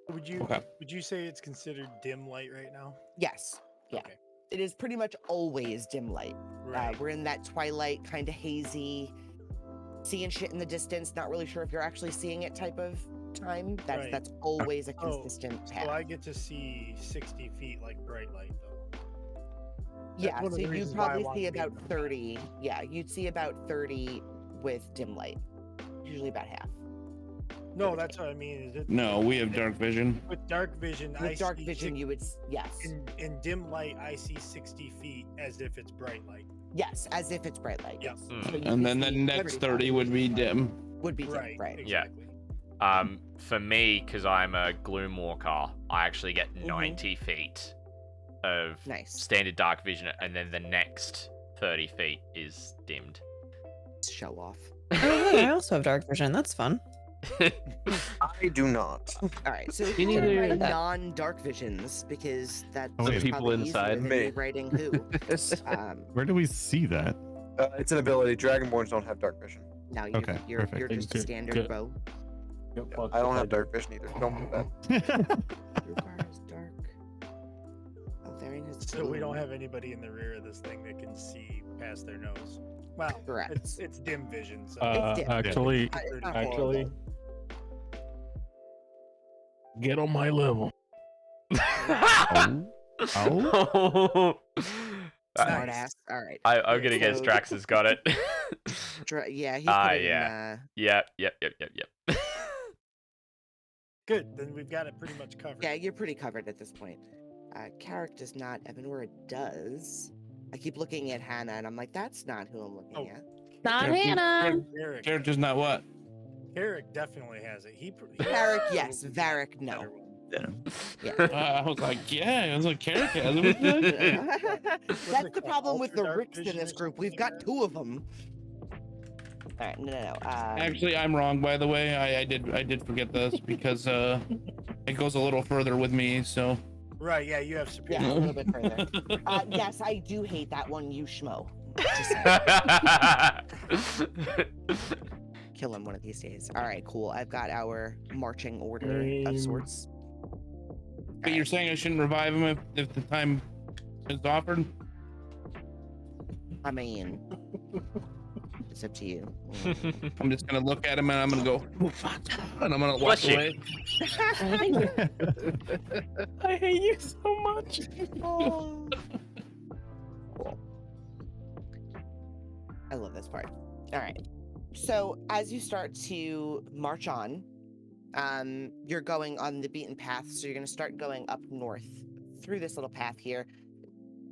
Would you say it's considered dim light right now? Yes. Yeah. Okay. It is pretty much always dim light. Right. We're in that twilight, kind of hazy, seeing shit in the distance, not really sure if you're actually seeing it type of time. That's always a consistent path. So I get to see 60 feet like bright light though. Yeah, so you'd probably see about 30. Yeah, you'd see about 30 with dim light. Usually about half. No, that's what I mean. Is it? No, we have dark vision. With dark vision, With dark vision, you would yes. In dim light, I see 60 feet as if it's bright light. Yes, as if it's bright light. Yes. So you And could then the see next 30 30 would be dim. would be dim, right? Exactly. For me, because I'm a gloom walker, I actually get 90 feet of standard dark vision, and then the next 30 feet is dimmed. Show off. Oh, yeah, I also have dark vision. That's fun. I do not. All right, so You need who to- write non-dark visions because that's Oh, wait. People probably easier inside. than me writing who. Where do we see that? It's an ability. Dragonborns don't have dark vision. Now Okay, you're perfect. just a standard bow. I don't have dark vision either. Don't do that. Rukhar is dark. Altharion is So we blue. don't have anybody in the rear of this thing that can see past their nose. Well, Correct. it's dim vision. So It's dim. Actually, It's not actually, horrible. get on my level. Oh. Smart ass. All right. I'm gonna guess So- Drax has got it. Yeah, he put it yeah. in, Yep. good. Then we've got it pretty much covered. yeah, you're pretty covered at this point. Carric does not. Evanora does. I keep looking at Hannah, and I'm like, that's not who I'm looking at. Not Hannah. Carric. Character's not what? Carric definitely has it. Carric, yes. Varrick, no. Yeah. I was like, yeah. I was like, Carric has it. That's the problem with the Ultra dark Ricks in vision this or group. We've got two of them. All right, no. Actually, I'm wrong. By the way, I did forget this because it goes a little further with me. So Right, yeah, you have superior. Yeah, a little bit further. Yes, I do hate that one, you schmo. Just saying. Kill him one of these days. All right, cool. I've got our marching order of sorts. But you're saying I shouldn't revive him if the time is offered? I mean, it's up to you. I'm just gonna look at him and I'm gonna go, and I'm gonna walk Bless you. away. I hate you so much. Cool. I love this part. All right. So as you start to march on, you're going on the beaten path. So you're going to start going up north through this little path here.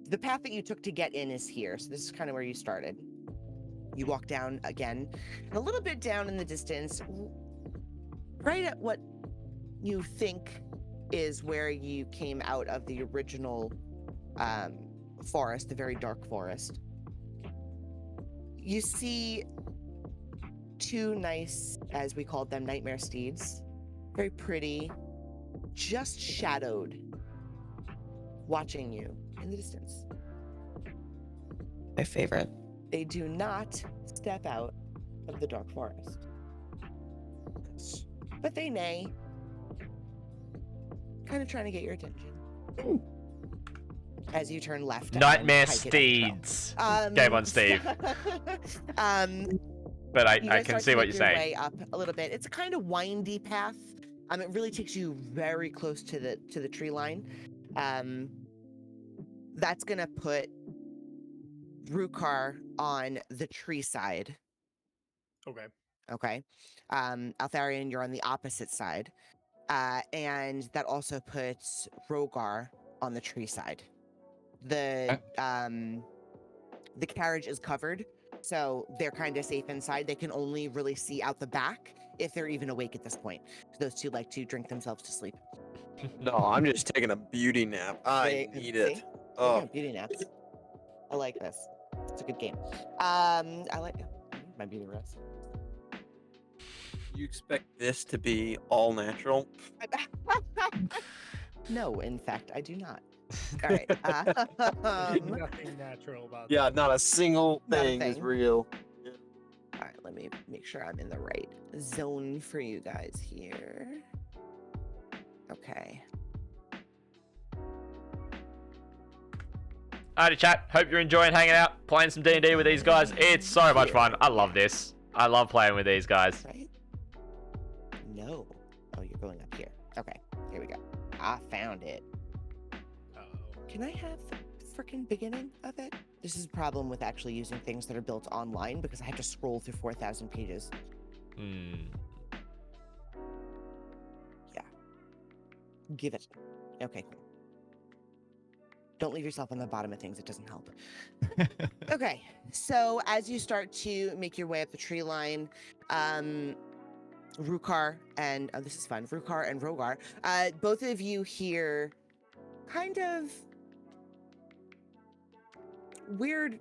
The path that you took to get in is here. So this is kind of where you started. You walk down again, and a little bit down in the distance, right at what you think is where you came out of the original forest, the very dark forest. You see two nice, as we called them, nightmare steeds. Very pretty, just shadowed, watching you in the distance. My favorite. They do not step out of the dark forest. But they neigh, kind of trying to get your attention. As you turn left. and Nightmare hike it up the steeds. trail. Game on, Steve. But You I guys can start see to what make you're your saying. way up a little bit. It's a kind of windy path. It really takes you very close to the tree line. That's gonna put Rukhar on the tree side. Okay. Okay. Altharion, you're on the opposite side. And that also puts Rhogar on the tree side. The carriage is covered, so they're kind of safe inside. They can only really see out the back if they're even awake at this point. Those two like to drink themselves to sleep. No, I'm just taking a beauty nap. I They- need see? it. Oh, Beauty naps. I like this. It's a good game. I like my beauty rest. you expect this to be all natural? No, in fact, I do not. All right. Nothing natural about Yeah, that. not a single Not a thing is thing. real. All right, let me make sure I'm in the right zone for you guys here. Okay. Alrighty, chat. Hope you're enjoying hanging out, playing some D&D with these guys. It's so much fun. I love this. I love playing with these guys. Right? No. Oh, you're going up here. Okay, here we go. I found it. Can I have the freaking beginning of it? This is a problem with actually using things that are built online because I have to scroll through 4,000 pages. Yeah. Give it. Okay. Don't leave yourself on the bottom of things. It doesn't help. Okay. So as you start to make your way up the tree line, Rukhar and this is fun. Rukhar and Rhogar, both of you hear kind of weird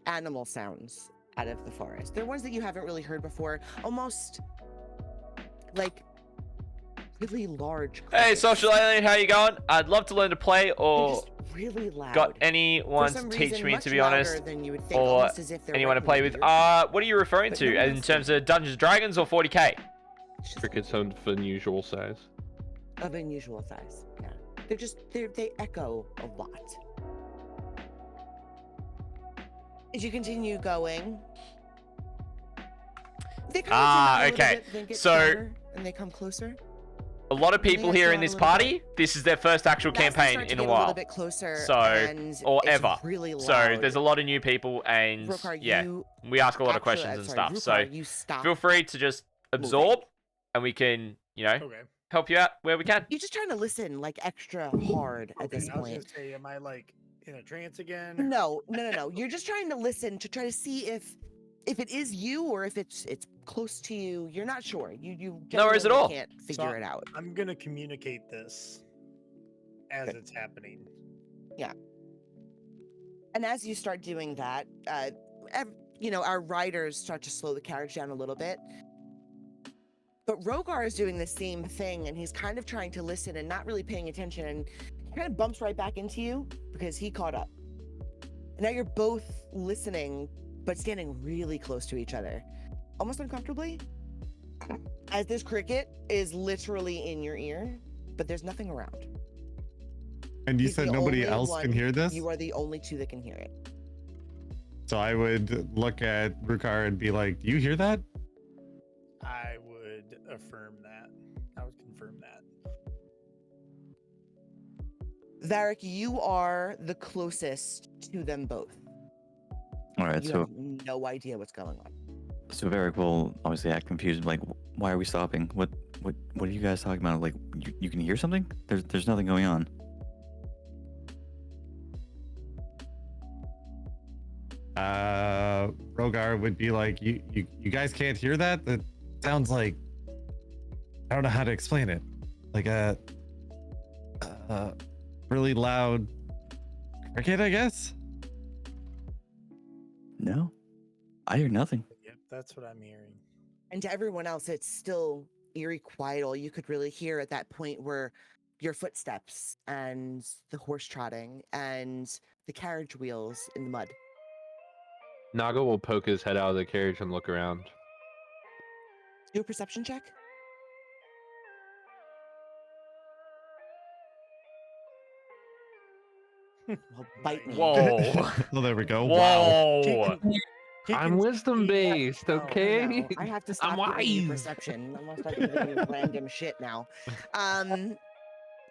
animal sounds out of the forest. They're ones that you haven't really heard before. Almost like really large. Hey, crickets. social alien, how you going? I'd love to learn to play They're or just really loud. got For anyone to some teach reason, me, much to be louder honest, than you would think, or almost as if they're anyone to right play in with. your ear. What are you referring But to no one in else terms of Dungeons and Dragons or 40k? It's just Crickets of unusual size. of unusual size. Yeah. They echo a lot. As you continue going, they kind of okay. Bit, then get So- quieter, and they come closer. A lot of They people have here to in add a this little party, this is their first actual As they campaign start to in a get little while. bit closer, So, and or it's ever. really loud. So there's a lot of new people, and Rukhar, yeah, you we ask a lot of actually- questions and sorry, stuff. Rukhar, So you stop. feel free to just absorb, and we can, Okay. help you out where we can. You're just trying to listen like extra hard at this I was point. gonna say, am I like in a trance again? No. You're just trying to listen to try to see if it is you or if it's close to you. You're not sure. You No worries at genuinely all. can't figure it out. I'm gonna communicate this as Good. it's happening. And as you start doing that, our riders start to slow the carriage down a little bit. But Rhogar is doing the same thing, and he's kind of trying to listen and not really paying attention, and he kind of bumps right back into you because he caught up. And now you're both listening, but standing really close to each other, almost uncomfortably, as this cricket is literally in your ear, but there's nothing around. And you He's said the nobody only else can one- hear this? You are the only two that can hear it. So I would look at Rukhar and be like, "Do you hear that?" I would affirm that. I would confirm that. Varrick, you are the closest to them both. All right, You so have no idea what's going on. Varrick will obviously act confused. Like, why are we stopping? What are you guys talking about? Like, you can hear something? There's nothing going on. Rhogar would be like, you guys can't hear that? That sounds like, I don't know how to explain it. Like a really loud cricket, I guess? No, I hear nothing. Yep, that's what I'm hearing. And to everyone else, it's still eerie quiet. All you could really hear at that point were your footsteps and the horse trotting and the carriage wheels in the mud. nAga will poke his head out of the carriage and look around. Do a perception check. Well, bite me. Whoa. Oh, there we go. Wow. Whoa. I'm wisdom based, No, okay? no, I have to stop I'm giving you wise. perception. I'm gonna start giving you random shit now.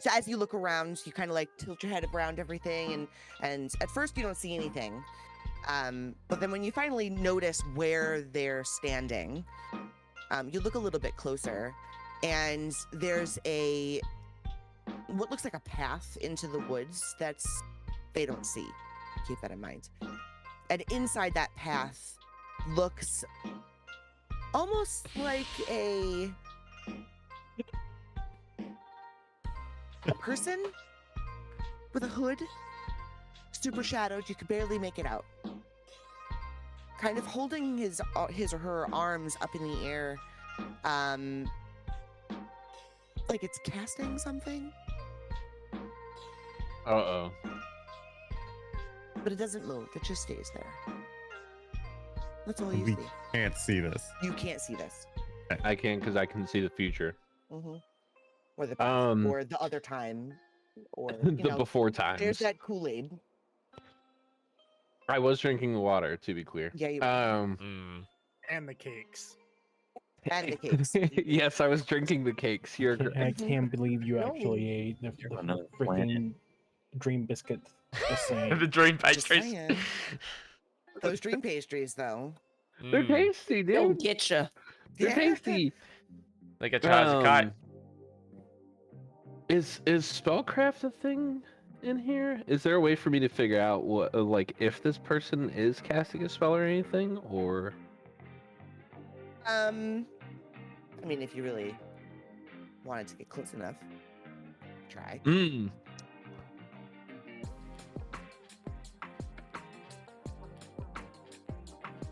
So as you look around, you kind of like tilt your head around everything, and at first you don't see anything. But then when you finally notice where they're standing, you look a little bit closer, and there's what looks like a path into the woods they don't see. Keep that in mind. And inside that path looks almost like a person with a hood, super shadowed. You could barely make it out. Kind of holding his or her arms up in the air, like it's casting something. Uh-oh. But it doesn't move. It just stays there. That's all you We see. can't see this. You can't see this. I can because I can see the future. Mm-hmm. Or the past, Um, or the other time, or the you know, before times. there's that Kool-Aid. I was drinking the water, to be clear. Yeah, you And the cakes. and the cakes. Yes, I was drinking the cakes. You're I can't believe you actually ate the another freaking dream biscuits. Just saying. The dream Just pastries. saying. Those dream pastries, though. They're tasty, They'll dude. get you. They're tasty. Like a Charles a kite. Is spellcraft a thing in here? Is there a way for me to figure out what, like, if this person is casting a spell or anything, or? I mean, if you really wanted to get close enough, try.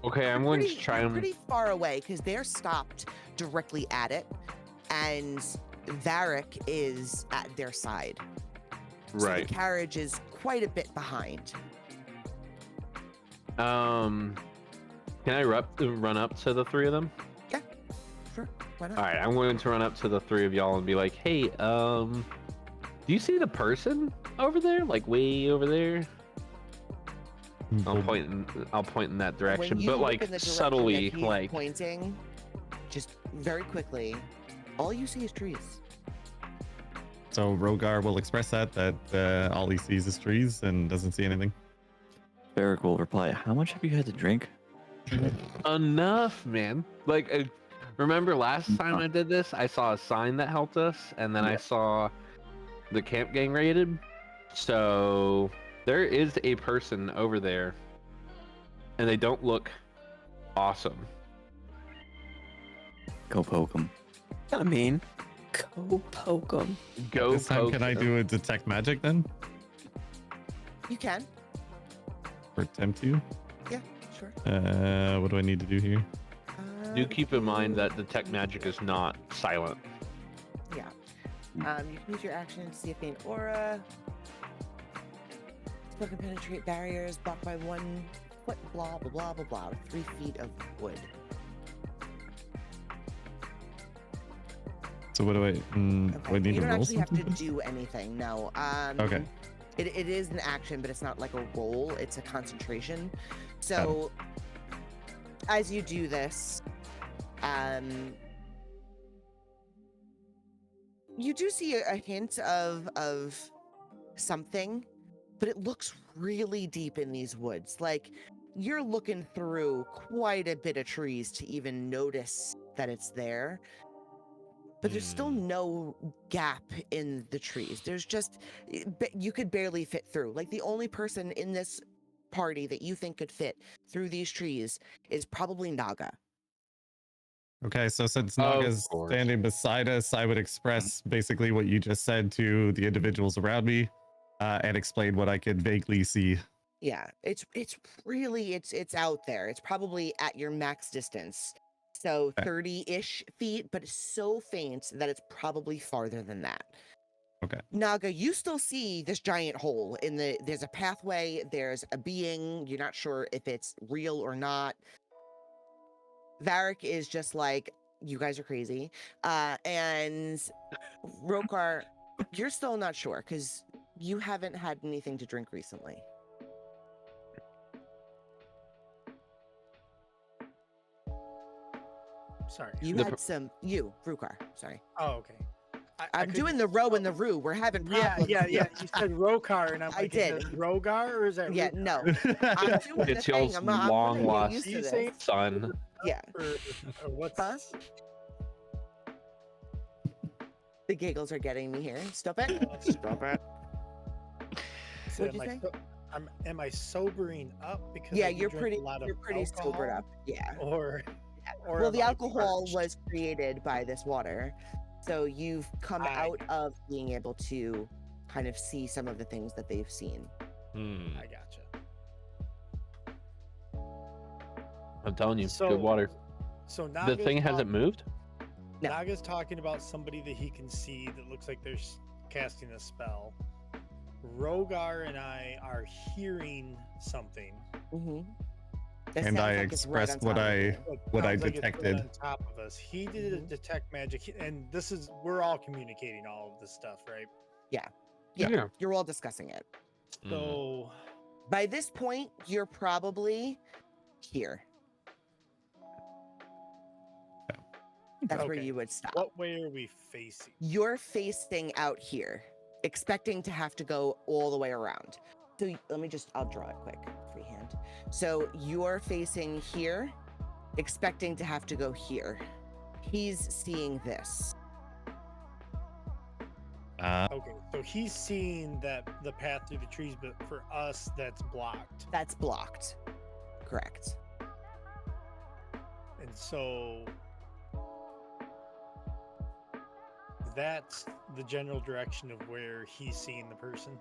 Okay, I'm going to try You're them. pretty far away because they're stopped directly at it, and Varrick is at their side. So Right. the carriage is quite a bit behind. Can I run up to the three of them? Yeah, sure. Why not? All right, I'm going to run up to the three of y'all and be like, "Hey, do you see the person over there? Like way over there?" I'll point in that direction, When you but look like in the direction subtly, that he's like pointing, just very quickly, all you see is trees. So Rhogar will express that all he sees is trees and doesn't see anything. Varrick will reply, how much have you had to drink? enough, man. Like, remember last time I did this, I saw a sign that helped us, and then I saw the camp getting raided. So there is a person over there, and they don't look awesome. Go poke him. Kind of mean. Go poke them. Go This time, poke can I them. do a detect magic then? You can. Or attempt to? Yeah, sure. What do I need to do here? Do keep in mind that detect magic is not silent. Yeah. You can use your action to see if an aura. Spell can penetrate barriers blocked by 1 foot, blah, blah, blah, blah, blah, with 3 feet of wood. So what do I? Do I need You to don't roll actually have something? to do anything, no. Okay. It is an action, but it's not like a roll, it's a concentration. So, as you do this, you do see a hint of something, but it looks really deep in these woods. Like, you're looking through quite a bit of trees to even notice that it's there. But there's still no gap in the trees. There's just, you could barely fit through. Like, the only person in this party that you think could fit through these trees is probably nAga. Okay, so since Of Naga's course. standing beside us, I would express basically what you just said to the individuals around me, and explain what I could vaguely see. Yeah, it's really, it's out there. It's probably at your max distance. So Okay. 30-ish feet, but it's so faint that it's probably farther than that. Okay. nAga, you still see this giant hole in there's a pathway, there's a being, you're not sure if it's real or not. Varrick is just like, you guys are crazy. And Rukhar, you're still not sure because you haven't had anything to drink recently. Sorry. You The had some, Rukhar, sorry. Oh, okay. I I'm doing the row and the roo. We're having problems. Yeah. You said Rhogar, and I'm I like, did. Is it Rhogar or is that? Yeah, Rukhar? no. I'm doing It's the thing. y'all's I'm long gonna get lost used to You this. say- son. Yeah. Or what's Huh? The giggles are getting me here. Stop it. Stop it. So What'd you say? Am I sobering up because Yeah, I did you're drink pretty. a lot of You're pretty sobered alcohol? up. Yeah. Or Well, am the I alcohol parched? was created by this water, so you've come I- out of being able to kind of see some of the things that they've seen. I gotcha. I'm telling you, So- good water. So The Naga's thing hasn't moved. No. Naga's talking about somebody that he can see that looks like they're casting a spell. Rhogar and I are hearing something. Mm-hmm. And I expressed what I detected. On top of us. He did a detect magic, and this is we're all communicating all of this stuff, right? Yeah. You're all discussing it. So by this point, you're probably here. That's where you would stop. What way are we facing? You're facing out here, expecting to have to go all the way around. So I'll draw it quick, freehand. So you're facing here, expecting to have to go here. He's seeing this. Okay, so he's seeing the path through the trees, but for us, that's blocked. That's blocked. Correct. And so that's the general direction of where he's seeing the person.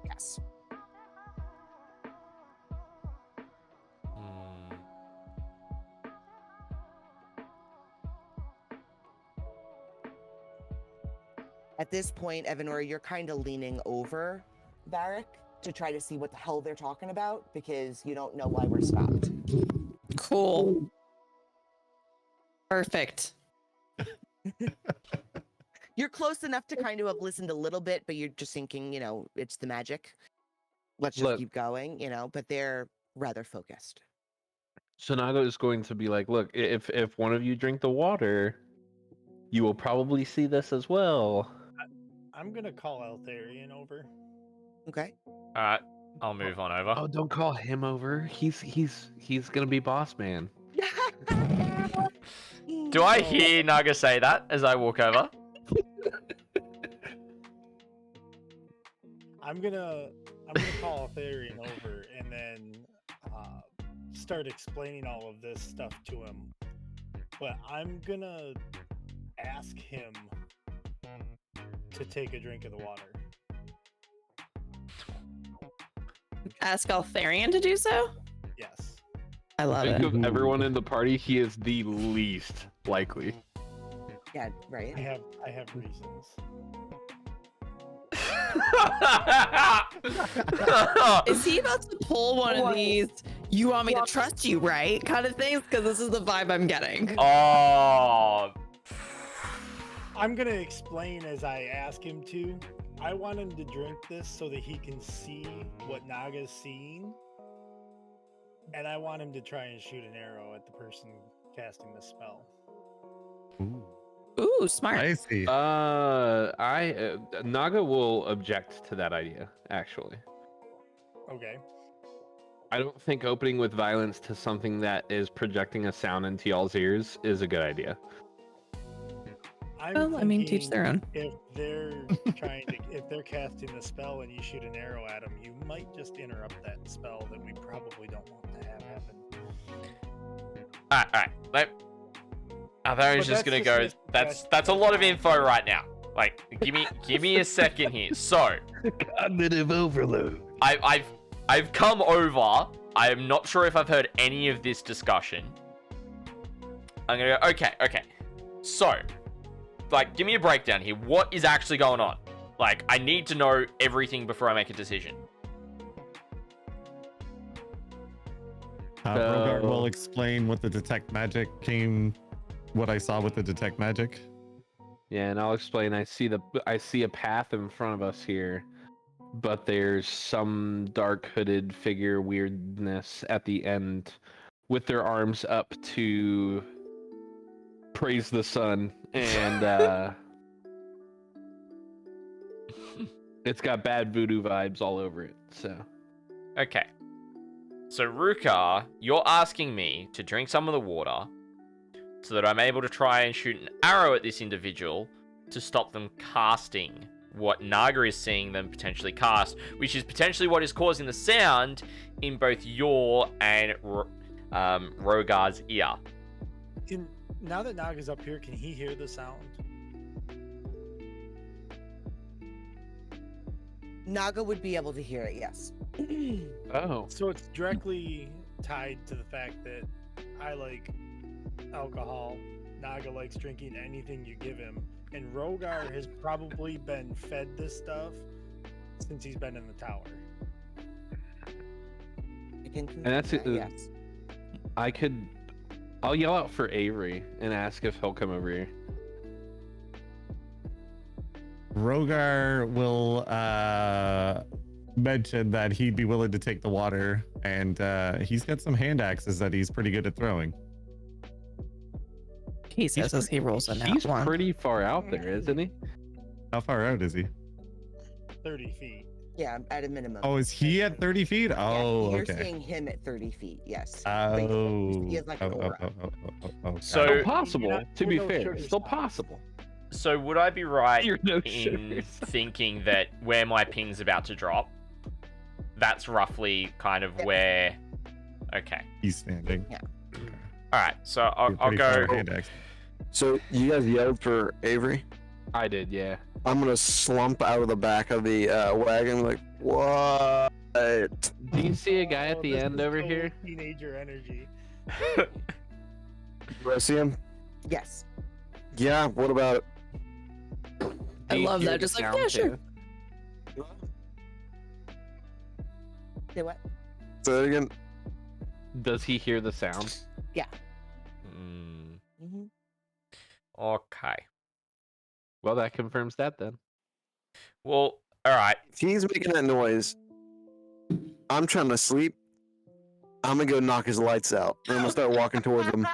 Yes. At this point, Evanora, you're kind of leaning over Varrick to try to see what the hell they're talking about because you don't know why we're stopped. Cool. Perfect. You're close enough to kind of have listened a little bit, but you're just thinking, it's the magic. Let's just keep going, but they're rather focused. So nAga is going to be like, look, if one of you drink the water, you will probably see this as well. I'm gonna call Altharion over. Okay. Alright, I'll move on over. Oh, don't call him over. He's gonna be boss man. Do I hear nAga say that as I walk over? I'm gonna call Altharion over and then start explaining all of this stuff to him. But I'm gonna ask him to take a drink of the water. Ask Altharion to do so? Yes. I love it. Of everyone in the party, he is the least likely. Yeah, right. I have reasons. Is he about to pull one of these "you want me to trust you, right?" kind of things? Because this is the vibe I'm getting. Oh. I'm gonna explain as I ask him to. I want him to drink this so that he can see what nAga's seeing. And I want him to try and shoot an arrow at the person casting the spell. Ooh, smart. I see. nAga will object to that idea, actually. Okay. I don't think opening with violence to something that is projecting a sound into y'all's ears is a good idea. Teach their own. If they're if they're casting the spell and you shoot an arrow at them, you might just interrupt that spell that we probably don't want to have happen. Alright. Altharion's just gonna go. That's a lot of info right now. Like, give me a second here. So, cognitive overload. I've come over. I am not sure if I've heard any of this discussion. I'm gonna go. Okay. So, give me a breakdown here. What is actually going on? I need to know everything before I make a decision. Rhogar will explain what the detect magic what I saw with the detect magic. Yeah, and I'll explain. I see a path in front of us here, but there's some dark hooded figure weirdness at the end with their arms up to praise the sun, and it's got bad voodoo vibes all over it. So Okay. So Rukhar, you're asking me to drink some of the water so that I'm able to try and shoot an arrow at this individual to stop them casting what nAga is seeing them potentially cast, which is potentially what is causing the sound in both your and Rhogar's ear. Now that nAga's up here, can he hear the sound? nAga would be able to hear it, yes. Oh. So it's directly tied to the fact that I like alcohol. nAga likes drinking anything you give him. And Rhogar has probably been fed this stuff since he's been in the tower. I can And that's it. yes. I'll yell out for Avery and ask if he'll come over here. Rhogar will mention that he'd be willing to take the water, and he's got some hand axes that he's pretty good at throwing. He says as he rolls a nat He's one. pretty far out there, isn't he? How far out is he? 30 feet. Yeah, at a minimum. Oh, is he at 30 feet? Yeah, Oh, you're okay. seeing him at 30 feet. Yes. Oh. He has like an aura. So- Still possible, not- to be no fair. sugar Still stocks. possible. So would I be right You're no in sugars. thinking that where my ping's about to drop, that's roughly kind of Yeah. where... Okay. He's standing. Yeah. Alright, so I'll Pretty go... far hand axe. So you guys yelled for Avery. I did, yeah. I'm gonna slump out of the back of the wagon, like, what? Do you see a guy at Oh, the this end is over so here? Teenager energy. Do I see him? Yes. Yeah. What about it? I love that. Just like, yeah, sure. Say what? Say that again. Does he hear the sound? Hmm, Mm-hmm. okay. Well, that confirms that then. Well, alright. If he's making that noise, I'm trying to sleep. I'm gonna go knock his lights out. And I'm gonna start walking towards him.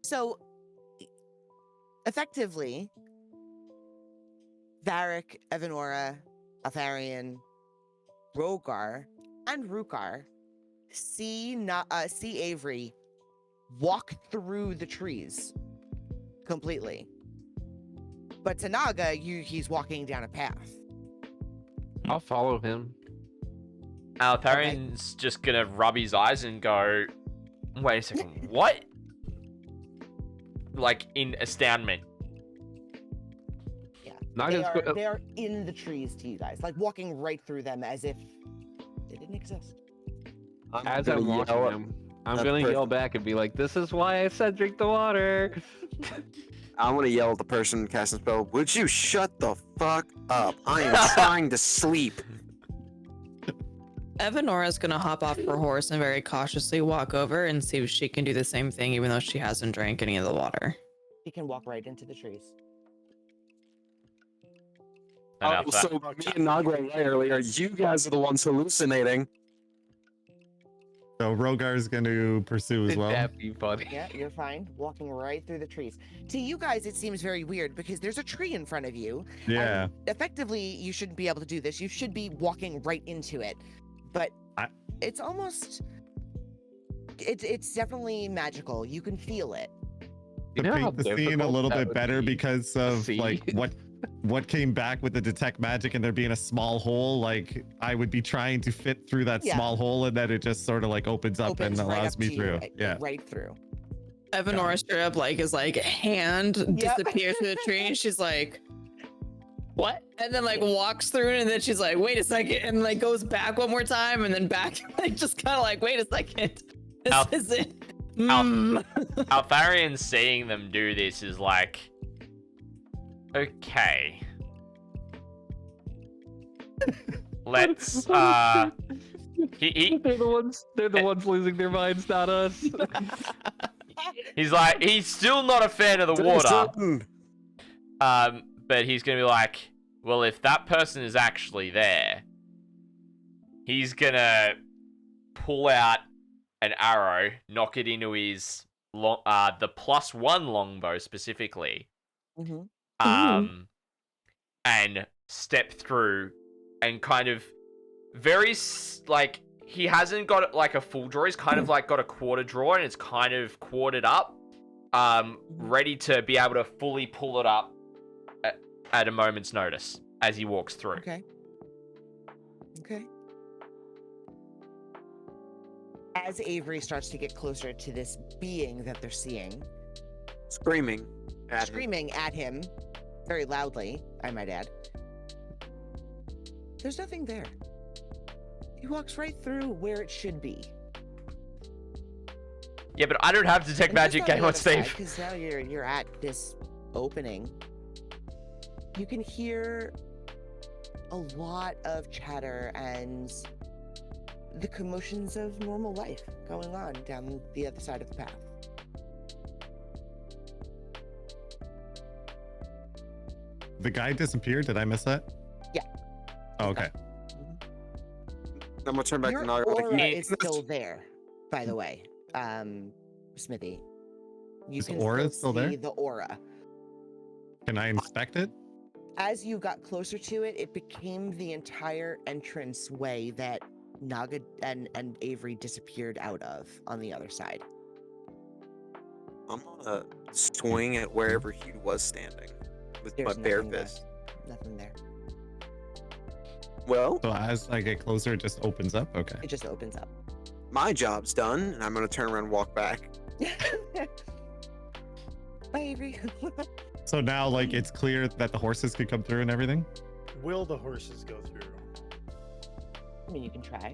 So, effectively, Varrick, Evanora, Altharion, Rhogar, and Rukhar see Avery walk through the trees completely. But to nAga, he's walking down a path. I'll follow him. Altharion's just gonna rub his eyes and go, wait a second, what? Like, in astoundment. Naga's They are in the trees to you guys, like walking right through them as if they didn't exist. As gonna I'm watching yell at him, I'm that gonna yell person. back and be like, "This is why I said drink the water." I'm gonna yell at the person casting spell. Would you shut the fuck up? I am trying to sleep. Evanora's gonna hop off her horse and very cautiously walk over and see if she can do the same thing, even though she hasn't drank any of the water. He can walk right into the trees. And Oh, so me and Naga were right earlier. You guys are the ones hallucinating. So Rhogar's going to pursue as well. That'd be funny. Yeah, you're fine. Walking right through the trees. To you guys, it seems very weird because there's a tree in front of you. Yeah. Effectively, you shouldn't be able to do this. You should be walking right into it. But it's almost... It's definitely magical. You can feel it. You To know how paint the scene a difficult little that bit would better be because to of see? like what came back with the detect magic and there being a small hole, like I would be trying to fit through that Yeah. small hole and then it just sort of like opens up Opens and right allows up me to you, through. right- Yeah. Right through. Evanora straight up like is like hand Yep. disappears through the tree and she's like, what? And then like walks through it and then she's like, wait a second, and like goes back one more time and then back, like just kind of like, wait a second, this Al- isn't. Al- Mm. Altharion seeing them do this is like, okay. Let's, he, They're the ones losing their minds, not us. he's like, he's still not a fan of the water. But he's gonna be like, well, if that person is actually there, he's gonna pull out an arrow, knock it into his the +1 longbow specifically, Mm-hmm. and step through and kind of like he hasn't got like a full draw. He's kind of like got a quarter draw and it's kind of quartered up, ready to be able to fully pull it up at a moment's notice as he walks through. Okay. Okay. As Avery starts to get closer to this being that they're seeing, Screaming at him. screaming at him very loudly, I might add, there's nothing there. He walks right through where it should be. Yeah, but I don't have detect magic game on Steve. Because now you're at this opening. You can hear a lot of chatter and the commotions of normal life going on down the other side of the path. The guy disappeared. Did I miss that? Yeah. Oh, okay. I'm gonna turn back Your to Naga. aura Like, is still there, by the way, Smithy. You Is the can aura still still see there? the aura. Can I inspect it? As you got closer to it, it became the entire entrance way that Naga and Avery disappeared out of on the other side. I'm gonna swing at wherever he was standing with There's my bare nothing there. fist. Nothing there. Well, So as I get closer, it just opens up. Okay. It just opens up. my job's done, and I'm gonna turn around and walk back. Bye, Avery. So now, like, it's clear that the horses could come through and everything. Will the horses go through? I mean, you can try.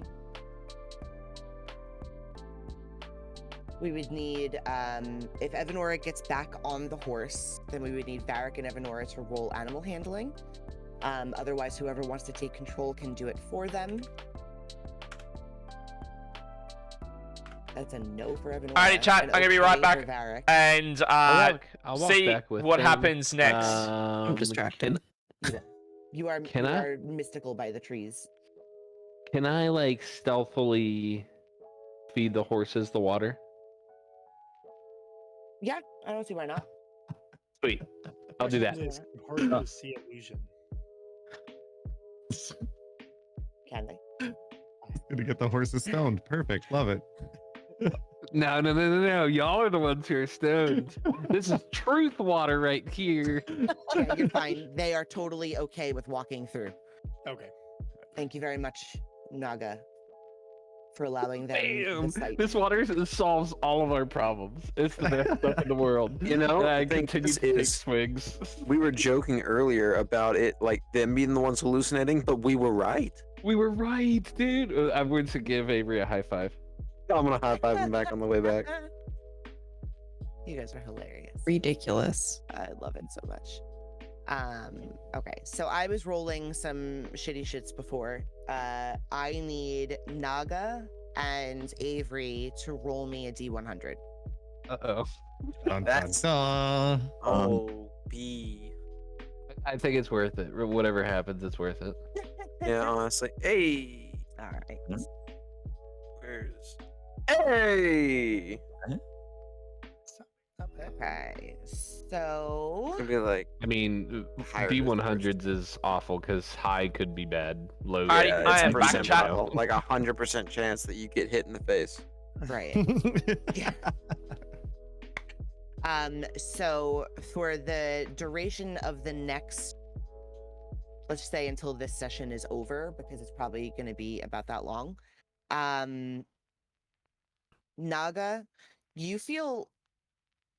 We would need, if Evanora gets back on the horse, then we would need Varrick and Evanora to roll animal handling. Otherwise, whoever wants to take control can do it for them. That's a no for Evanora. Alrighty, chat. an I'm gonna be okay right for back. Varrick. And I'll walk see back with what them. happens next. I'm distracted. You are, Can you I? are mystical by the trees. Can I like stealthily feed the horses the water? Yeah, I don't see why not. Sweet. I'll do that. Is horses see illusion? Can they? Gonna get the horses stoned. Perfect. Love it. No. Y'all are the ones who are stoned. This is truth water right here. Yeah, you're fine. They are totally okay with walking through. Okay. Thank you very much, Naga, for allowing them Damn, the sight. this water solves all of our problems. It's the best stuff in the world. You know, And I I think continue this to take is- swings. We were joking earlier about it, like them being the ones hallucinating, but we were right. We were right, dude. I'm going to give Avery a high five. I'm gonna high five him back on the way back. You guys are hilarious. Ridiculous. I love it so much. Okay, so I was rolling some shitty shits before. I need Naga and Avery to roll me a D100. Uh-oh. Dun, That's- dun, dun. Oh, B. I think it's worth it. Whatever happens, it's worth it. Yeah, honestly. Hey, All right. where's? Hey. Not bad. Okay, so Gonna be like, I mean, Higher is D100s is awful because high could be bad. Low. Alright, yeah, I it's am a back, percent chat. level, like 100% chance that you get hit in the face. right. Yeah. So for the duration of the next, let's say until this session is over, because it's probably going to be about that long. Naga, you feel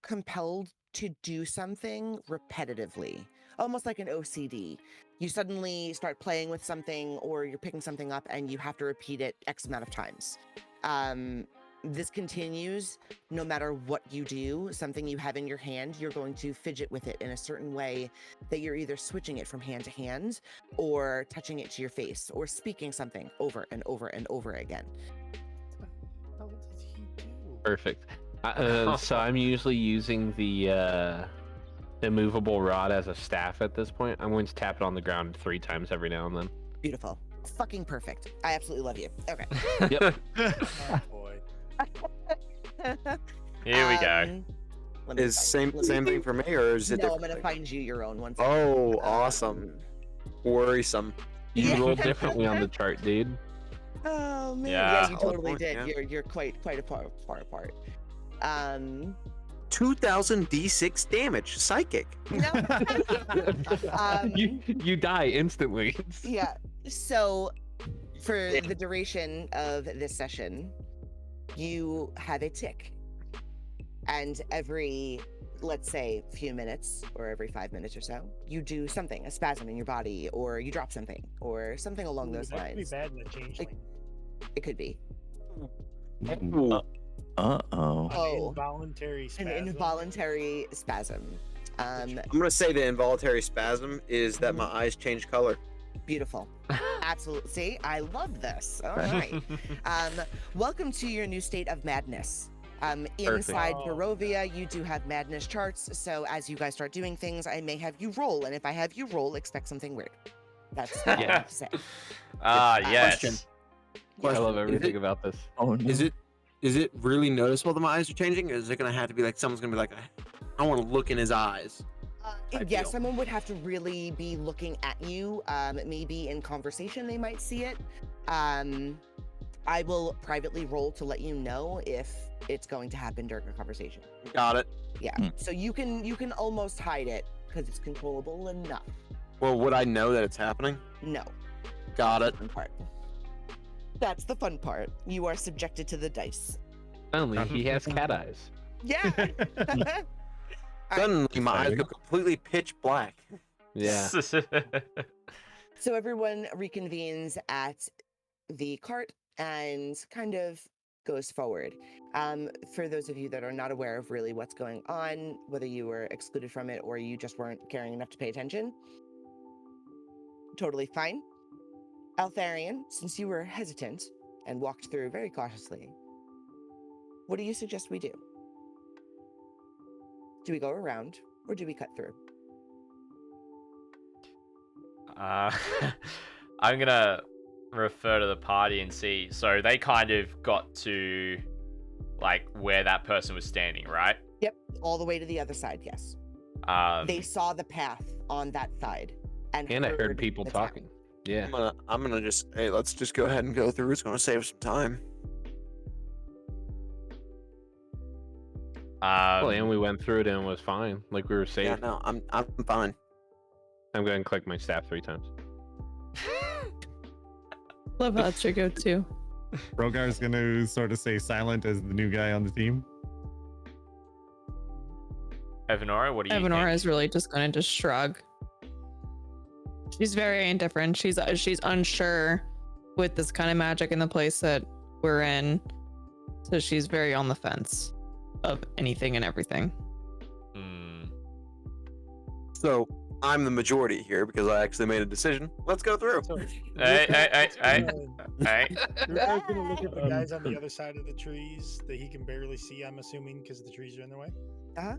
compelled to do something repetitively, almost like an OCD. You suddenly start playing with something or you're picking something up and you have to repeat it X amount of times. This continues no matter what you do. Something you have in your hand, you're going to fidget with it in a certain way that you're either switching it from hand to hand or touching it to your face or speaking something over and over and over again. What does he do? Perfect. So I'm usually using the immovable rod as a staff at this point. I'm going to tap it on the ground 3 times every now and then. Beautiful. Fucking perfect. I absolutely love you. Okay. Yep. Oh boy. Here we go. Let me Is find- let me- same thing for me, or is it No, I'm different? gonna find you your own one. second. Oh, awesome. Worrisome. You Yeah. roll differently on the chart, dude. Oh man, Yeah. yeah, you totally point, did. yeah. You're quite far apart. 2,000 D6 damage, psychic. No. You die instantly. Yeah. So, for the duration of this session, you have a tick, and every, let's say, few minutes or every 5 minutes or so, you do something, a spasm in your body, or you drop something, or something along those That could be lines. bad in a changeling. It could be. Uh-oh. Oh. Involuntary An spasm. involuntary spasm. I'm gonna say the involuntary spasm is that my eyes change color. Beautiful. Absolutely. See, I love this. All right. Welcome to your new state of madness. Inside Barovia, you do have madness charts. So as you guys start doing things, I may have you roll. And if I have you roll, expect something weird. That's all I have to say. Yes. Question. I love everything about this. Oh, no. Is it really noticeable that my eyes are changing? Or is it going to have to be like, someone's going to be like, I want to look in his eyes? Yeah, someone would have to really be looking at you. Maybe in conversation they might see it. I will privately roll to let you know if it's going to happen during a conversation. Got it. Yeah. So you can almost hide it because it's controllable enough. Well, would I know that it's happening? No. Got it. That's the fun part. You are subjected to the dice. Suddenly, he has cat eyes. Yeah. Suddenly, my eyes go completely pitch black. Yeah. So everyone reconvenes at the cart and kind of goes forward. For those of you that are not aware of really what's going on, whether you were excluded from it or you just weren't caring enough to pay attention, totally fine. Altharion, since you were hesitant and walked through very cautiously, what do you suggest we do? Do we go around or do we cut through? I'm gonna refer to the party and see. So they kind of got to like where that person was standing, right? Yep, all the way to the other side, yes. They saw the path on that side. And I heard people the talking. town. Yeah. I'm gonna just, hey, let's just go ahead and go through. It's gonna save some time. Well, and we went through it and it was fine. Like we were safe. Yeah, no, I'm fine. I'm going to click my staff 3 times. Love how that's your go-to. Rhogar's gonna sort of stay silent as the new guy on the team. Evanora, what do you Evanora think? is really just gonna just shrug. She's very indifferent. She's unsure with this kind of magic in the place that we're in. So she's very on the fence of anything and everything. So I'm the majority here because I actually made a decision. Let's go through. Hey. Rukhar's gonna look at the guys on the other side of the trees that he can barely see, I'm assuming, because the trees are in the way. Uh-huh.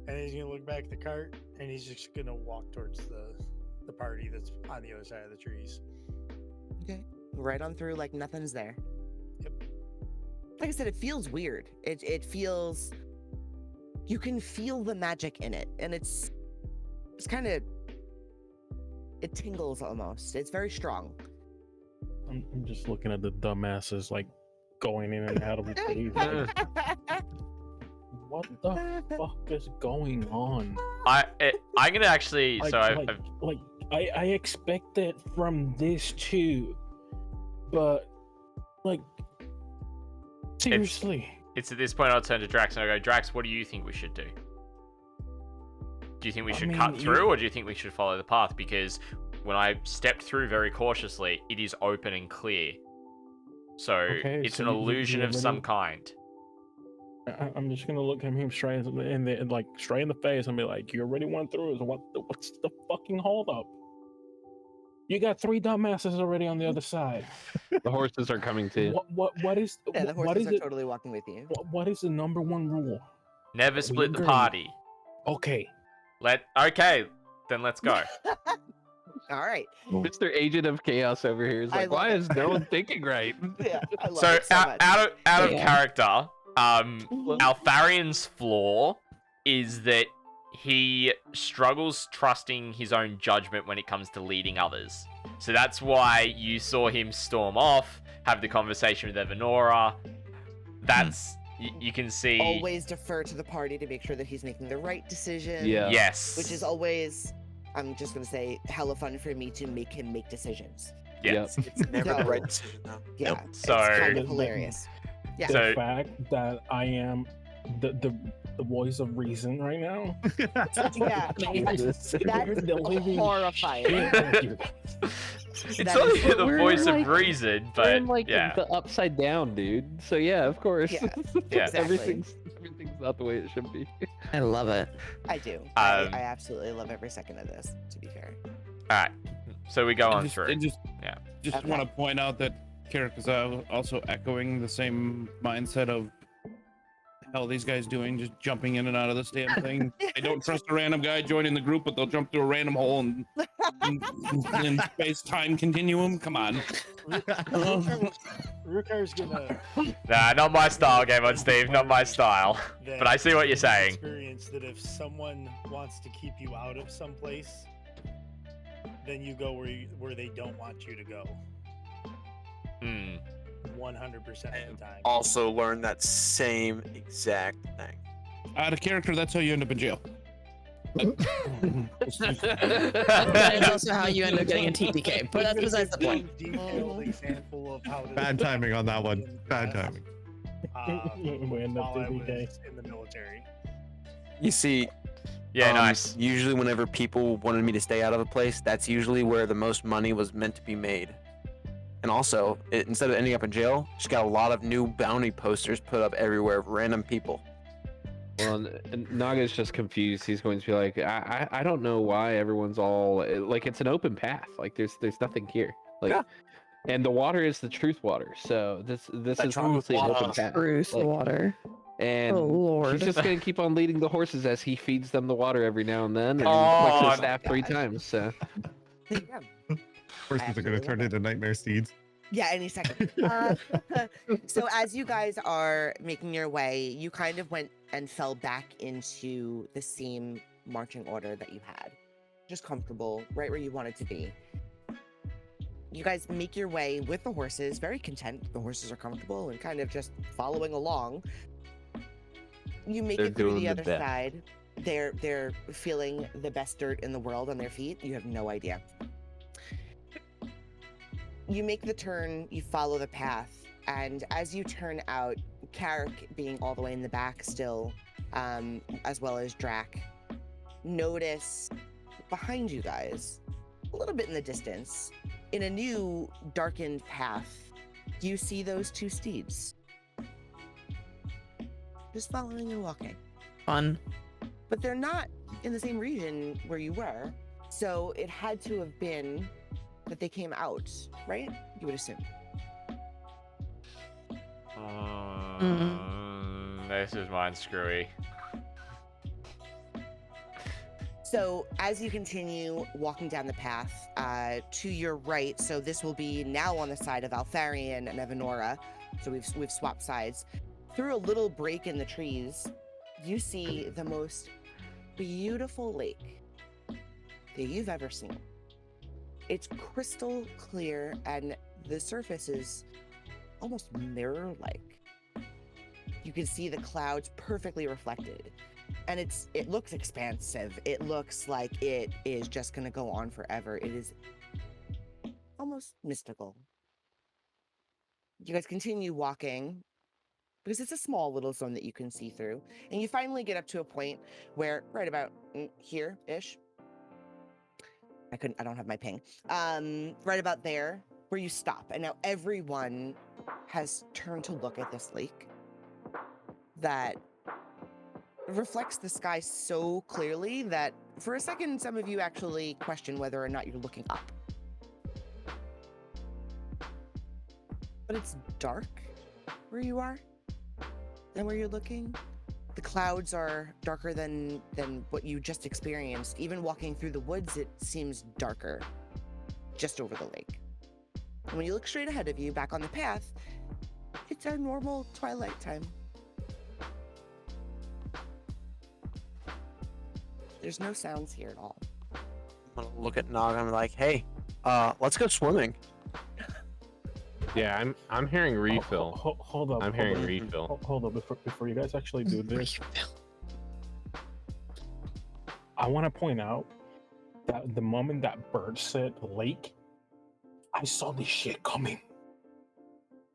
And he's gonna look back at the cart and he's just gonna walk towards the party that's on the other side of the trees. Okay. Right on through like nothing's there. Yep. Like I said, it feels weird. It feels, you can feel the magic in it, and it's kind of, it tingles almost. It's very strong. I'm just looking at the dumbasses like going in and out of the trees. What the fuck is going on? I'm gonna actually. I expect that from this too, but like seriously. It's at this point I'll turn to Drax and I go, Drax, what do you think we should do? Do you think we should cut through, or do you think we should follow the path? Because when I stepped through very cautiously, it is open and clear. So it's an illusion of some kind. I'm just gonna look at him straight in the face and be like, "You already went through. So what's the fucking hold up? You got 3 dumbasses already on the other side. The horses are coming too. What is? Yeah, the horses are totally walking with you. What is the number 1 rule? Never split the party. Okay. Okay, then let's go. All right. Mr. Agent of Chaos over here is like, why is no one thinking right? Yeah, I love So it so much. out of character, Altharion's flaw is that he struggles trusting his own judgment when it comes to leading others. So that's why you saw him storm off, have the conversation with Evanora. That's you can see. Always defer to the party to make sure that he's making the right decision. Yeah. Yes. Which is always, I'm just gonna say, hella fun for me to make him make decisions. Yes. Yep. It's never the right decision, though. Yeah. So- it's kind of hilarious. Yeah. The So- fact that I am the voice of reason right now. Yeah. That's horrifying. It's That not is- even the We're voice like- of reason, We're but in like yeah. the upside down, dude. So yeah, of course. Yeah, Yeah. exactly. Everything's not the way it should be. I love it. I do. Um, I absolutely love every second of this, to be fair. Alright. So we go on just, through. Just Okay. want to point out that Carric is also echoing the same mindset of the hell these guys doing, just jumping in and out of this damn thing. I don't trust a random guy joining the group, but they'll jump through a random hole in space-time continuum. Come on. Rukhar's gonna. Nah, not my style, Game On Steve. Not my style. that But I see what you're saying. Experience that if someone wants to keep you out of some place, then you go where they don't want you to go. 100% of the time. Also learned that same exact thing. Out of character, that's how you end up in jail. That is also how you end up getting a TPK, but that's besides the point. Detailed example of how this Bad timing on that one. Bad timing. We end up While I TPK was in the military. You see, Yeah, nice. Usually, whenever people wanted me to stay out of a place, that's usually where the most money was meant to be made. And also, instead of ending up in jail, just got a lot of new bounty posters put up everywhere of random people. Well, and nAga's just confused. He's going to be like, I don't know why everyone's all like, it's an open path. Like there's nothing here. Like, Yeah. and the water is the truth water. So this is honestly an open path. Truth Like, water. and Oh, Lord. he's just gonna keep on leading the horses as he feeds them the water every now and then, and Oh, flicks his staff 3 God. times. So Horses are gonna turn into nightmare steeds. Yeah, any second. So as you guys are making your way, you kind of went and fell back into the same marching order that you had. Just comfortable, right where you wanted to be. You guys make your way with the horses, very content. The horses are comfortable and kind of just following along. You make They're it through doing the the other best. side. They're feeling the best dirt in the world on their feet. You have no idea. You make the turn, you follow the path, and as you turn out, Carric being all the way in the back still, as well as Drac, notice behind you guys, a little bit in the distance, in a new darkened path, you see those 2 steeds. Just following and walking. Fun. But they're not in the same region where you were, so it had to have been that they came out, right? You would assume. This is mine screwy. So as you continue walking down the path, to your right, so this will be now on the side of Altharion and Evanora, so we've swapped sides. Through a little break in the trees, you see the most beautiful lake that you've ever seen. It's crystal clear and the surface is almost mirror-like. You can see the clouds perfectly reflected. And it looks expansive. It looks like it is just gonna go on forever. It is almost mystical. You guys continue walking because it's a small little zone that you can see through. And you finally get up to a point where right about here-ish, I don't have my ping. Right about there, where you stop. And now everyone has turned to look at this lake that reflects the sky so clearly that for a second, some of you actually question whether or not you're looking up. But it's dark where you are and where you're looking. The clouds are darker than what you just experienced. Even walking through the woods, it seems darker just over the lake. And when you look straight ahead of you, back on the path, it's our normal twilight time. There's no sounds here at all. I'm gonna look at nAga and be like, hey, let's go swimming. yeah, I'm hearing refill. Hold up. I'm hearing refill. Hold up before you guys actually do this. I want to point out that the moment that bird said lake, I saw this shit coming.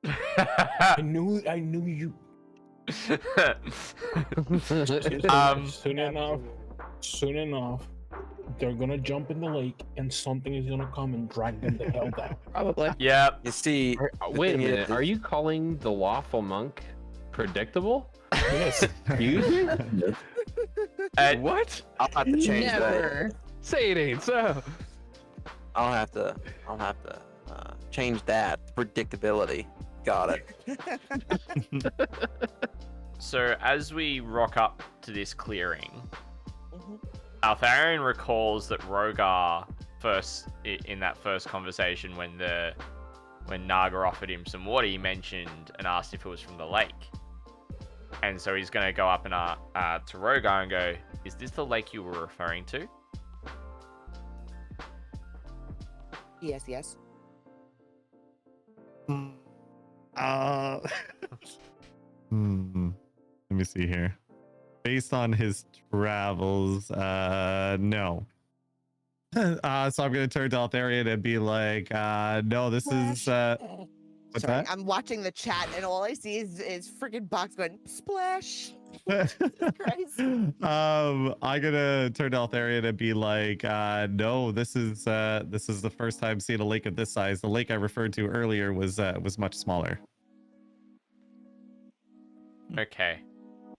I knew you. Soon enough, they're gonna jump in the lake and something is gonna come and drag them the hell down. Probably. Yep. You see, Wait a thing is- minute. Are you calling the lawful monk predictable? Yes. You? And What? I'll have to change that. Never. Say it ain't so. I'll have to change that predictability. Got it. So as we rock up to this clearing, Mhm. Altharion recalls that Rhogar in that first conversation when nAga offered him some water, he mentioned and asked if it was from the lake. And so he's going to go up and to Rhogar and go, "Is this the lake you were referring to?" Yes, yes. Let me see here. Based on his travels, no. So I'm gonna turn to Altharion and be like, no, this is what's Sorry, that? I'm watching the chat and all I see is freaking box going splash. Christ. I'm gonna turn to Altharion and be like, no, this is the first time seeing a lake of this size. The lake I referred to earlier was much smaller. Okay.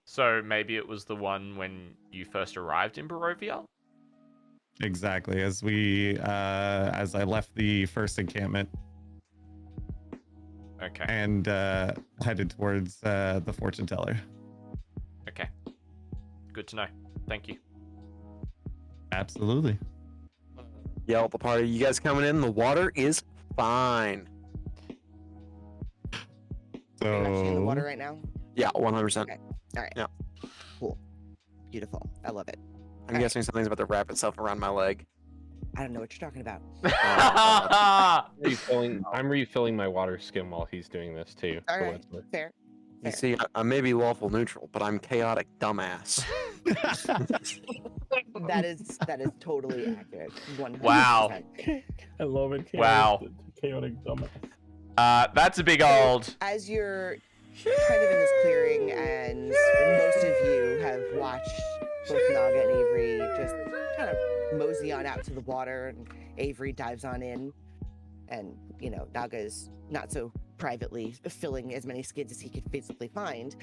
So maybe it was the one when you first arrived in Barovia? Exactly. As I left the first encampment Okay. and headed towards the fortune teller. Okay. Good to know. Thank you. Absolutely. Yell at the party. You guys coming in? The water is fine. So Are you actually in the water right now? Yeah, 100%. Okay. All right. Yeah. Cool. Beautiful. I love it. I'm guessing something's about to wrap itself around my leg. I don't know what you're talking about. I'm refilling my water skim while he's doing this too. All for right. what it's worth. Fair. You see, I may be lawful neutral, but I'm chaotic dumbass. That is totally accurate. 100%. Wow. I love it. Wow. Chaotic dumbass. That's a big old. As you're kind of in this clearing, and most of you have watched both nAga and Avery just kind of mosey on out to the water, and Avery dives on in, and nAga is not so privately filling as many skids as he could physically find.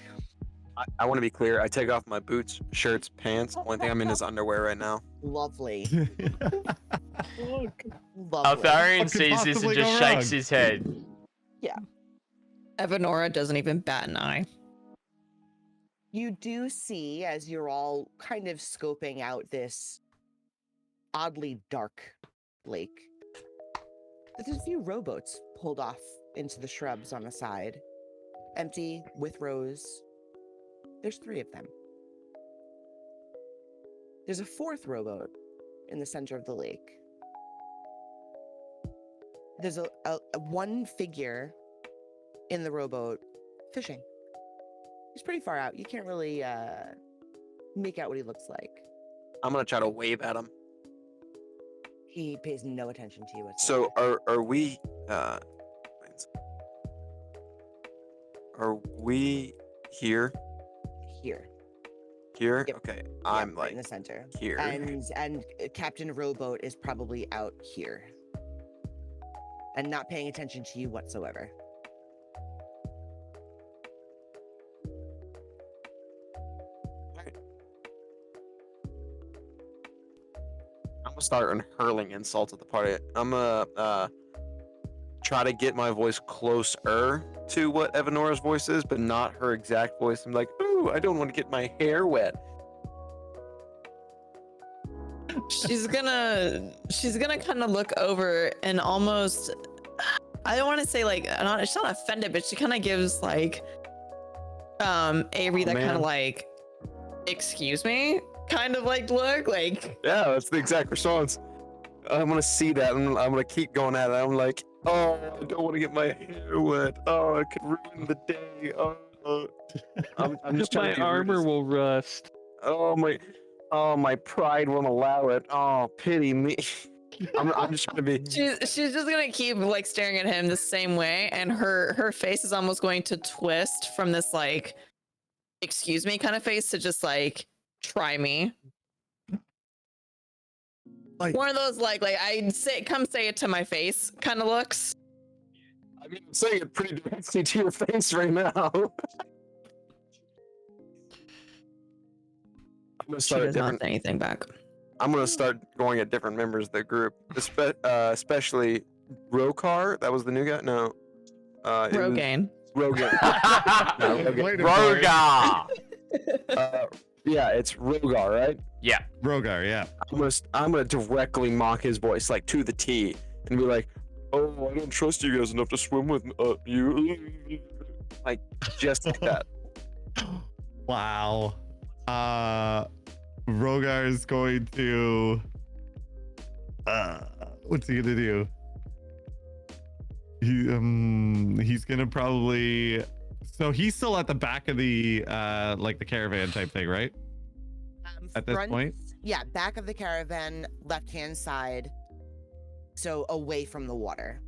I want to be clear. I take off my boots, shirts, pants. Only thing I'm in is underwear right now. Lovely. Look. Lovely. Altharion What could sees this and possibly just go shakes wrong? his head. Evanora doesn't even bat an eye. You do see, as you're all kind of scoping out this oddly dark lake, that there's a few rowboats pulled off into the shrubs on the side. Empty, with rows. There's 3 of them. There's a 4th rowboat in the center of the lake. There's a one figure in the rowboat fishing. He's pretty far out. You can't really make out what he looks like. I'm gonna try to wave at him. He pays no attention to you whatsoever. So are we here? Here. Here? Yep. Okay. Yeah, I'm right in like the center. here. And Captain Rowboat is probably out here. And not paying attention to you whatsoever. I'm gonna start hurling insults at the party. I'm gonna try to get my voice closer to what Evanora's voice is, but not her exact voice. I'm like, ooh, I don't want to get my hair wet. She's gonna kind of look over and almost, I don't want to say like, she's not offended, but she kind of gives like Avery that kind man. of like, excuse me, kind of like look like. Yeah, that's the exact response. I'm gonna see that, and I'm gonna keep going at it. I'm like, oh, I don't want to get my hair wet. Oh, it could ruin the day. Oh, I'm just trying My to be rude armor as- will rust. Oh, my pride won't allow it. Oh, pity me. I'm just trying to be. She's just gonna keep like staring at him the same way, and her face is almost going to twist from this like, excuse me kind of face to just like, try me. Like- One of those like I'd say, come say it to my face kind of looks. I mean, I'm saying it pretty directly to your face right now. I'm gonna She start a does not different. say anything back. I'm gonna start going at different members of the group, especially Rukhar. That was the new guy. No, it was Rogaine. Rogan. No, Rogan. Rhogar. Yeah, it's Rhogar, right? Yeah. Rhogar, yeah. I'm gonna directly mock his voice, like to the T, and be like, "Oh, I don't trust you guys enough to swim with you," like just like that. Wow. Rhogar is going to. What's he gonna do? He's gonna probably. So he's still at the back of the like the caravan type thing, right? At this point? Yeah, back of the caravan, left-hand side. So away from the water.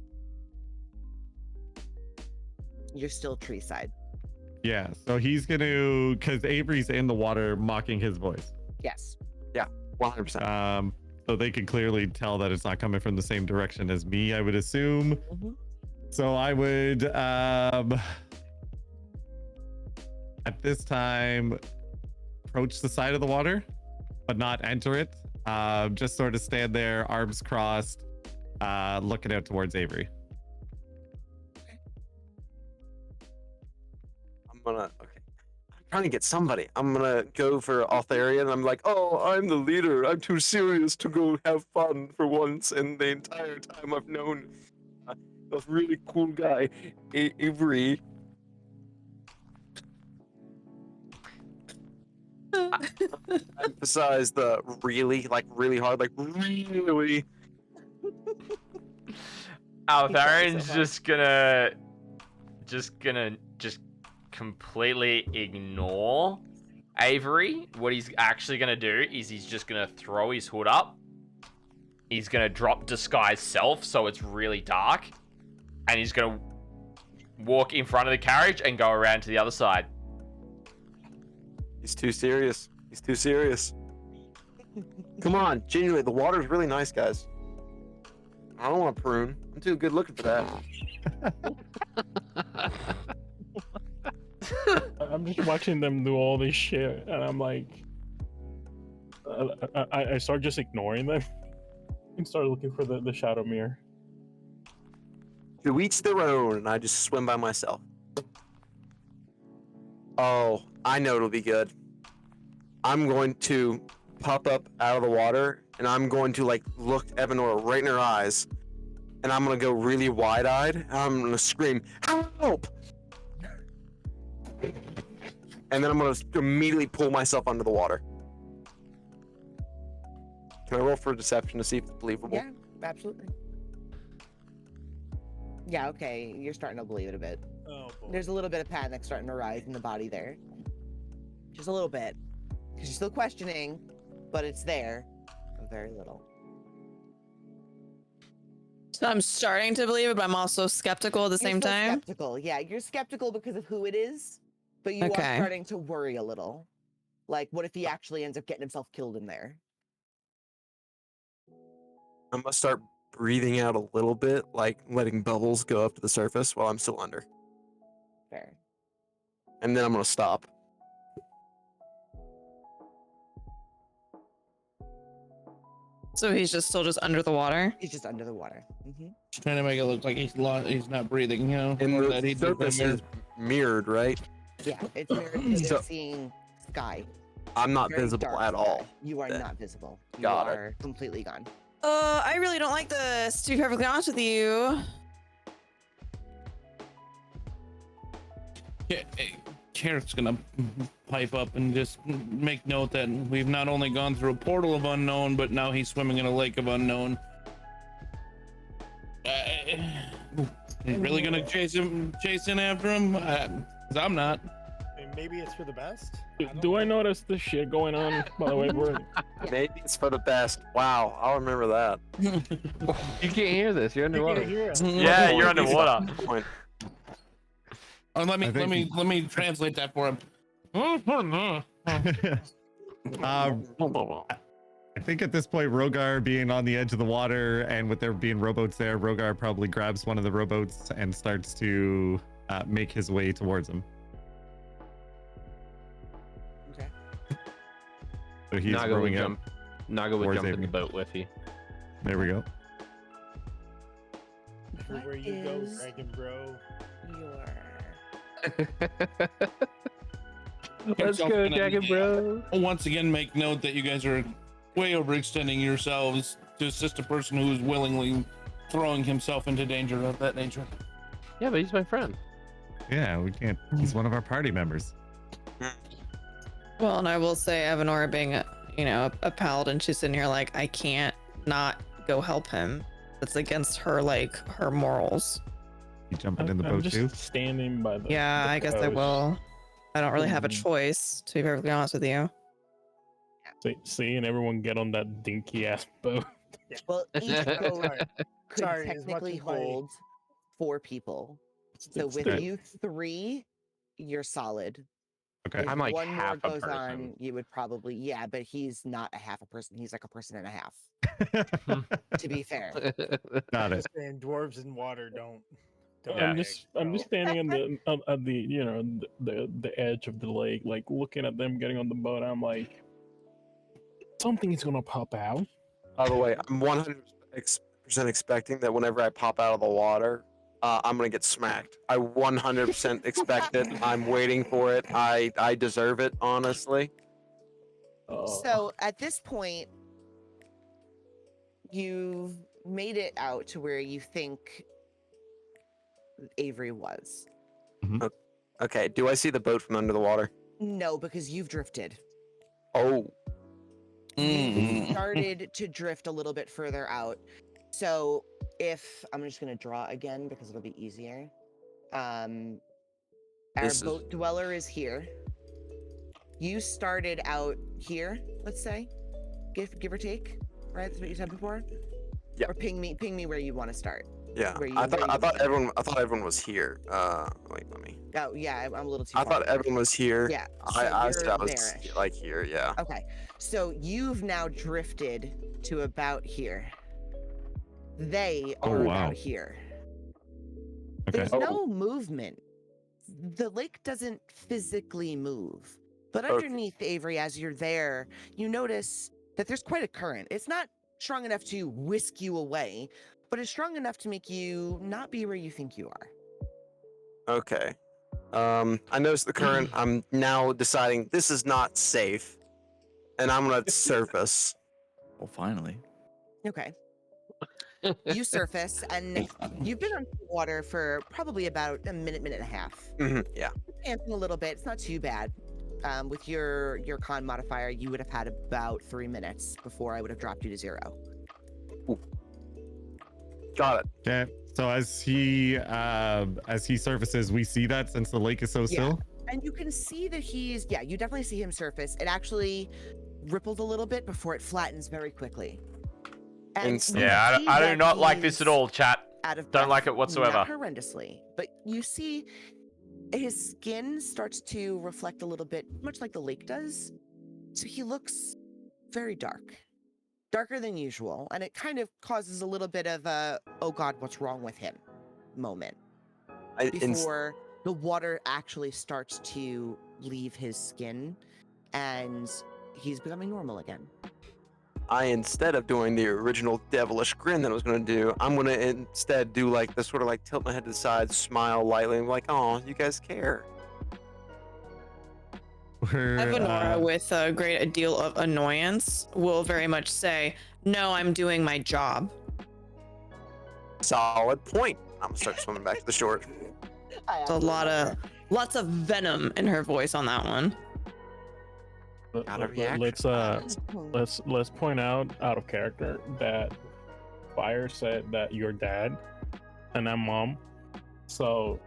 You're still tree side. Yeah. So he's gonna, because Avery's in the water mocking his voice. Yes. Yeah, 100%. So they can clearly tell that it's not coming from the same direction as me, I would assume. Mm-hmm. So I would at this time approach the side of the water, but not enter it. Just sort of stand there, arms crossed, looking out towards Avery. I'm trying to get somebody. I'm gonna go for Altharion. I'm like, oh, I'm the leader. I'm too serious to go have fun for once. And the entire time I've known a really cool guy, Avery. I emphasize the really, like really hard, like really. Altharion's just gonna completely ignore Avery. What he's actually gonna do is he's just gonna throw his hood up. He's gonna drop disguise self so it's really dark, and he's gonna walk in front of the carriage and go around to the other side. He's too serious. He's too serious. Come on, genuinely, the water's really nice, guys. I don't want to prune. I'm too good looking for that. I'm just watching them do all this shit, and I'm like, I start just ignoring them and start looking for the shadow mirror. To each their own, and I just swim by myself. Oh, I know it'll be good. I'm going to pop up out of the water, and I'm going to like look Evanora right in her eyes, and I'm gonna go really wide-eyed, and I'm gonna scream, "Help!" And then I'm gonna immediately pull myself under the water. Can I roll for deception to see if it's believable? Yeah, absolutely. Yeah, okay, you're starting to believe it a bit. Oh, boy. There's a little bit of panic starting to rise in the body there. Just a little bit. Because you're still questioning, but it's there. A very little. So I'm starting to believe it, but I'm also skeptical at the same You're still time. skeptical. Yeah, you're skeptical because of who it is, but you are Okay. starting to worry a little. Like, what if he actually ends up getting himself killed in there? I'm gonna start breathing out a little bit, like letting bubbles go up to the surface while I'm still under. Fair. And then I'm gonna stop. So he's just still just under the water. He's just under the water. Mm-hmm. Just trying to make it look like he's not breathing, you know? And or the that he surface is mirrored, right? Yeah, it's mirrored, so So- they're seeing sky. I'm not Very visible dark at all. sky. You are then. not visible. You Got it. are completely gone. I really don't like this, to be perfectly honest with you. Yeah, Carric's gonna pipe up and just make note that we've not only gone through a portal of unknown, but now he's swimming in a lake of unknown. He's really gonna chase in after him? 'Cause I'm not. And maybe it's for the best. Do I notice this shit going on? By the way, we're Maybe it's for the best. Wow, I'll remember that. You can't hear this. You're You can't underwater. hear it. Yeah, you're underwater. Point. Oh, let I think me translate that for him. I think at this point, Rhogar being on the edge of the water and with there being rowboats there, Rhogar probably grabs one of the rowboats and starts to make his way towards him. Okay. So he's Naga will rowing out. jump. nAga would Where's jump in Avery? the boat with you. There we go. Everywhere you go, is Dragon Bro. Your Let's Jump go, in and, Dragon Bro. Once again, make note that you guys are way overextending yourselves to assist a person who is willingly throwing himself into danger of that nature. Yeah, but he's my friend. Yeah, we can't. He's one of our party members. Well, and I will say, Evanora being a paladin, she's sitting here like, I can't not go help him. That's against her her morals. You jumping in the I'm boat just too? standing by the. Yeah, the I guess I coast. will. I don't really have a Mhm. choice, to be perfectly honest with you. Seeing everyone get on that dinky ass boat. well, each boat could Sorry, as much technically as my- hold 4 people. So It's with the- you 3, you're solid. Okay. If I'm like one more half a goes person. on, you would probably but he's not a half a person. He's like a person and a half. To be fair. Got it. Just saying, dwarves in water don't. I'm just standing in at the the edge of the lake, like looking at them getting on the boat. I'm like, something is gonna pop out. By the way, I'm 100% expecting that whenever I pop out of the water, I'm gonna get smacked. I 100% expect it. I'm waiting for it. I deserve it, honestly. So at this point, you've made it out to where you think Avery was. Okay, do I see the boat from under the water? No, because you've drifted. Oh, You started to drift a little bit further out. So if I'm just gonna draw again because it'll be easier. Our This is- boat dweller is here. You started out here, let's say, give or take, right? That's what you said before. Yeah. Or ping me where you want to start. yeah. Where you- I where you- thought everyone was here. Wait, let me. Oh yeah, I'm a little too. I far thought forward. everyone was here. Yeah. I so said I you're was there-ish. like here. Yeah. Okay, so you've now drifted to about here. They Oh, are wow. about here. Okay. There's no movement. The lake doesn't physically move. But Okay. underneath, Avery, as you're there, you notice that there's quite a current. It's not strong enough to whisk you away, but it's strong enough to make you not be where you think you are. Okay. I noticed the current. I'm now deciding this is not safe, and I'm gonna surface. Well, finally. Okay. You surface, and you've been on water for probably about a minute and a half. Yeah. Dancing a little bit. It's not too bad. With your con modifier, you would have had about 3 minutes before I would have dropped you to 0. Got it. Okay. So as he surfaces, we see that since the lake is so still. And you can see that you definitely see him surface. It actually rippled a little bit before it flattens very quickly. And Instant. you Yeah, see I do that not like this at he's all, chat. Out of Don't breath, like it whatsoever. Not horrendously, but you see his skin starts to reflect a little bit, much like the lake does. So he looks very dark. Darker than usual, and it kind of causes a little bit of a, oh god, what's wrong with him moment before the water actually starts to leave his skin and he's becoming normal again. Instead of doing the original devilish grin that I was gonna do, I'm gonna instead do like this sort of like tilt my head to the side, smile lightly, and be like, oh, you guys care. Evanora, with a great deal of annoyance, will very much say, "No, I'm doing my job." Solid point. I'm gonna start swimming back to the shore. There's lots of venom in her voice on that one. Let's point out of character that Fire said that your dad and I'm mom. So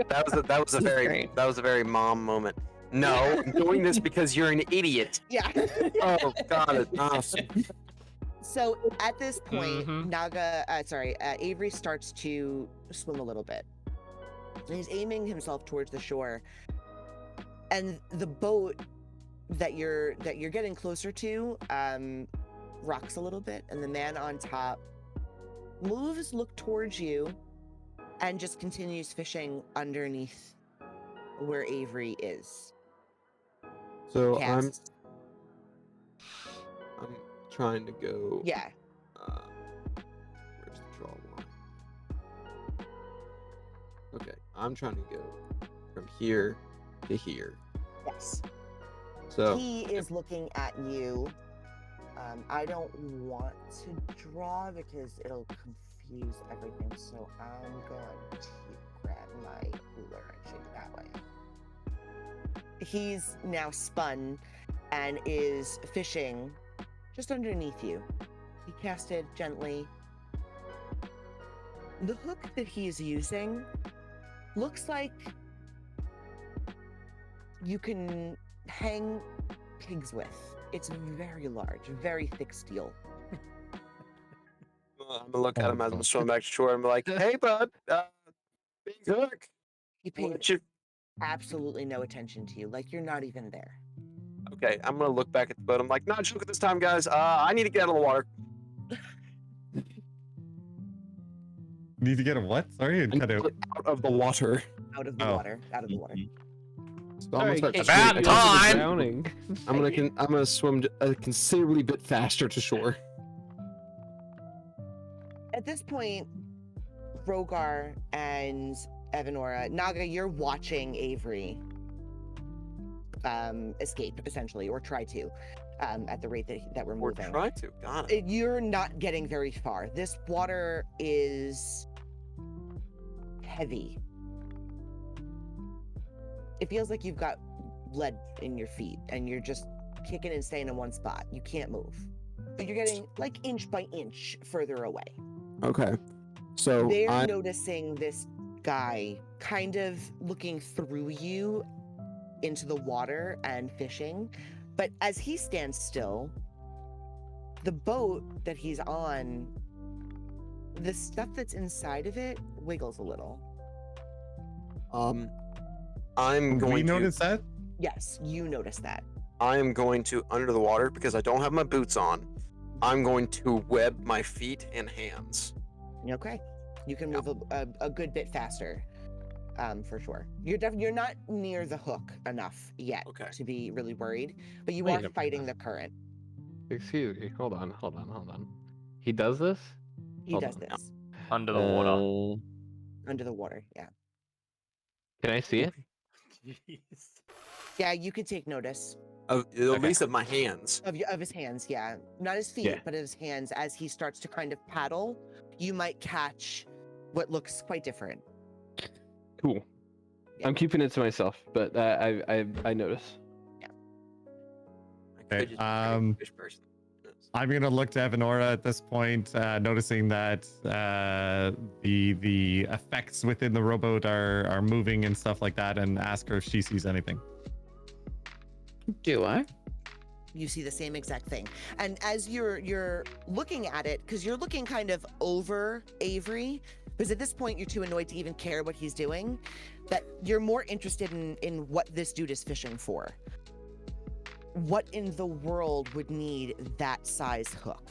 that was a very mom moment. No, I'm doing this because you're an idiot. Yeah. Oh, got it. Awesome. So at this point, Avery starts to swim a little bit. And he's aiming himself towards the shore. And the boat that you're getting closer to rocks a little bit, and the man on top moves, look towards you, and just continues fishing underneath where Avery is. So Casts trying to go. Yeah. Where's the draw line? Okay, I'm trying to go from here to here. Yes. So He is looking at you. I don't want to draw because it'll confuse everything. So I'm going to grab my ruler and shape it that way. He's now spun and is fishing just underneath you. He casted gently. The hook that he is using looks like you can hang pigs with. It's very large, very thick steel. I'm gonna look at him as I'm swimming back to shore. I'm like, hey, bud, big hook. He paid absolutely no attention to you, like you're not even there. Okay, I'm gonna look back at the boat. I'm like, not joking this time, guys. I need to get out of the water. Need to get a what? Sorry, it cut out. Out of the water. Out of the water. Out of the water. So I'm gonna start About swimming- time! Drowning. I'm gonna swim a considerably bit faster to shore. At this point, Rhogar and Evanora, nAga, you're watching Avery escape, essentially, or try to, at the rate that we're Or moving. try to. Got it. You're not getting very far. This water is heavy. It feels like you've got lead in your feet and you're just kicking and staying in one spot. You can't move. But you're getting like inch by inch further away. Okay. So They're noticing this guy kind of looking through you into the water and fishing. But as he stands still, the boat that he's on, the stuff that's inside of it wiggles a little. I'm going We to notice that? Yes, you notice that. I am going to under the water because I don't have my boots on. I'm going to web my feet and hands. Okay. You can move a good bit faster, for sure. You're not near the hook enough yet to be really worried, but you Wait are a fighting the current. Excuse me. Hold on. He does this? He Hold does on. this Under the water. under the water. Yeah. Can I see it? Yeah, you could take notice At least of my hands. of his hands. Yeah, not his feet, Yeah. but his hands. As he starts to kind of paddle, you might catch what looks quite different. Cool. Yeah. I'm keeping it to myself, but I notice. Okay. I'm gonna look to Evanora at this point, noticing that the effects within the rowboat are moving and stuff like that, and ask her if she sees anything. Do I? You see the same exact thing, and as you're looking at it, because you're looking kind of over Avery, because at this point you're too annoyed to even care what he's doing, that you're more interested in what this dude is fishing for. What in the world would need that size hook?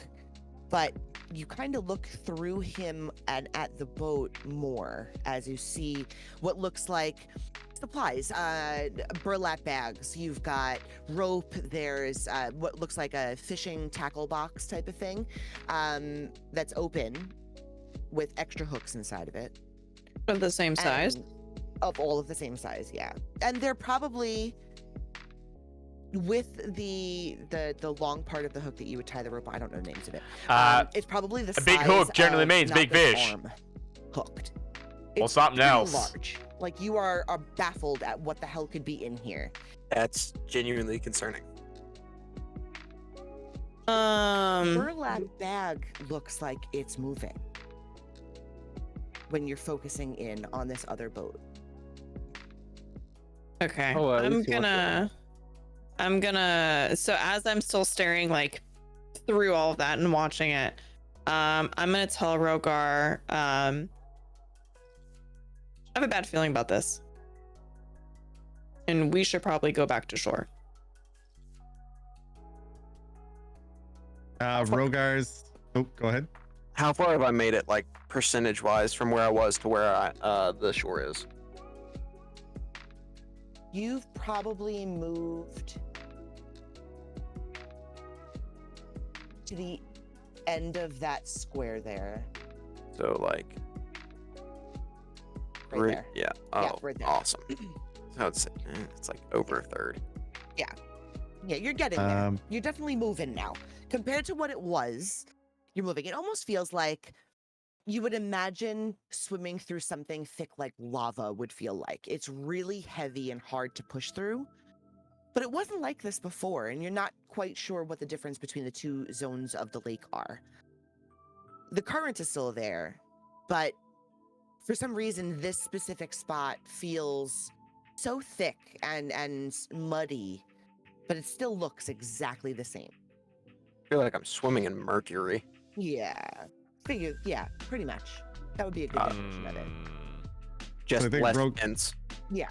But you kind of look through him and at the boat more as you see what looks like supplies, burlap bags. You've got rope. There's what looks like a fishing tackle box type of thing that's open with extra hooks inside of it. Of the same size? And of all of the same size, yeah. And they're probably, with the long part of the hook that you would tie the rope, I don't know names of it. It's probably the a big hook generally of means not big the fish. arm hooked. Or It's something pretty else. large. Like you are baffled at what the hell could be in here. That's genuinely concerning. Burlap bag looks like it's moving when you're focusing in on this other boat. Okay. Oh, at I'm least he wants gonna so as I'm still staring like through all of that and watching it, I'm gonna tell Rhogar, I have a bad feeling about this. And we should probably go back to shore. Rhogar's go ahead. How far have I made it, like percentage-wise, from where I was to where the shore is? You've probably moved to the end of that square there. So like, Right there. yeah. Yeah, Oh, right there. awesome. So it's like over a third. Yeah, you're getting there. You're definitely moving now. Compared to what it was, you're moving. It almost feels like you would imagine swimming through something thick like lava would feel like. It's really heavy and hard to push through. But it wasn't like this before, and you're not quite sure what the difference between the two zones of the lake are. The current is still there, but for some reason, this specific spot feels so thick and muddy, but it still looks exactly the same. I feel like I'm swimming in mercury. Yeah. Yeah, pretty much. That would be a good definition of it. Just I think less dense. Yeah.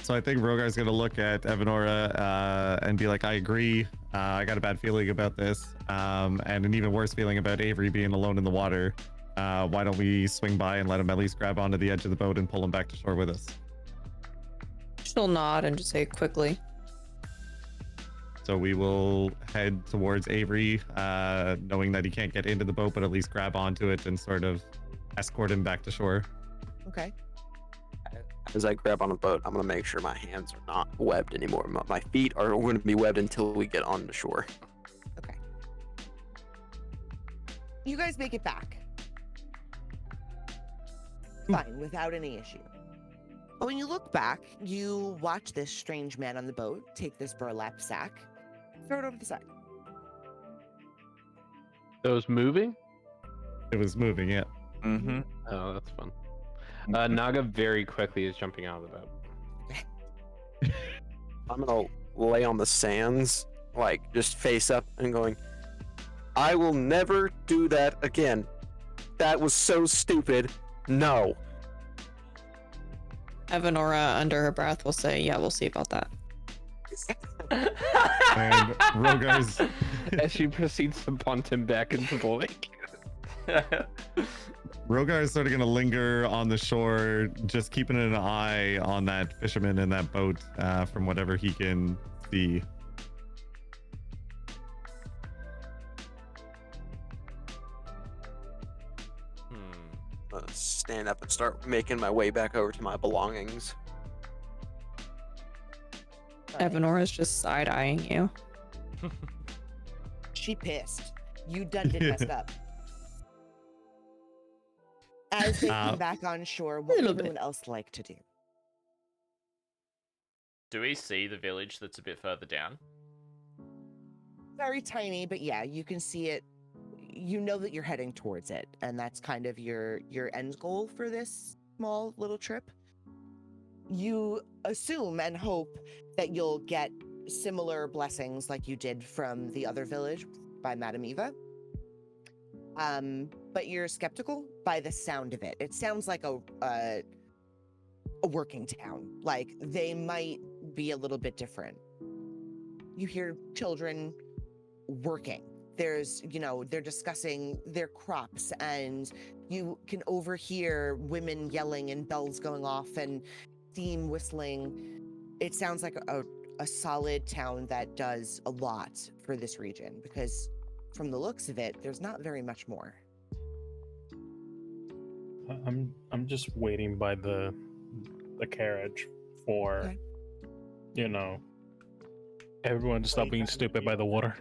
So I think Rhogar's gonna look at Evanora and be like, I agree. I got a bad feeling about this, and an even worse feeling about Avery being alone in the water. Why don't we swing by and let him at least grab onto the edge of the boat and pull him back to shore with us? She'll nod and just say quickly. So we will head towards Avery, knowing that he can't get into the boat, but at least grab onto it and sort of escort him back to shore. Okay. As I grab on a boat, I'm gonna make sure my hands are not webbed anymore. My feet are going to be webbed until we get on the shore. Okay. You guys make it back. Fine, without any issue. But when you look back, you watch this strange man on the boat take this burlap sack, throw it over the side. It was moving? It was moving, yeah. Mm-hmm. Oh, that's fun. nAga very quickly is jumping out of the boat. I'm gonna lay on the sands, like just face up and going, I will never do that again. That was so stupid. No. Evanora, under her breath, will say, yeah, we'll see about that. And Rhogar's As she proceeds to punt him back into the lake. Rhogar is sort of going to linger on the shore, just keeping an eye on that fisherman in that boat from whatever he can see. I'm gonna stand up and start making my way back over to my belongings. Evanora's just side-eyeing you. She pissed. You done did messed up. As they come back on shore, what would everyone else like to do? Do we see the village that's a bit further down? Very tiny, but yeah, you can see it. You know that you're heading towards it, and that's kind of your end goal for this small little trip. You assume and hope that you'll get similar blessings like you did from the other village by Madame Eva. But you're skeptical by the sound of it. It sounds like a working town. Like they might be a little bit different. You hear children working. There's, they're discussing their crops, and you can overhear women yelling and bells going off and steam whistling. It sounds like a solid town that does a lot for this region, because from the looks of it, there's not very much more. I'm just waiting by the carriage for, everyone to stop being stupid by the water.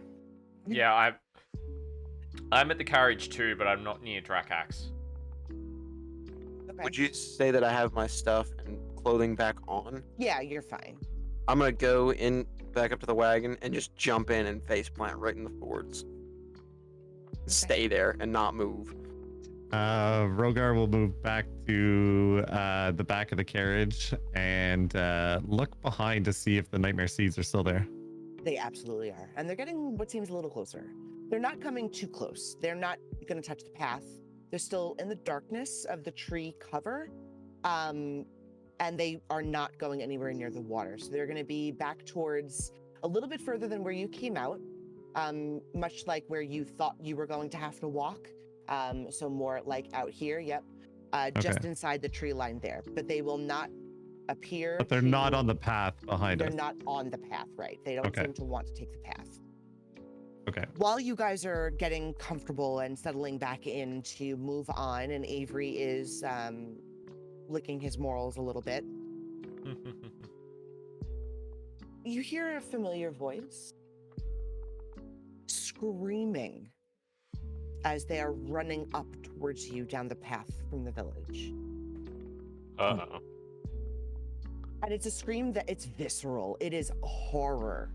Yeah, I'm at the carriage too, but I'm not near Drakax. Okay. Would you say that I have my stuff and clothing back on? Yeah, you're fine. I'm gonna go in back up to the wagon and just jump in and face plant right in the boards. Stay there and not move. Rhogar will move back to the back of the carriage and look behind to see if the nightmare seeds are still there. They absolutely are. And they're getting what seems a little closer. They're not coming too close. They're not going to touch the path. They're still in the darkness of the tree cover. And they are not going anywhere near the water. So they're going to be back towards a little bit further than where you came out. Much like where you thought you were going to have to walk. So more like out here. Yep. Just inside the tree line there. But they will not appear. But they're not on the path behind us. They're not on the path, right? They don't seem to want to take the path. Okay. While you guys are getting comfortable and settling back in to move on, and Avery is licking his morals a little bit, you hear a familiar voice screaming as they are running up towards you down the path from the village. Uh-oh. And it's a scream that it's visceral. It is horror.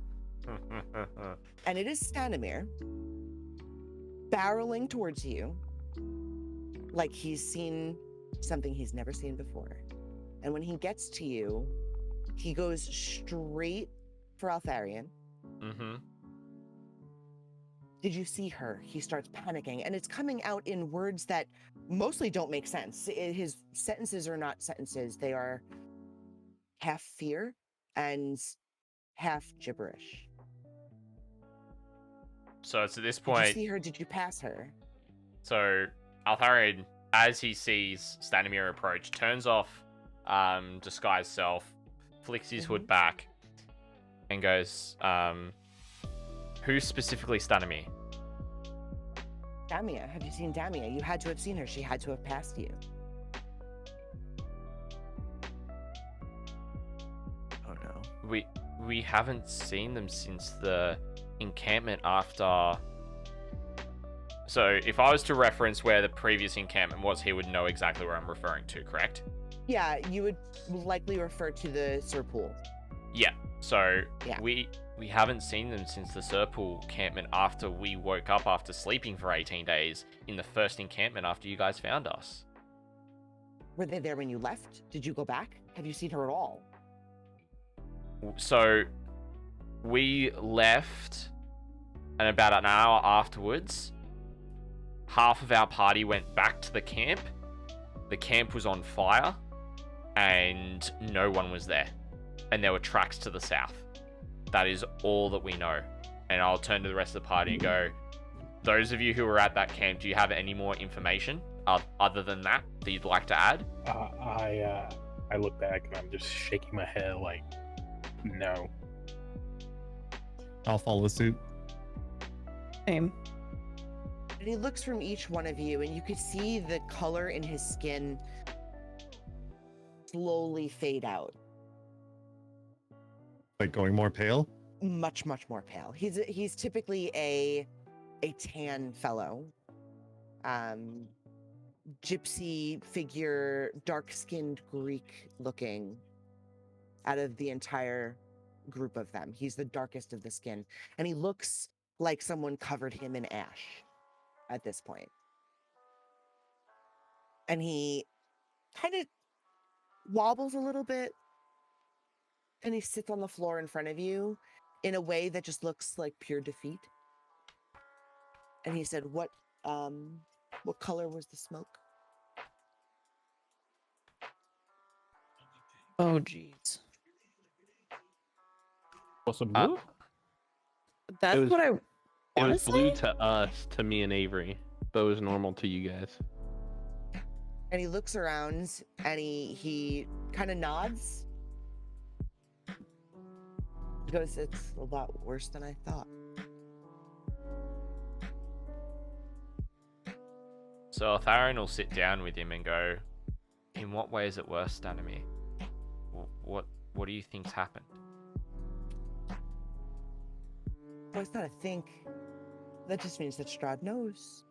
And it is Stanimir barreling towards you like he's seen something he's never seen before. And when he gets to you, he goes straight for Altharion. Mm-hmm. Did you see her? He starts panicking, and it's coming out in words that mostly don't make sense. His sentences are not sentences. They are half fear and half gibberish. So it's at this Did you point. see her? Did you pass her? So Altharion, as he sees Stanimir approach, turns off disguise self, flicks his hood back, and goes, who's specifically Stanimir? Damia. Have you seen Damia? You had to have seen her. She had to have passed you. Oh no. We haven't seen them since the encampment after. So if I was to reference where the previous encampment was, he would know exactly where I'm referring to, correct? Yeah, you would likely refer to the Sir Pool. Yeah. So Yeah. we haven't seen them since the Serpool encampment after we woke up after sleeping for 18 days in the first encampment after you guys found us. Were they there when you left? Did you go back? Have you seen her at all? So we left, and about an hour afterwards, half of our party went back to the camp. The camp was on fire, and no one was there. And there were tracks to the south. That is all that we know. And I'll turn to the rest of the party and go, those of you who were at that camp, do you have any more information other than that you'd like to add? I look back and I'm just shaking my head like, no. I'll follow suit. Same. And he looks from each one of you, and you could see the color in his skin slowly fade out. Like going more pale? Much, much more pale. He's typically a tan fellow. Gypsy figure, dark-skinned Greek looking out of the entire group of them. He's the darkest of the skin. And he looks like someone covered him in ash at this point. And he kind of wobbles a little bit, and he sits on the floor in front of you in a way that just looks like pure defeat. And he said, what color was the smoke? Oh, jeez. Also blue? That's was- what I It want to was blue say. to us, to me and Avery, but it was normal to you guys. And he looks around, and he kind of nods. He goes, it's a lot worse than I thought. So Altharion will sit down with him and go, in what way is it worse, Stanimir? What do you think's happened? Well, it's not a think. That just means that Strahd knows.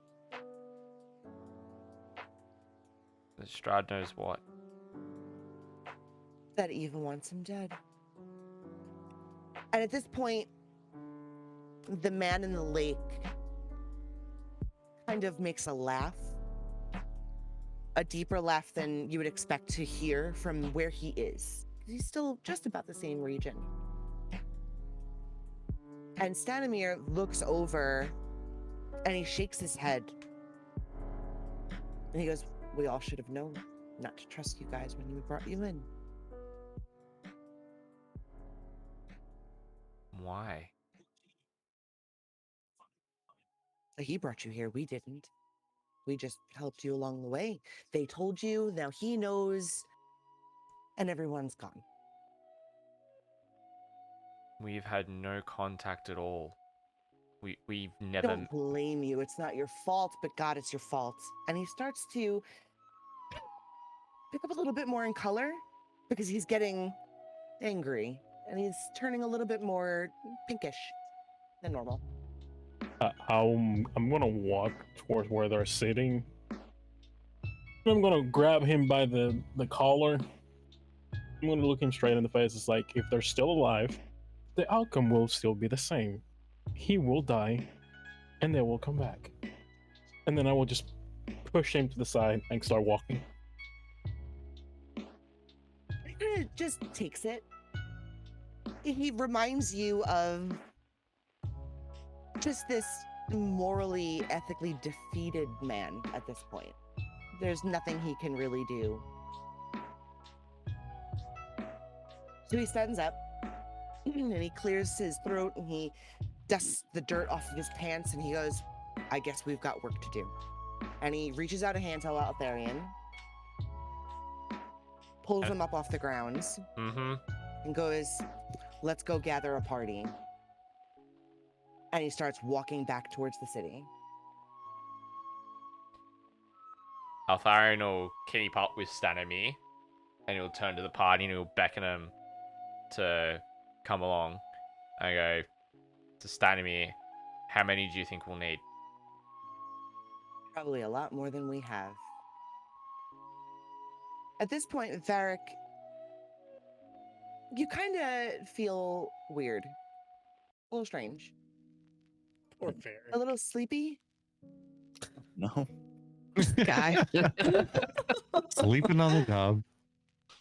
The Strahd knows what? That Eva wants him dead. And at this point, the man in the lake kind of makes a laugh. A deeper laugh than you would expect to hear from where he is. He's still just about the same region. And Stanimir looks over and he shakes his head. And he goes, we all should have known not to trust you guys when we brought you in. Why? He brought you here, we didn't. We just helped you along the way. They told you, now he knows, and everyone's gone. We've had no contact at all. We've I never. don't blame you. It's not your fault, but God, it's your fault. And he starts to pick up a little bit more in color because he's getting angry and he's turning a little bit more pinkish than normal. I'm gonna walk towards where they're sitting. I'm gonna grab him by the collar. I'm gonna look him straight in the face. It's like, if they're still alive, the outcome will still be the same. He will die, and they will come back. And then I will just push him to the side and start walking. He kind of just takes it. He reminds you of just this morally, ethically defeated man at this point. There's nothing he can really do. So he stands up and he clears his throat and he dusts the dirt off of his pants and he goes, I guess we've got work to do. And he reaches out a hand to Altharion, pulls him up off the ground, Mm-hmm. and goes, let's go gather a party. And he starts walking back towards the city. Altharion will keep up with Stanimir, and he'll turn to the party and he'll beckon him to come along. And go to Stanimir, how many do you think we'll need? Probably a lot more than we have. At this point, Varrick, you kind of feel weird. A little strange. Poor Varrick. A little sleepy. No. Guy. Sleeping on the job.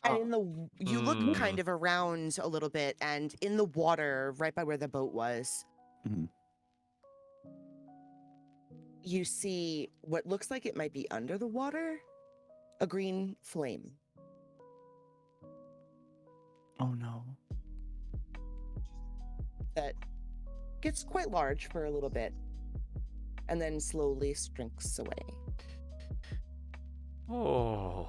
And in the you look kind of around a little bit, and in the water, right by where the boat was, Mhm. you see what looks like it might be under the water, a green flame. Oh no. That gets quite large for a little bit, and then slowly shrinks away. Oh.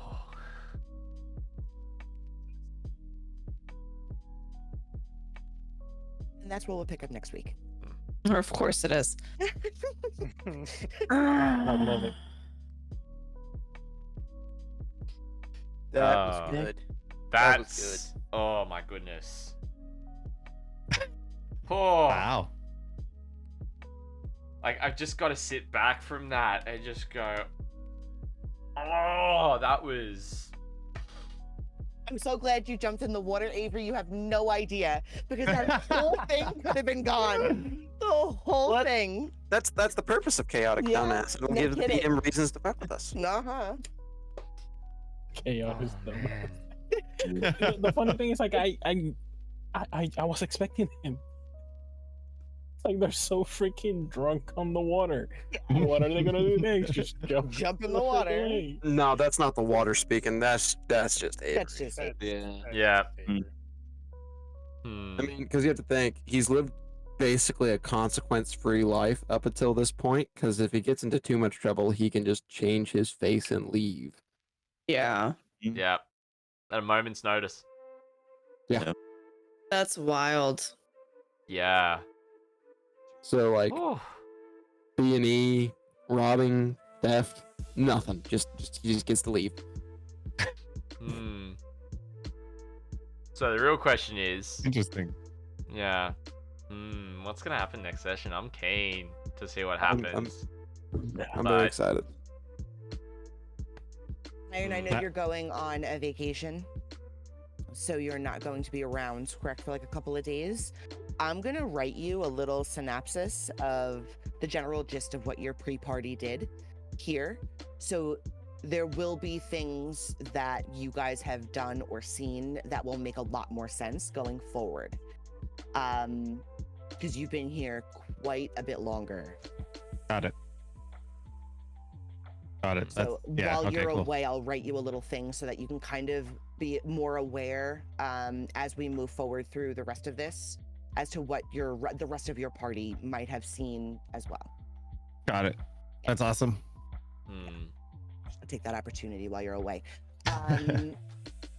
And that's what we'll pick up next week. Or of course it is. I love it. That was good. That was That's oh my goodness. Oh, Wow. like I've just got to sit back from that and just go, oh, that was. I'm so glad you jumped in the water, Avery. You have no idea, because that whole thing could have been gone. The whole What? thing. That's the purpose of chaotic Yeah, dumbass. It'll no give the kidding. DM reasons to fuck with us. Uh-huh. Chaos. Oh, man. The funny thing is, like, I was expecting him. It's like they're so freaking drunk on the water. What are they gonna do next? Just Jump in the water. away. No, that's not the water speaking. That's just Avery. That's just it. Yeah. Avery. Hmm. I mean, because you have to think, he's lived basically a consequence-free life up until this point. Because if he gets into too much trouble, he can just change his face and leave. Yeah. Yeah. At a moment's notice. That's wild. Yeah. So like Oh. B&E, robbing, theft, nothing. Just he just gets to leave. Hmm. So the real question is, Interesting. yeah. What's gonna happen next session? I'm keen to see what I'm- happens. I'm But- very excited. Iron, I know That- you're going on a vacation, so you're not going to be around, correct, for like a couple of days. I'm gonna write you a little synopsis of the general gist of what your pre-party did here. So there will be things that you guys have done or seen that will make a lot more sense going forward. Because you've been here quite a bit longer. Got it. Got it. So yeah, while okay, you're cool. away, I'll write you a little thing so that you can kind of be more aware as we move forward through the rest of this as to what the rest of your party might have seen as well. Got it. That's awesome. Hmm. I'll take that opportunity while you're away.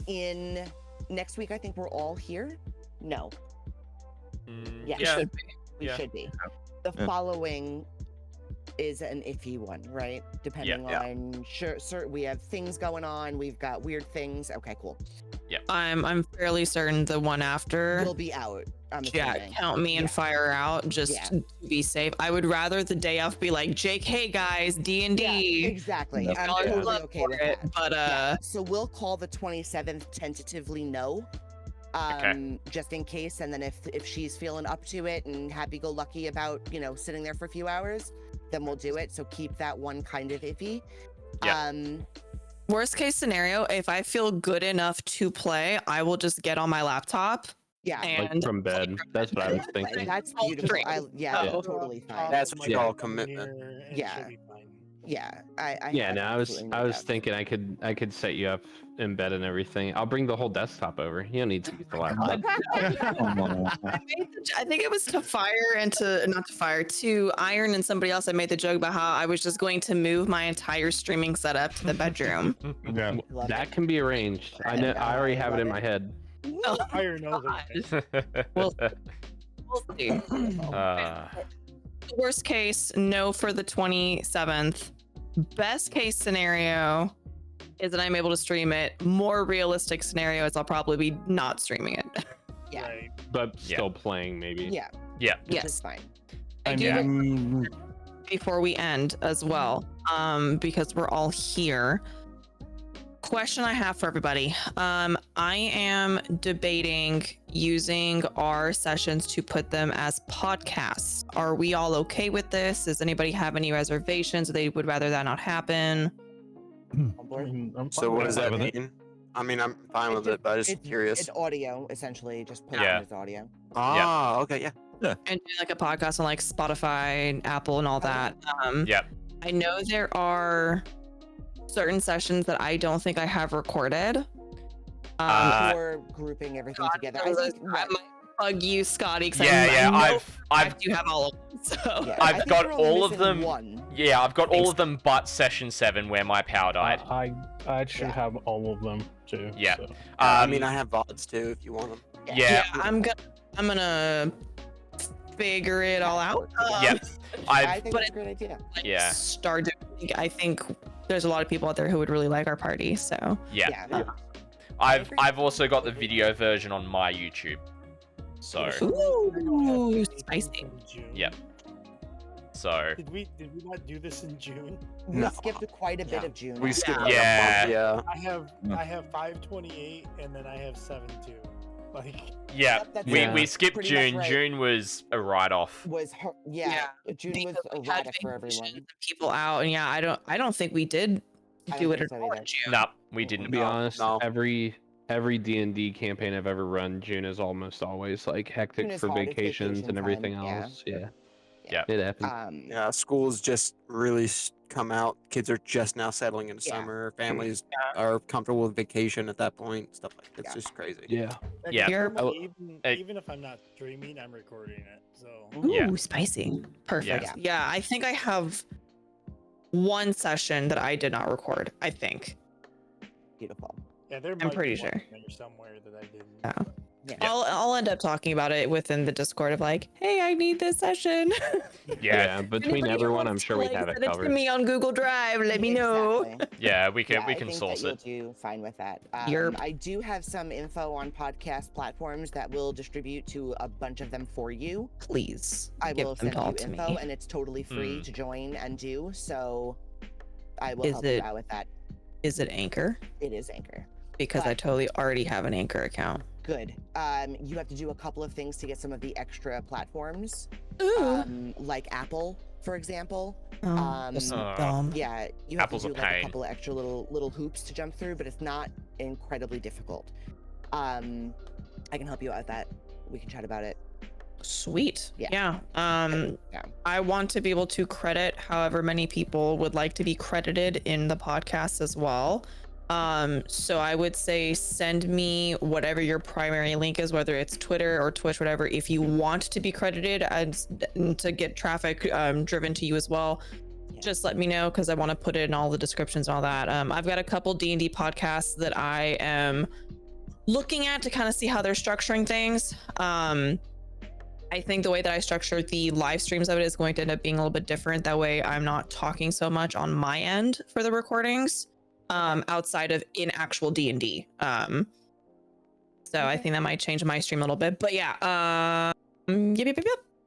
In next week, I think we're all here. No, Mm, Yeah. yeah. Should be. we Yeah. should be. The following is an iffy one, right? Depending on sure, we have things going on, we've got weird things. Okay, cool. I'm fairly certain the one after. We'll be out. I'm Yeah, assuming. count me and fire out just to be safe. I would rather the day off be like, Jake, hey guys, D&D. Yeah, exactly. Yep. I'm I'll totally love okay for with it, that. but Yeah, so we'll call the 27th tentatively no. Just in case, and then if she's feeling up to it and happy-go-lucky about, you know, sitting there for a few hours, then we'll do it. So keep that one kind of iffy. Yeah. worst case scenario, if I feel good enough to play, I will just get on my laptop. Yeah. And Like from bed. That's what I was thinking. That's beautiful. Yeah. Totally fine. That's what you call commitment. Yeah. Yeah. Yeah, no, I was thinking I could set you up in bed and everything. I'll bring the whole desktop over. You don't need to use the laptop. I think it was to Fire and to Iron and somebody else. I made the joke about how I was just going to move my entire streaming setup to the bedroom. Yeah. That can be arranged. I know. I already have it in my head. Oh, Iron knows everything. we'll see. Worst case, no for the 27th. Best case scenario is that I'm able to stream it. More realistic scenario is I'll probably be not streaming it. Yeah. Right. But still playing, maybe. Yeah. Yeah. Which Yes. is fine. I do before we end as well, because we're all here. Question I have for everybody. I am debating using our sessions to put them as podcasts. Are we all okay with this? Does anybody have any reservations? They would rather that not happen. So what does that mean? I mean, I'm fine with it, but I'm just curious. It's audio, essentially. Just put Yeah. it as audio. Ah, okay, yeah. And do like a podcast on like Spotify and Apple and all that. Yep. I know there are certain sessions that I don't think I have recorded. Or grouping everything together. I think, I might bug you, Scotty. 'Cause Yeah, I I've do have all of them. So yeah, I I've think got we're only all of missing them. One. Yeah, I've got all of them but session 7 where my power died. I should have all of them too. Yeah. So. I mean, I have VODs too if you want them. Yeah. I'm gonna figure it all out. Yep. I think but it's a great idea. Like, Yeah. start doing. I think there's a lot of people out there who would really like our party. So Yeah. Yeah. I've also got the video version on my YouTube. So ooh, spicy. Yep. So Did we not do this in June? We No. skipped quite a bit of June. We skipped like Yeah. a month, yeah. I have 5/28 and then I have 7/2. Like yeah, That's we skipped pretty much June. right. June was a write-off. Was her, yeah, June was Because we had erratic for vacations everyone. and people out, and yeah, I don't think we did I do don't it think at so all either. in June. No, we didn't. To be No, honest, no. every D&D campaign I've ever run, June is almost always like hectic June is for hard, it's vacations vacation and everything time, yeah. else. Yeah. Yeah. It happens. Yeah, schools just really come out. Kids are just now settling into Yeah. summer. Families are comfortable with vacation at that point. Stuff like it's Yeah. just crazy. Yeah. like, Yeah. normally, Hey. even if I'm not streaming, I'm recording it. So Ooh, Yeah. spicy. Perfect. Yeah. Yeah, I think I have one session that I did not record. I think. Beautiful. yeah, there I'm might pretty be one sure. in there somewhere that I didn't. Yeah. Yeah. I'll end up talking about it within the Discord of like, hey, I need this session. Yeah, Between Anybody everyone, I'm wants sure to, we like, have it send to covered. me on Google Drive. Let me know. Exactly. yeah, we can Yeah, we I can think source that you'll it. do fine with that. Yerp. I do have some info on podcast platforms that will distribute to a bunch of them for you. Please I give will them send you all to info, me. and it's totally free Mm. to join and do. So I will Is help it- you out with that. Is it Anchor? It is Anchor. Because I But- totally already have an Anchor account. Good. You have to do a couple of things to get some of the extra platforms, Ooh. like Apple, for example. That's so Uh, dumb. Yeah, you have Apple's to a do like a pain. couple of extra little hoops to jump through, but it's not incredibly difficult. I can help you out with that. We can chat about it. Sweet. Yeah. Yeah. Yeah. I want to be able to credit however many people would like to be credited in the podcast as well. So I would say send me whatever your primary link is, whether it's Twitter or Twitch, whatever. If you want to be credited and to get traffic driven to you as well, just let me know because I want to put it in all the descriptions and all that. I've got a couple D&D podcasts that I am looking at to kind of see how they're structuring things. I think the way that I structure the live streams of it is going to end up being a little bit different. That way I'm not talking so much on my end for the recordings, outside of in actual D&D. So I think that might change my stream a little bit, but yeah, yep. I think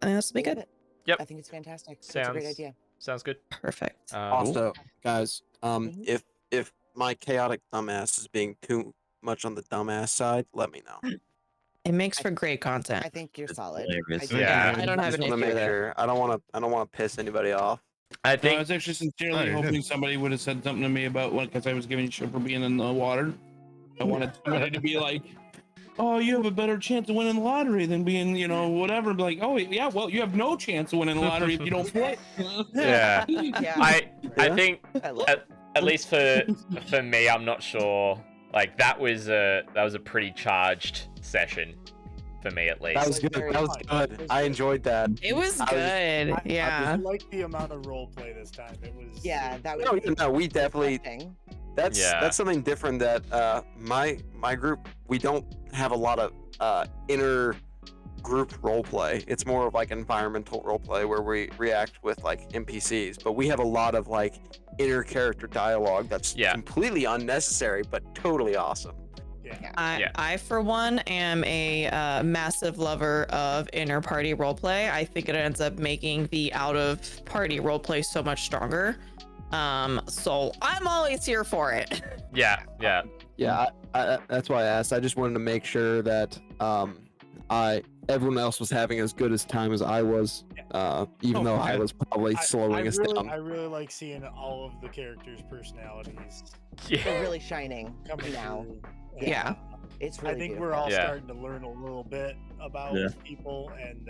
this will be good. Yep. I think it's fantastic. It's a great idea. Sounds good. Perfect. Also, guys, if my chaotic dumbass is being too much on the dumbass side, let me know. It makes for great content. I think you're solid. Hilarious. I don't have Just an wanna issue make there. sure. I don't want to piss anybody off. I No, I think was actually sincerely Oh, you're hoping good. somebody would have said something to me about what, because I was giving shit for being in the water. I wanted somebody to be like, "Oh, you have a better chance of winning the lottery than being, whatever." Be like, "Oh, yeah, well, you have no chance of winning the lottery if you don't play." yeah. Yeah. I think I love at least for me, I'm not sure. Like that was a pretty charged session for me at least. That was good. That was good. I enjoyed that. It was I was- good. Yeah. I like the amount of role play this time. It was. Yeah, that was. No, we definitely. Thing. That's something different that my group, we don't have a lot of inner group role play. It's more of like environmental role play where we react with like NPCs, but we have a lot of like inner character dialogue that's completely unnecessary but totally awesome. I for one am a massive lover of inner party roleplay. I think it ends up making the out of party roleplay so much stronger. So I'm always here for it. Yeah. Yeah, I that's why I asked. I just wanted to make sure that everyone else was having as good as time as I was, even though I was probably slowing us down. I really like seeing all of the characters' personalities. They're really shining coming now. through. Yeah. It's really I think beautiful. we're all starting to learn a little bit about people and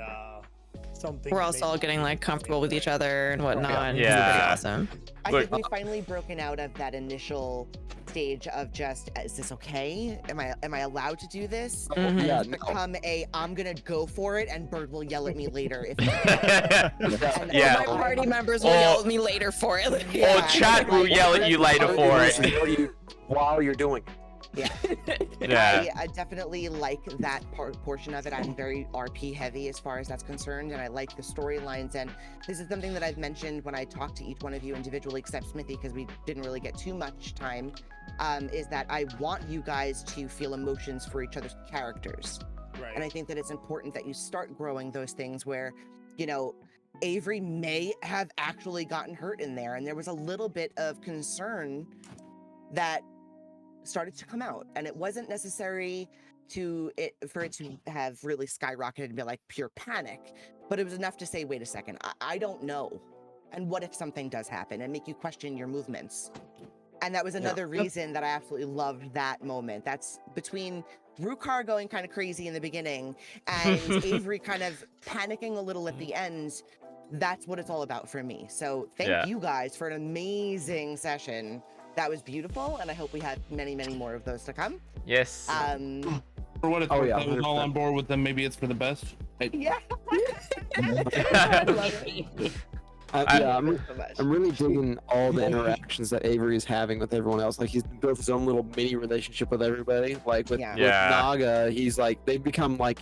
something. We're also all getting like comfortable with each other and whatnot. and it's Yeah. pretty awesome. I think we've finally broken out of that initial stage of just, is this okay? Am I allowed to do this? Mhm. Yeah, It's become I'm gonna go for it, and Bird will yell at me later if. And Yeah. My party members will yell at me later for it. Or chat will yell at you later for it. While you're doing it. Yeah. Yeah. I definitely like that portion of it. I'm very RP heavy as far as that's concerned, and I like the storylines. And this is something that I've mentioned when I talked to each one of you individually, except Smithy, because we didn't really get too much time, is that I want you guys to feel emotions for each other's characters. Right. And I think that it's important that you start growing those things where, Avery may have actually gotten hurt in there, and there was a little bit of concern that started to come out, and it wasn't necessary for it to have really skyrocketed and be like pure panic, but it was enough to say, wait a second, I don't know, and what if something does happen, and make you question your movements. And that was another reason that I absolutely loved that moment. That's between Rukhar going kind of crazy in the beginning and Avery kind of panicking a little at the end. That's what it's all about for me. So thank you guys for an amazing session. That was beautiful, and I hope we have many, many more of those to come. Yes. For what it's worth, I was all on board with them. Maybe it's for the best. Yeah. I love it. I'm really digging all the interactions that Avery is having with everyone else. Like he's built his own little mini relationship with everybody. Like with nAga, he's like they've become like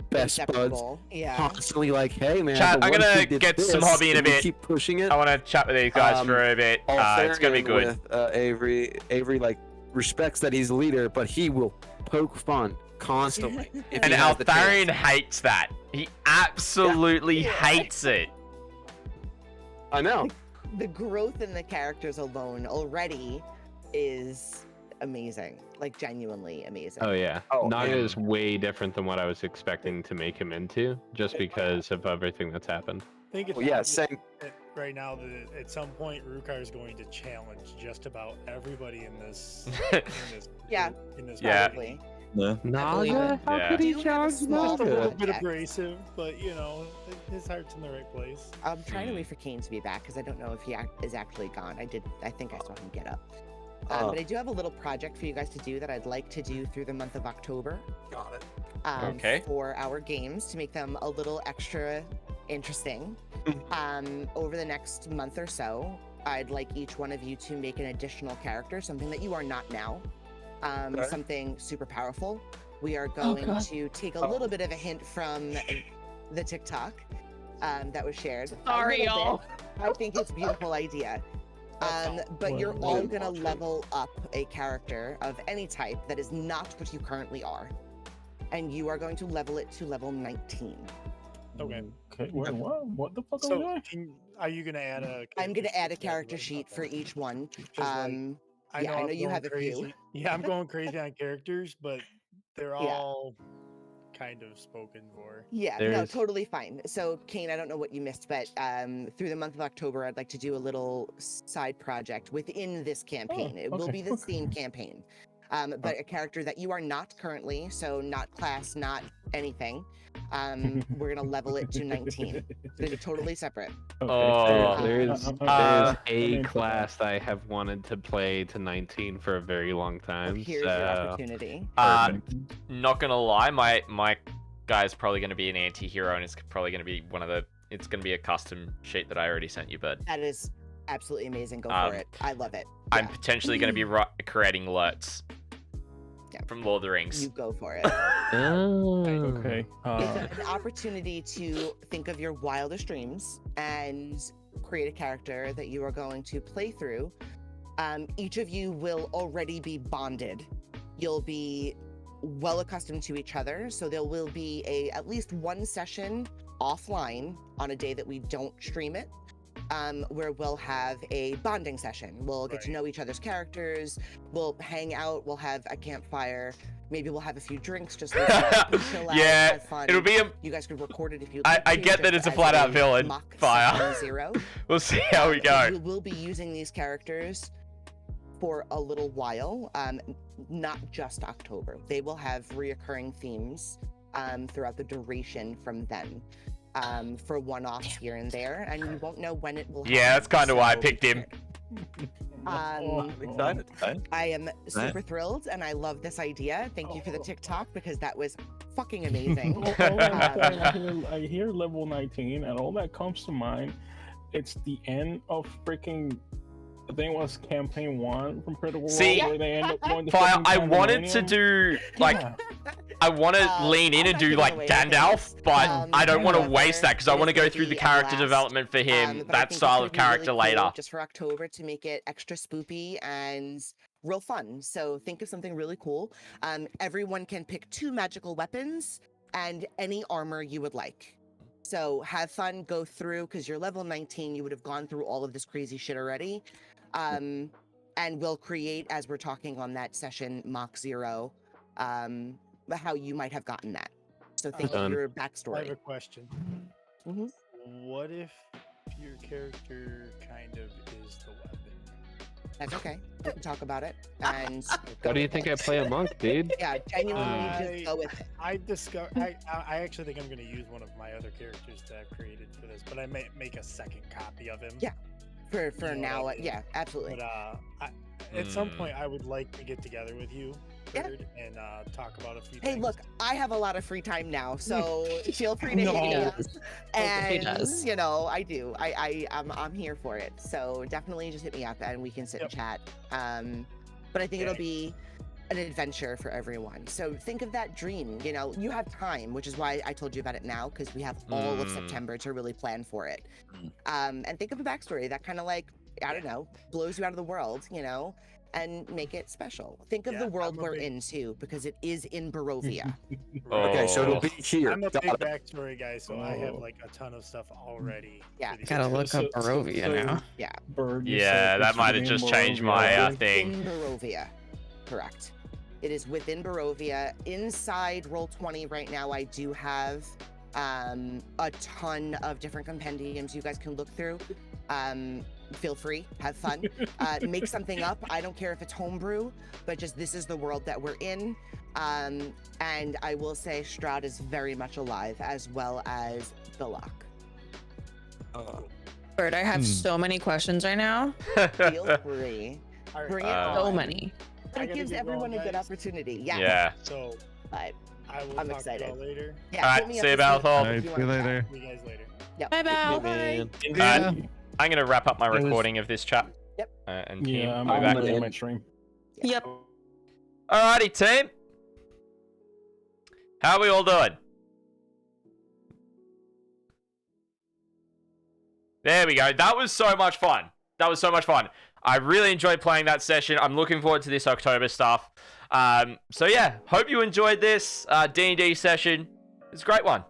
best buds. Yeah. Constantly like, hey man. Chat, but I'm what if gonna we did get some this hobby in a and we bit. Keep pushing it. I want to chat with these guys for a bit. It's gonna be good. With, Avery like respects that he's the leader, but he will poke fun constantly. if And he has the chance. Altharion hates that. He absolutely hates it. I know. The growth in the characters alone already is amazing, like genuinely amazing. Oh yeah, Oh, nAga man. is way different than what I was expecting to make him into, just because of everything that's happened. I think it's Well, yeah, obvious same. that right now that at some point Rukhar is going to challenge just about everybody in this. Yeah. In this Yeah. movie. nAga? How Yeah. could he Do have a challenge small Just a little nAga? bit Yes. abrasive, but his heart's in the right place. I'm trying to wait for Kane to be back because I don't know if he is actually gone. I think I saw him get up. But I do have a little project for you guys to do that I'd like to do through the month of October. Got it. Okay. For our games to make them a little extra interesting. Over the next month or so, I'd like each one of you to make an additional character, something that you are not now. Something super powerful. We are going to take a little bit of a hint from the TikTok that was shared. Sorry, A little y'all. bit. I think it's a beautiful idea. But you're all gonna level up a character of any type that is not what you currently are, and you are going to level it to level 19. Okay. Okay. What the fuck are we So, doing? are you gonna add a? I'm gonna add a sheet? character sheet for each one. 'Cause, like, I yeah, I know I'm you going have a few. crazy. Yeah, I'm going crazy on characters, but they're Yeah. all kind of spoken for. Yeah, no, There's- totally fine. So, Kane, I don't know what you missed, but through the month of October, I'd like to do a little side project within this campaign. It will okay, be the theme campaign, but a character that you are not currently, so not class, not anything. We're gonna level it to 19. They're totally separate. Oh. There's Uh, a I'm class that I have wanted to play to 19 for a very long So time. here's your opportunity. Not gonna lie, my guy's probably gonna be an anti-hero, and it's probably gonna be it's gonna be a custom sheet that I already sent you, but That is absolutely amazing. Go for it. I love it. I'm Yeah, potentially gonna be creating alerts Yeah. from Lord of the Rings. you go for it. Oh. Okay. It's an opportunity to think of your wildest dreams and create a character that you are going to play through. Each of you will already be bonded. You'll be well accustomed to each other, so there will be at least one session offline on a day that we don't stream it, where we'll have a bonding session. We'll get to know each other's characters. We'll hang out. We'll have a campfire. Maybe we'll have a few drinks, just chill out, Yeah, have fun. it'll be a. You guys could record it if you. I get that it's a flat-out villain. Mock Fire. 0. We'll see how we go. We will be using these characters for a little while, not just October. They will have reoccurring themes throughout the duration from then, for one-offs here and there, and you won't know when it will happen. Yeah, that's kind of why I so picked be him. Excited. I am super thrilled, and I love this idea. Thank you for the TikTok, because that was fucking amazing. I hear level 19, and all that comes to mind, it's the end of freaking. I think it was campaign 1 from Critical Role, See, where they end up going to Fire, fucking I wanted to Pandemonium. do like. Yeah. I want to lean in I'm and not do giving like away Gandalf, anything. but I don't want to However, waste that because I it want to is go gonna through the be a character blast. development for him, But I that think it's style gonna of be really character cool later. just for October to make it extra spoopy and real fun. So think of something really cool. Everyone can pick 2 magical weapons and any armor you would like. So have fun, go through, because you're level 19, you would have gone through all of this crazy shit already. And we'll create, as we're talking on that session, Mach 0, how you might have gotten that. So think of Done. your I have backstory. a question. Mhm. What if your character kind of is the weapon? That's okay. We can talk about it. And How do you think I play a monk, dude? yeah, genuinely just go with it. I actually think I'm going to use one of my other characters that I've created for this, but I may make a second copy of him. Yeah. For You know now, what I mean? yeah, absolutely. But at some point, I would like to get together with you, Yeah. Bird, and talk about a few Hey, things. look, I have a lot of free time now, so feel free to hit me No. up. And He does. you know, I do. I'm here for it. So definitely just hit me up and we can sit and chat. But I think it'll be an adventure for everyone. So think of that dream. You know, you have time, which is why I told you about it now, because we have all of September to really plan for it. And think of a backstory that kind of like, I don't know, blows you out of the world, you know, and make it special. Think of Yeah, the world I'm a we're big- in too, because it is in Barovia. Okay, so it'll Oh. be here. I'm a Got big it. backstory guy, so I have Oh. like a ton of stuff already. Yeah. for these Gotta characters. look up Barovia now. Bird, you Yeah, said that it's might have within just changed Barovia, my right? thing. In Barovia, correct. It is within Barovia. Inside Roll20 right now, I do have a ton of different compendiums you guys can look through. Feel free, have fun, make something up. I don't care if it's homebrew, but just this is the world that we're in. And I will say Strahd is very much alive, as well as Billock. Bird, I have so many questions right now. Feel free. All right, Bring it Uh, So on. many. But I it gotta gives get everyone going, a good guys. opportunity. Yeah. Yeah. So But I will I'm talk excited. to y'all later. yeah, Alright, hit me up see you, this week Balithal. if Alright, you see you wanna chat. later. See you guys later. Yep. Bye bye. Man. I'm gonna wrap up my It was- recording of this chat. Yep. And team, Yeah, I'm I'll be back. gonna my stream. Yep. Alrighty, team. How are we all doing? There we go. That was so much fun. That was so much fun. I really enjoyed playing that session. I'm looking forward to this October stuff. So yeah, hope you enjoyed this D&D session. It's a great one.